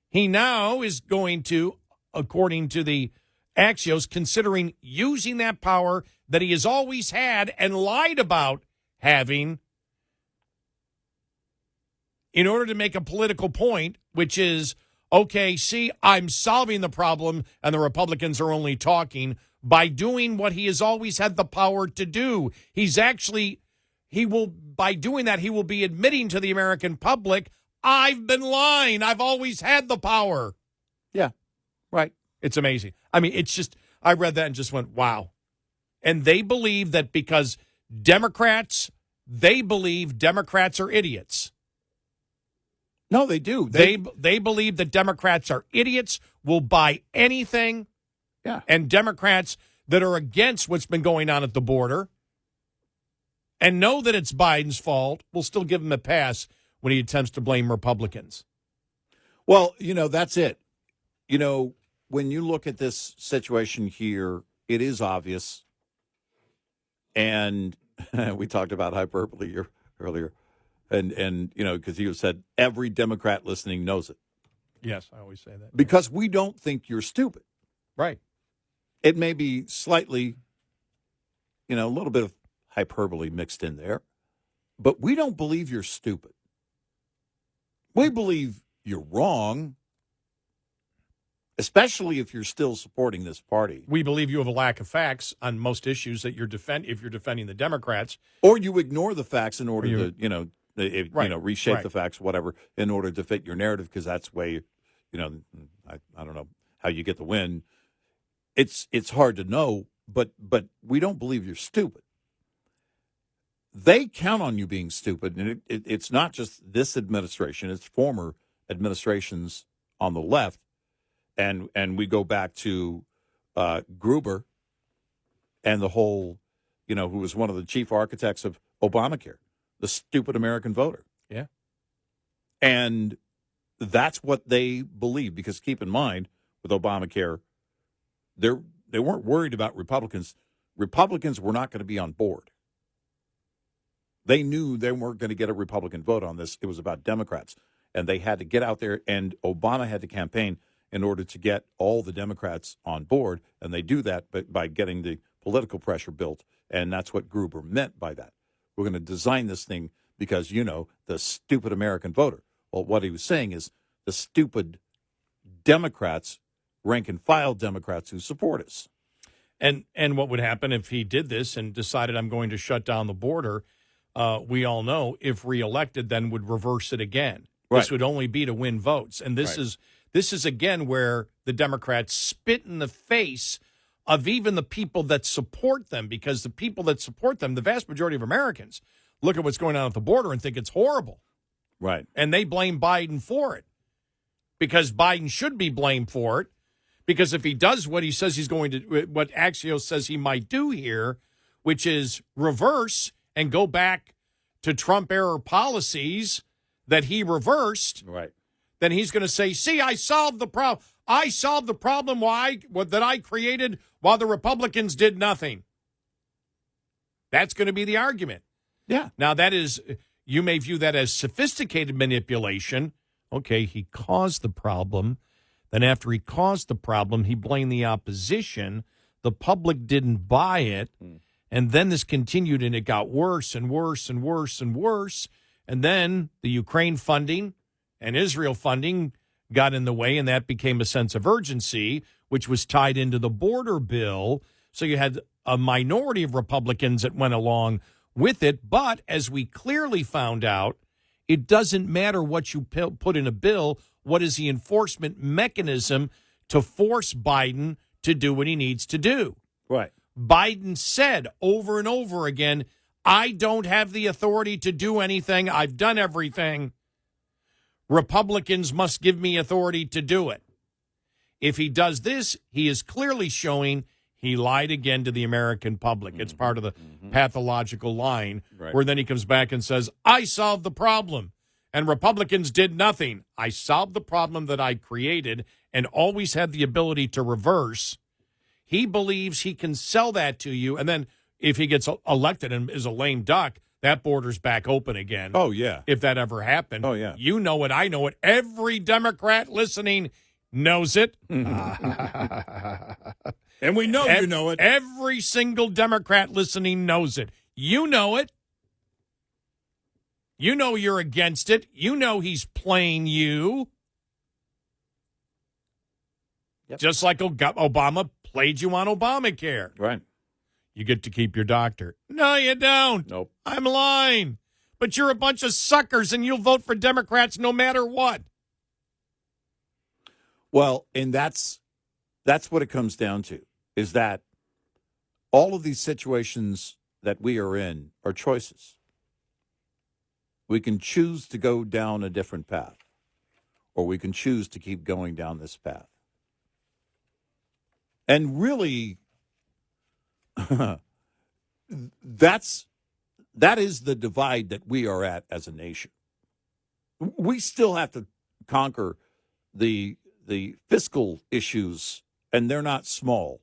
He now is going to, according to the Axios, considering using that power that he has always had and lied about having in order to make a political point, which is, okay, see, I'm solving the problem and the Republicans are only talking by doing what he has always had the power to do. By doing that, he will be admitting to the American public, I've been lying. I've always had the power. Yeah, right. It's amazing. I mean, it's just, I read that and just went, wow. And they believe that because they believe Democrats are idiots. No, they do. They believe that Democrats are idiots, will buy anything. Yeah. And Democrats that are against what's been going on at the border and know that it's Biden's fault will still give him a pass when he attempts to blame Republicans. Well, that's it. When you look at this situation here, it is obvious. And we talked about hyperbole earlier. And because you said every Democrat listening knows it. Yes, I always say that. Because we don't think you're stupid. Right. It may be slightly, a little bit of hyperbole mixed in there, but we don't believe you're stupid. We believe you're wrong, especially if you're still supporting this party. We believe you have a lack of facts on most issues that if you're defending the Democrats. Or you ignore the facts in order to, reshape the facts, whatever, in order to fit your narrative, because that's the way, I don't know how you get the win. It's hard to know, but we don't believe you're stupid. They count on you being stupid, and it's not just this administration; it's former administrations on the left, and we go back to Gruber and the whole, who was one of the chief architects of Obamacare, the stupid American voter. Yeah, and that's what they believe. Because keep in mind, with Obamacare, they weren't worried about Republicans. Republicans were not going to be on board. They knew they weren't going to get a Republican vote on this. It was about Democrats. And they had to get out there, and Obama had to campaign in order to get all the Democrats on board. And they do that by getting the political pressure built. And that's what Gruber meant by that. We're going to design this thing because, the stupid American voter. Well, what he was saying is the stupid Democrats, rank and file Democrats who support us. And what would happen if he did this and decided I'm going to shut down the border? We all know if reelected, then would reverse it again. Right. This would only be to win votes. And this is again where the Democrats spit in the face of even the people that support them, because the people that support them, the vast majority of Americans, look at what's going on at the border and think it's horrible. Right. And they blame Biden for it, because Biden should be blamed for it, because if he does what he says he's going to, what Axios says he might do here, which is reverse and go back to Trump-era policies that he reversed, right, then he's going to say, see, I solved the problem. I solved the problem that I created while the Republicans did nothing. That's going to be the argument. Yeah. Now, you may view that as sophisticated manipulation. Okay, he caused the problem. Then after he caused the problem, he blamed the opposition. The public didn't buy it. And then this continued, and it got worse and worse and worse and worse. And then the Ukraine funding and Israel funding got in the way, and that became a sense of urgency, which was tied into the border bill. So you had a minority of Republicans that went along with it. But as we clearly found out, it doesn't matter what you put in a bill. What is the enforcement mechanism to force Biden to do what he needs to do? Right. Biden said over and over again, I don't have the authority to do anything. I've done everything. Republicans must give me authority to do it. If he does this, he is clearly showing he lied again to the American public. It's part of the pathological line, right, where then he comes back and says, I solved the problem. and Republicans did nothing. I solved the problem that I created and always had the ability to reverse. He believes he can sell that to you, and then if he gets elected and is a lame duck, that border's back open again. Oh, yeah. If that ever happened. Oh, yeah. You know it. I know it. Every Democrat listening knows it. And we know you know it. Every single Democrat listening knows it. You know it. You know you're against it. You know he's playing you. Yep. Just like Obama played you on Obamacare. Right. You get to keep your doctor. No, you don't. Nope. I'm lying. But you're a bunch of suckers, and you'll vote for Democrats no matter what. Well, and that's what it comes down to, is that all of these situations that we are in are choices. We can choose to go down a different path, or we can choose to keep going down this path. And really, that is the divide that we are at as a nation. We still have to conquer the fiscal issues, and they're not small.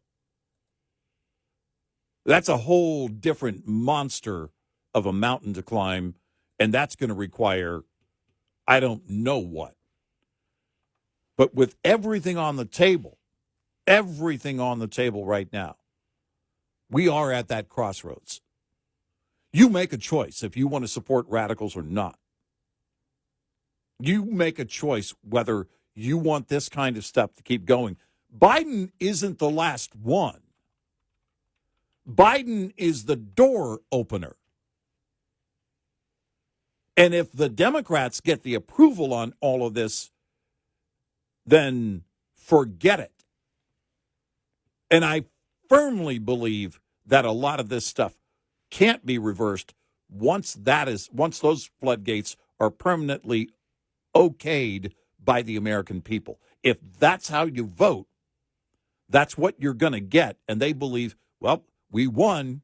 That's a whole different monster of a mountain to climb, and that's going to require, I don't know what. But with everything on the table right now, we are at that crossroads. You make a choice if you want to support radicals or not. You make a choice whether you want this kind of stuff to keep going. Biden isn't the last one. Biden is the door opener. And if the Democrats get the approval on all of this, then forget it. And I firmly believe that a lot of this stuff can't be reversed once those floodgates are permanently okayed by the American people. If that's how you vote, that's what you're going to get. And they believe, well, we won.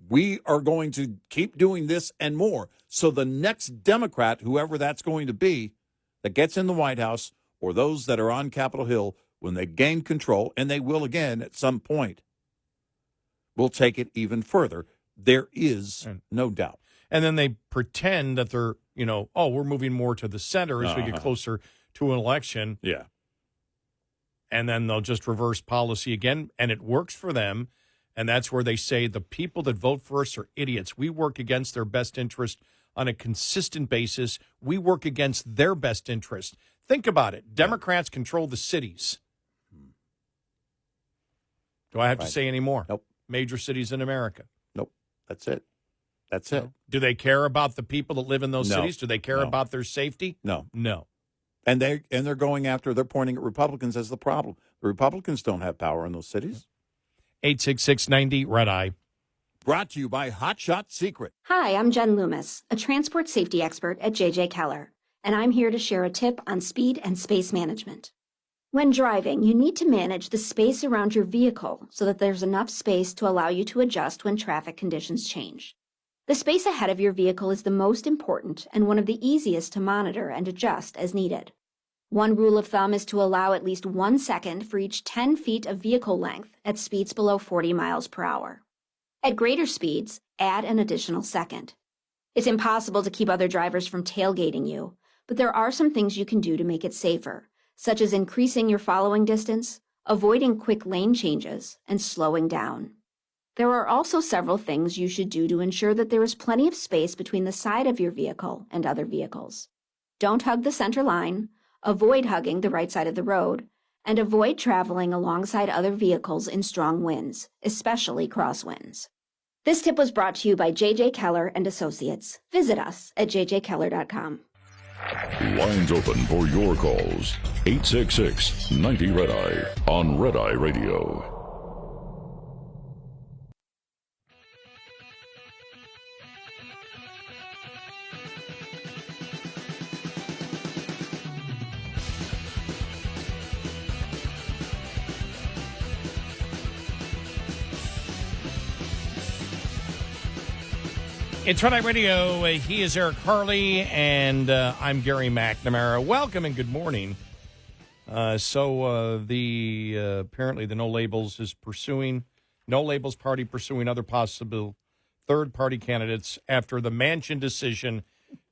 We are going to keep doing this and more. So the next Democrat, whoever that's going to be, that gets in the White House, or those that are on Capitol Hill, when they gain control, and they will again at some point, will take it even further. There is no doubt. And then they pretend that they're, we're moving more to the center as we get closer to an election. Yeah. And then they'll just reverse policy again, and it works for them. And that's where they say the people that vote for us are idiots. We work against their best interest on a consistent basis. We work against their best interest. Think about it. Democrats control the cities. Do I have to say any more? Nope. Major cities in America. Nope. That's it. That's it. Do they care about the people that live in those No. cities? Do they care No. about their safety? No. No. And they're pointing at Republicans as the problem. The Republicans don't have power in those cities. 86690 Red Eye. Brought to you by Hot Shot Secret. Hi, I'm Jen Loomis, a transport safety expert at JJ Keller, and I'm here to share a tip on speed and space management. When driving, you need to manage the space around your vehicle so that there's enough space to allow you to adjust when traffic conditions change. The space ahead of your vehicle is the most important and one of the easiest to monitor and adjust as needed. One rule of thumb is to allow at least 1 second for each 10 feet of vehicle length at speeds below 40 miles per hour. At greater speeds, add an additional second. It's impossible to keep other drivers from tailgating you, but there are some things you can do to make it safer, such as increasing your following distance, avoiding quick lane changes, and slowing down. There are also several things you should do to ensure that there is plenty of space between the side of your vehicle and other vehicles. Don't hug the center line, avoid hugging the right side of the road, and avoid traveling alongside other vehicles in strong winds, especially crosswinds. This tip was brought to you by JJ Keller and Associates. Visit us at jjkeller.com. Lines open for your calls. 866-90 Red Eye on Red Eye Radio. It's Red Eye Radio. He is Eric Harley, and I'm Gary McNamara. Welcome and good morning. Apparently the No Labels Party pursuing other possible third-party candidates after the Manchin decision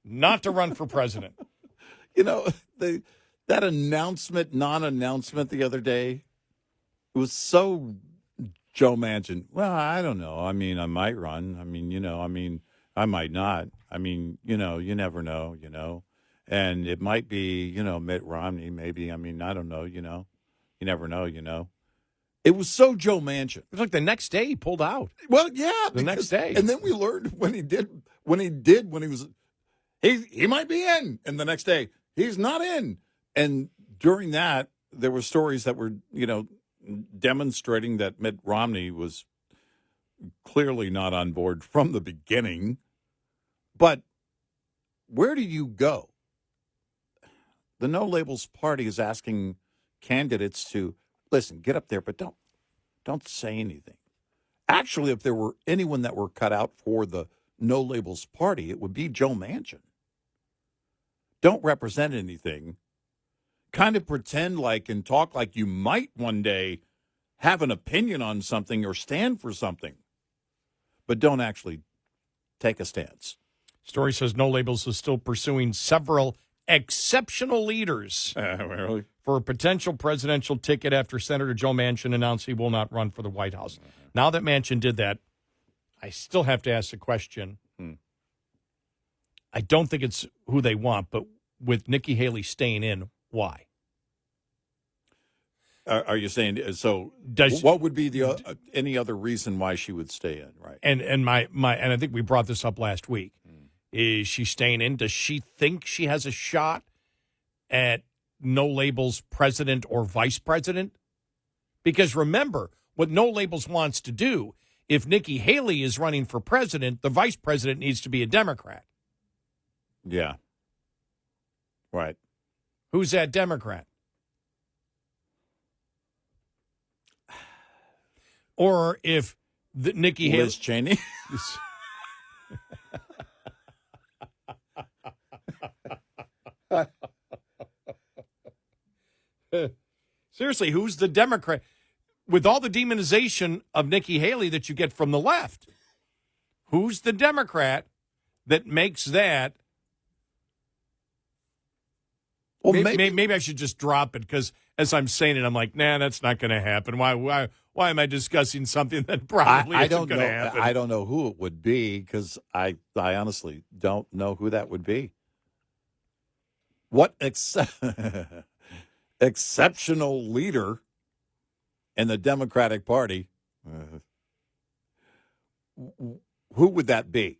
not to run for president. You know, that non-announcement the other day, it was so Joe Manchin. Well, I don't know. I mean, I might run. I mean, I might not. I mean, you never know, And it might be, Mitt Romney, maybe. I mean, I don't know, You never know. It was so Joe Manchin. It was like the next day he pulled out. Well, yeah. Next day. And then we learned when he might be in. And the next day, he's not in. And during that, there were stories that were, demonstrating that Mitt Romney was clearly not on board from the beginning. But where do you go? The No Labels Party is asking candidates to, listen, get up there, but don't say anything. Actually, if there were anyone that were cut out for the No Labels Party, it would be Joe Manchin. Don't represent anything. Kind of pretend like and talk like you might one day have an opinion on something or stand for something, but don't actually take a stance. Story says No Labels is still pursuing several exceptional leaders really? for a potential presidential ticket after Senator Joe Manchin announced he will not run for the White House. Now that Manchin did that, I still have to ask the question. I don't think it's who they want, but with Nikki Haley staying in, why? Are you saying so? What would be the any other reason why she would stay in? Right. And I think we brought this up last week. Is she staying in? Does she think she has a shot at No Labels president or vice president? Because remember what No Labels wants to do. If Nikki Haley is running for president, the vice president needs to be a Democrat. Yeah. Right. Who's that Democrat? Or if Nikki Haley... Liz Cheney? Seriously, who's the Democrat? With all the demonization of Nikki Haley that you get from the left, who's the Democrat that makes that... Well, maybe I should just drop it because as I'm saying it, I'm like, nah, that's not going to happen. Why am I discussing something that probably isn't going to happen? I don't know who it would be because I honestly don't know who that would be. What exceptional leader in the Democratic Party? Who would that be?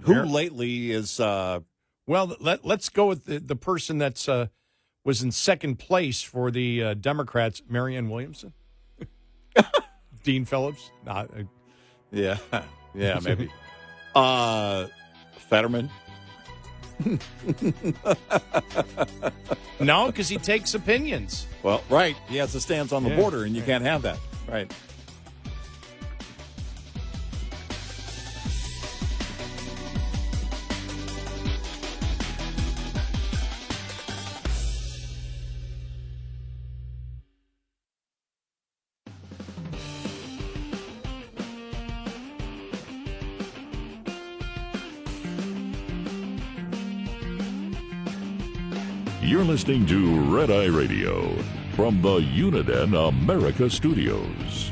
Who lately is... Well, let's go with the person that's was in second place for the Democrats, Marianne Williamson, Dean Phillips. Yeah, maybe. Fetterman. No, because he takes opinions. Well, right. He has a stance on the border, and you can't have that. Right. You're listening to Red Eye Radio from the Uniden America Studios.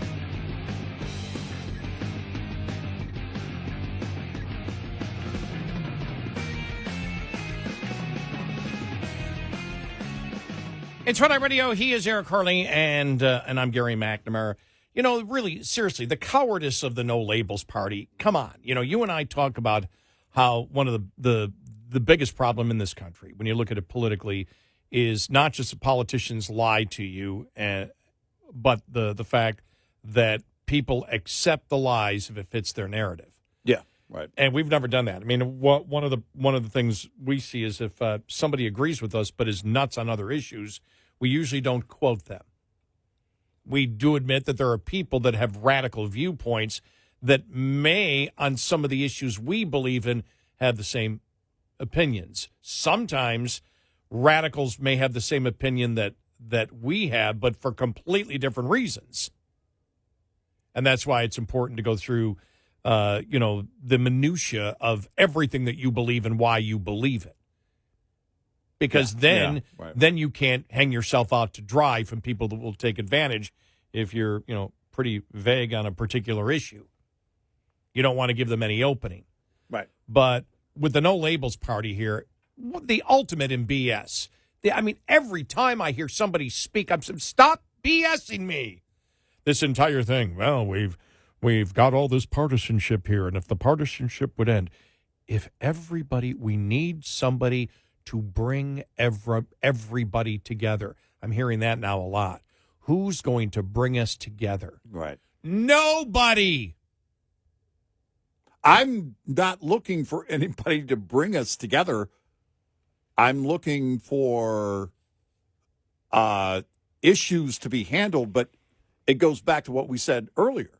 It's Red Eye Radio. He is Eric Harley, and I'm Gary McNamara. You know, really, seriously, the cowardice of the No Labels Party. Come on. You know, you and I talk about how one of the biggest problem in this country, when you look at it politically, is not just the politicians lie to you, but the fact that people accept the lies if it fits their narrative. Yeah, right. And we've never done that. I mean, one of the things we see is if somebody agrees with us but is nuts on other issues, we usually don't quote them. We do admit that there are people that have radical viewpoints that may, on some of the issues we believe in, have the same opinions. Sometimes radicals may have the same opinion that we have, but for completely different reasons. And that's why it's important to go through, the minutia of everything that you believe and why you believe it. Because then you can't hang yourself out to dry from people that will take advantage if you're, pretty vague on a particular issue. You don't want to give them any opening. Right. But with the No Labels Party here, the ultimate in BS. Every time I hear somebody speak, I'm saying, stop BSing me. This entire thing, well, we've got all this partisanship here, and if the partisanship would end, we need somebody to bring everybody together. I'm hearing that now a lot. Who's going to bring us together? Right. Nobody. I'm not looking for anybody to bring us together. I'm looking for issues to be handled, but it goes back to what we said earlier.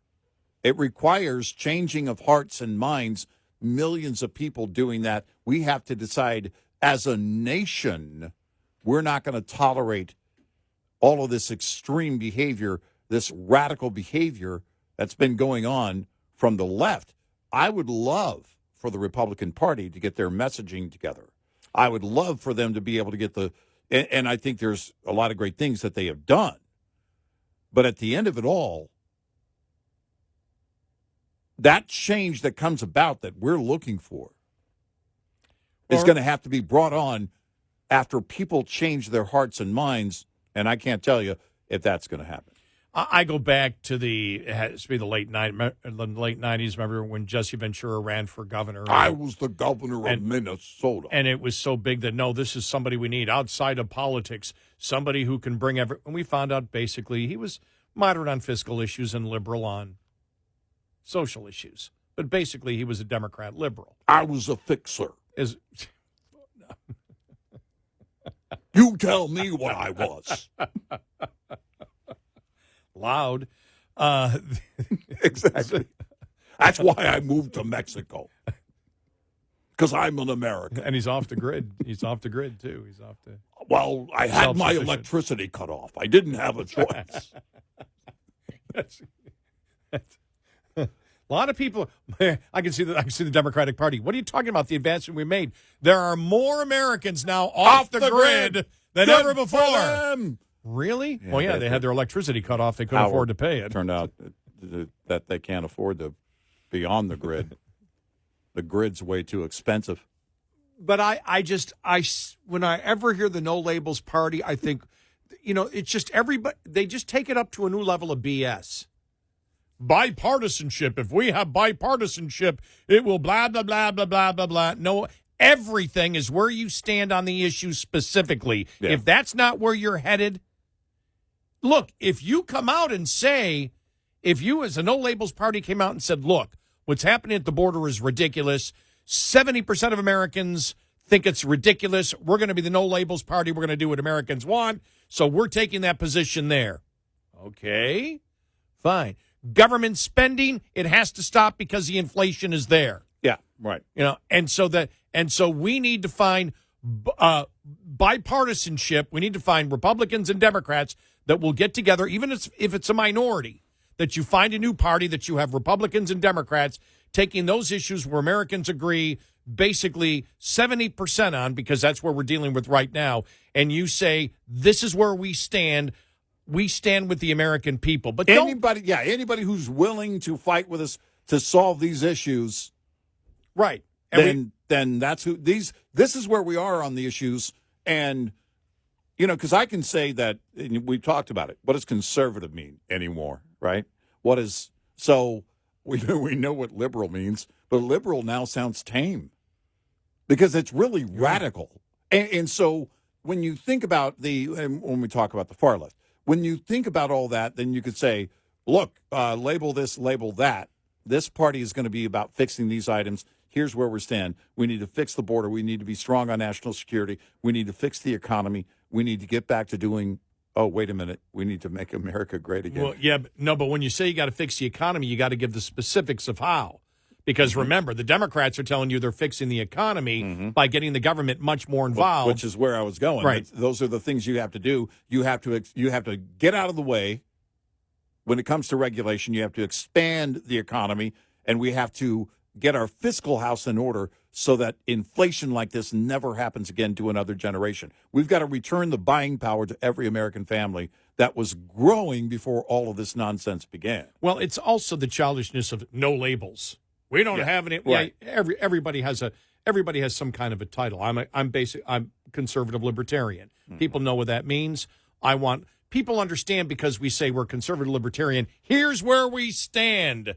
It requires changing of hearts and minds, millions of people doing that. We have to decide as a nation, we're not going to tolerate all of this extreme behavior, this radical behavior that's been going on from the left. I would love for the Republican Party to get their messaging together. I would love for them to be able to get and I think there's a lot of great things that they have done. But at the end of it all, that change that comes about that we're looking for is going to have to be brought on after people change their hearts and minds, and I can't tell you if that's going to happen. I go back to the late 90s. Remember when Jesse Ventura ran for governor? I was the governor of Minnesota. And it was so big that, no, this is somebody we need outside of politics, somebody who can bring and we found out basically he was moderate on fiscal issues and liberal on social issues. But basically he was a Democrat liberal. I was a fixer. You tell me what I was. Loud. Exactly. That's why I moved to Mexico. Because I'm an American. And he's off the grid. He's off the grid, too. He's off the... Well, I had my electricity cut off. I didn't have a choice. A lot of people... I can see the Democratic Party. What are you talking about, the advancement we made? There are more Americans now off the grid than ever before. Really? Yeah, well, yeah, they had their electricity cut off. They couldn't afford to pay it. Turned out that they can't afford to be on the grid. The grid's way too expensive. But when I ever hear the No Labels Party, I think, it's just everybody, they just take it up to a new level of BS. Bipartisanship. If we have bipartisanship, it will blah, blah, blah, blah, blah, blah, blah. No, everything is where you stand on the issue specifically. Yeah. If that's not where you're headed, look, if you come out and say, if you as a No Labels Party came out and said, look, what's happening at the border is ridiculous. 70% of Americans think it's ridiculous. We're going to be the No Labels Party. We're going to do what Americans want. So we're taking that position there. Okay, fine. Government spending, it has to stop because the inflation is there. Yeah, right. And so we need to find bipartisanship. We need to find Republicans and Democrats that will get together, even if it's a minority, that you find a new party, that you have Republicans and Democrats taking those issues where Americans agree basically 70% on, because that's where we're dealing with right now, and you say, this is where we stand. We stand with the American people. But anybody who's willing to fight with us to solve these issues, right? And then that's who this is where we are on the issues. And because I can say that we talked about it. What does conservative mean anymore, right? So we know what liberal means, but liberal now sounds tame because it's really radical. And so when you think about when we talk about the far left, when you think about all that, then you could say, look, label this, label that. This party is going to be about fixing these items. Here's where we stand. We need to fix the border. We need to be strong on national security. We need to fix the economy. We need to get back to doing oh, wait a minute, we need to make America great again. Well, yeah, but when you say you got to fix the economy, you got to give the specifics of how. Because remember, the Democrats are telling you they're fixing the economy by getting the government much more involved. Which is where I was going. Right. Those are the things you have to do. You have to get out of the way. When it comes to regulation, you have to expand the economy, and we have to get our fiscal house in order so that inflation like this never happens again to another generation. We've got to return the buying power to every American family that was growing before all of this nonsense began. Well, it's also the childishness of no labels. We don't have any. Right. Yeah, everybody has some kind of a title. I'm conservative libertarian. People know what that means. People understand because we say we're conservative libertarian. Here's where we stand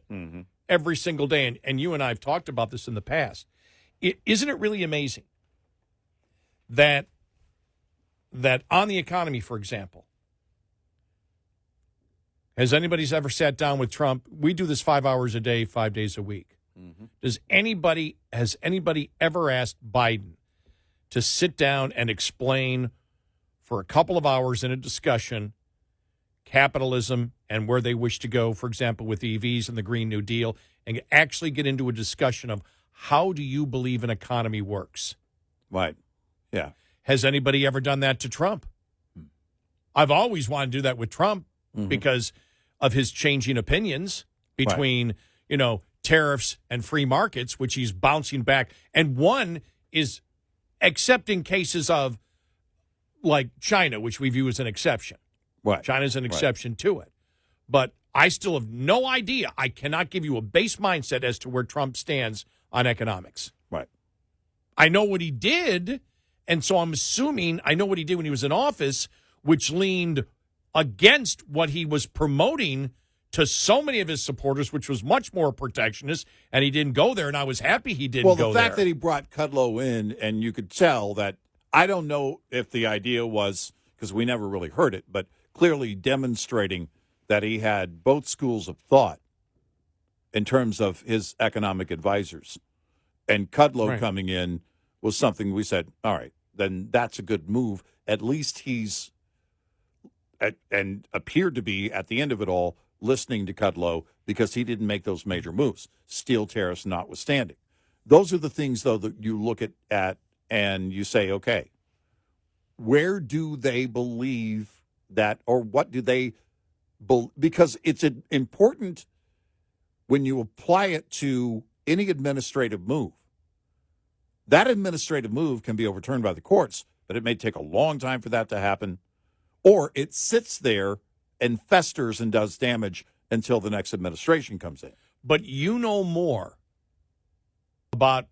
every single day. And you and I have talked about this in the past. Isn't it really amazing that on the economy, for example, has anybody's ever sat down with Trump? We do this 5 hours a day, 5 days a week. Has anybody ever asked Biden to sit down and explain for a couple of hours in a discussion capitalism and where they wish to go, for example, with EVs and the Green New Deal, and actually get into a discussion of how do you believe an economy works? Right. Yeah. Has anybody ever done that to Trump? I've always wanted to do that with Trump because of his changing opinions between, tariffs and free markets, which he's bouncing back. And one is accepting cases of like China, which we view as an exception. Right. China's an exception to it. But I still have no idea. I cannot give you a base mindset as to where Trump stands on economics. Right. I know what he did, and so I'm assuming I know what he did when he was in office, which leaned against what he was promoting to so many of his supporters, which was much more protectionist, and he didn't go there, and I was happy he didn't go there. Well, the fact that he brought Kudlow in, and you could tell that, I don't know if the idea was, because we never really heard it, but clearly demonstrating that he had both schools of thought in terms of his economic advisors. And Kudlow coming in was something we said, all right, then that's a good move. At least he's, and appeared to be, at the end of it all, listening to Kudlow because he didn't make those major moves, steel tariffs notwithstanding. Those are the things, though, that you look at and you say, okay, where do they believe that, or what do they believe? Because it's important when you apply it to any administrative move. That administrative move can be overturned by the courts, but it may take a long time for that to happen, or it sits there and festers and does damage until the next administration comes in. But you know more about,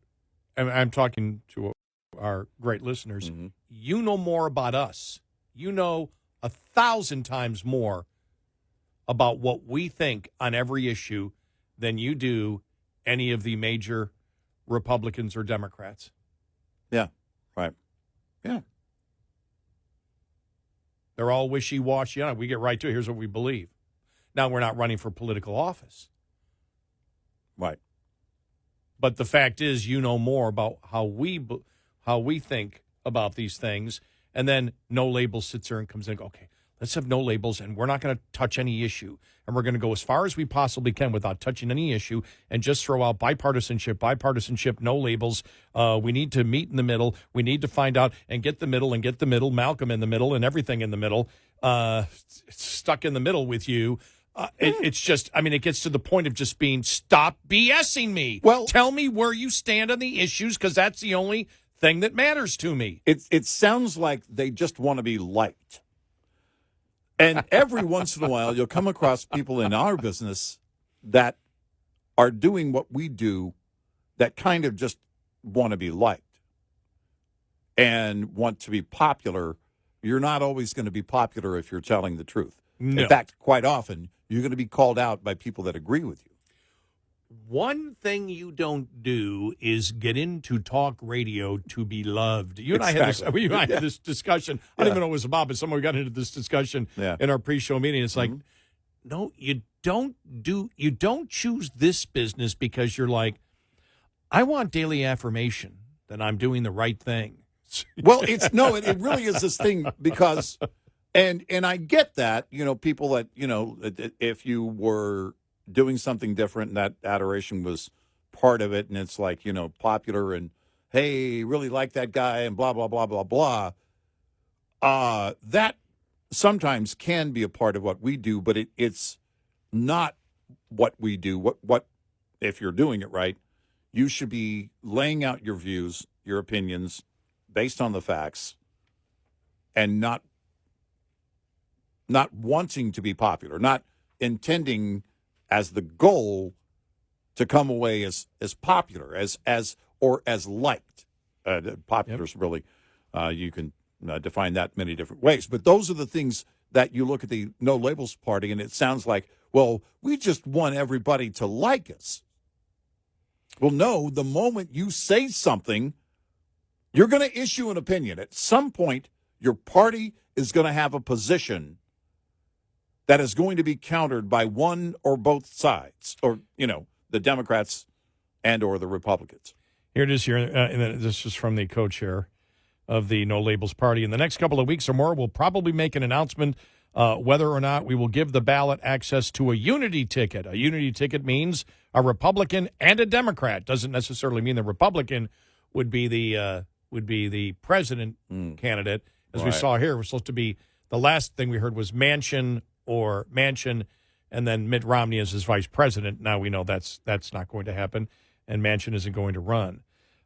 and I'm talking to our great listeners, you know more about us. You know 1,000 times more about what we think on every issue than you do any of the major Republicans or Democrats. Yeah, right. Yeah. They're all wishy-washy. We get right to it. Here's what we believe. Now, we're not running for political office. Right. But the fact is, you know more about how we think about these things. And then No Labels sits there and comes in and goes, okay, let's have no labels, and we're not going to touch any issue. And we're going to go as far as we possibly can without touching any issue and just throw out bipartisanship, no labels. We need to meet in the middle. We need to find out and get the middle, Malcolm in the middle, and everything in the middle, stuck in the middle with you. It's just, it gets to the point of just being, stop BSing me. Well, tell me where you stand on the issues, because that's the only thing that matters to me. It sounds like they just want to be liked. And every once in a while, you'll come across people in our business that are doing what we do that kind of just want to be liked and want to be popular. You're not always going to be popular if you're telling the truth. No. In fact, quite often, you're going to be called out by people that agree with you. One thing you don't do is get into talk radio to be loved. You and I had this discussion. I don't even know what it was about, but someone got into this discussion in our pre-show meeting. It's like, no, you don't choose this business because you're like, I want daily affirmation that I'm doing the right thing. Well, it really is this thing because And I get that, people that, if you were doing something different and that adoration was part of it and it's like, popular and, hey, really like that guy and blah, blah, blah, blah, blah. That sometimes can be a part of what we do, but it's not what we do. What if you're doing it right, you should be laying out your views, your opinions based on the facts and not wanting to be popular, not intending as the goal to come away as popular, as liked. Popular is really, you can define that many different ways. But those are the things that you look at the No Labels Party, and it sounds like, well, we just want everybody to like us. Well, no, the moment you say something, you're going to issue an opinion. At some point, your party is going to have a position that is going to be countered by one or both sides, or, the Democrats and or the Republicans. Here it is here. And this is from the co-chair of the No Labels Party. In the next couple of weeks or more, we'll probably make an announcement whether or not we will give the ballot access to a unity ticket. A unity ticket means a Republican and a Democrat. Doesn't necessarily mean the Republican would be the president candidate. As we saw here, it was supposed to be, the last thing we heard was Manchin, and then Mitt Romney as his vice president. Now we know that's not going to happen, and Manchin isn't going to run.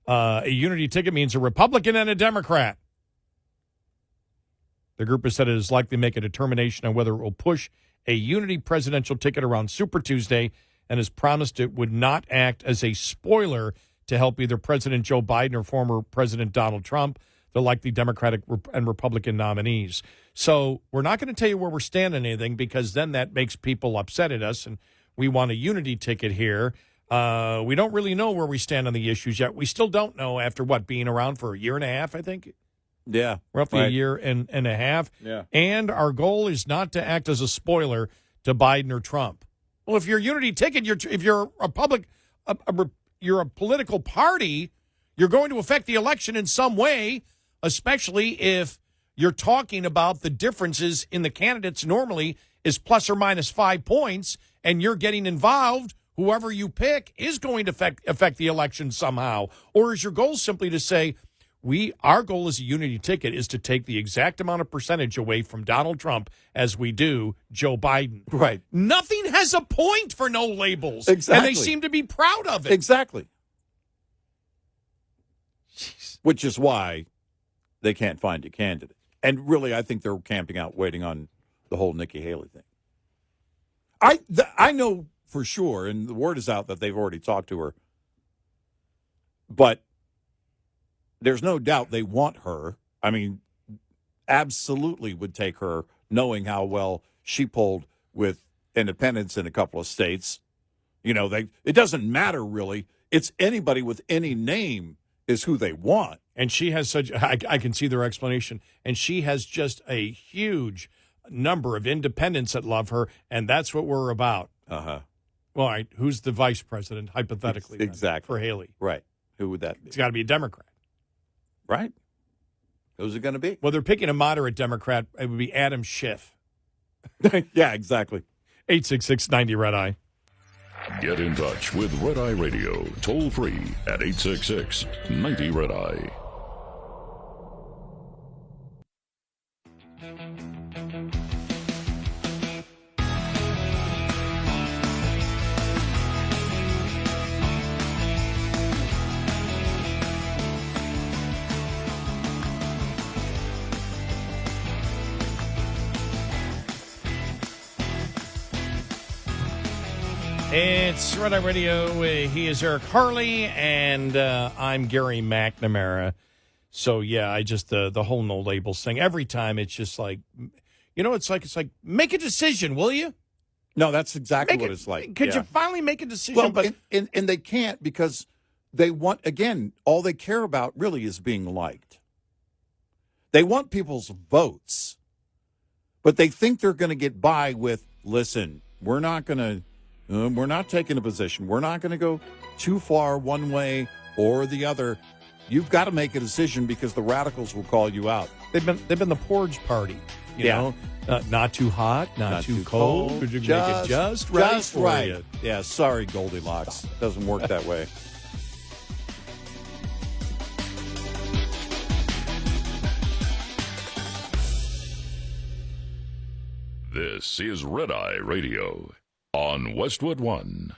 A unity ticket means a Republican and a Democrat. The group has said it is likely to make a determination on whether it will push a unity presidential ticket around Super Tuesday, and has promised it would not act as a spoiler to help either President Joe Biden or former President Donald Trump, the likely Democratic and Republican nominees. So we're not going to tell you where we're standing on anything, because then that makes people upset at us, and we want a unity ticket here. We don't really know where we stand on the issues yet. We still don't know after, being around for a year and a half, I think? Yeah. Roughly a year and a half. Yeah. And our goal is not to act as a spoiler to Biden or Trump. Well, if you're a unity ticket, if you're you're a political party, you're going to affect the election in some way, especially if you're talking about the differences in the candidates normally is plus or minus 5 points, and you're getting involved. Whoever you pick is going to affect the election somehow. Or is your goal simply to say, our goal as a unity ticket is to take the exact amount of percentage away from Donald Trump as we do Joe Biden. Right. Nothing has a point for No Labels. Exactly. And they seem to be proud of it. Exactly. Jeez. Which is why they can't find a candidate. And really, I think they're camping out waiting on the whole Nikki Haley thing. I know for sure, and the word is out that they've already talked to her, but there's no doubt they want her. I mean, absolutely would take her, knowing how well she polled with independents in a couple of states. It doesn't matter really. It's anybody with any name is who they want. And she has I can see their explanation, and she has just a huge number of independents that love her, and that's what we're about. Uh-huh. Well, all right, who's the vice president, hypothetically? Exactly. For Haley. Right. Who would that be? It's got to be a Democrat. Right. Who's it going to be? Well, they're picking a moderate Democrat. It would be Adam Schiff. Yeah, exactly. 866-90-RED-EYE. Get in touch with Red Eye Radio, toll free at 866-90-RED-EYE. It's Red Eye Radio. He is Eric Harley, and I'm Gary McNamara. So, yeah, I just, the whole No Labels thing, every time it's just like, it's like, make a decision, will you? No, that's exactly what it's like. Could you finally make a decision? Well, but and they can't, because they want, again, all they care about really is being liked. They want people's votes, but they think they're going to get by with, listen, we're not taking a position. We're not going to go too far one way or the other. You've got to make a decision, because the radicals will call you out. They've been the porridge party. You know, not too hot, not too cold. Could you make it just right for you? Yeah, sorry, Goldilocks. Doesn't work that way. This is Red Eye Radio on Westwood One.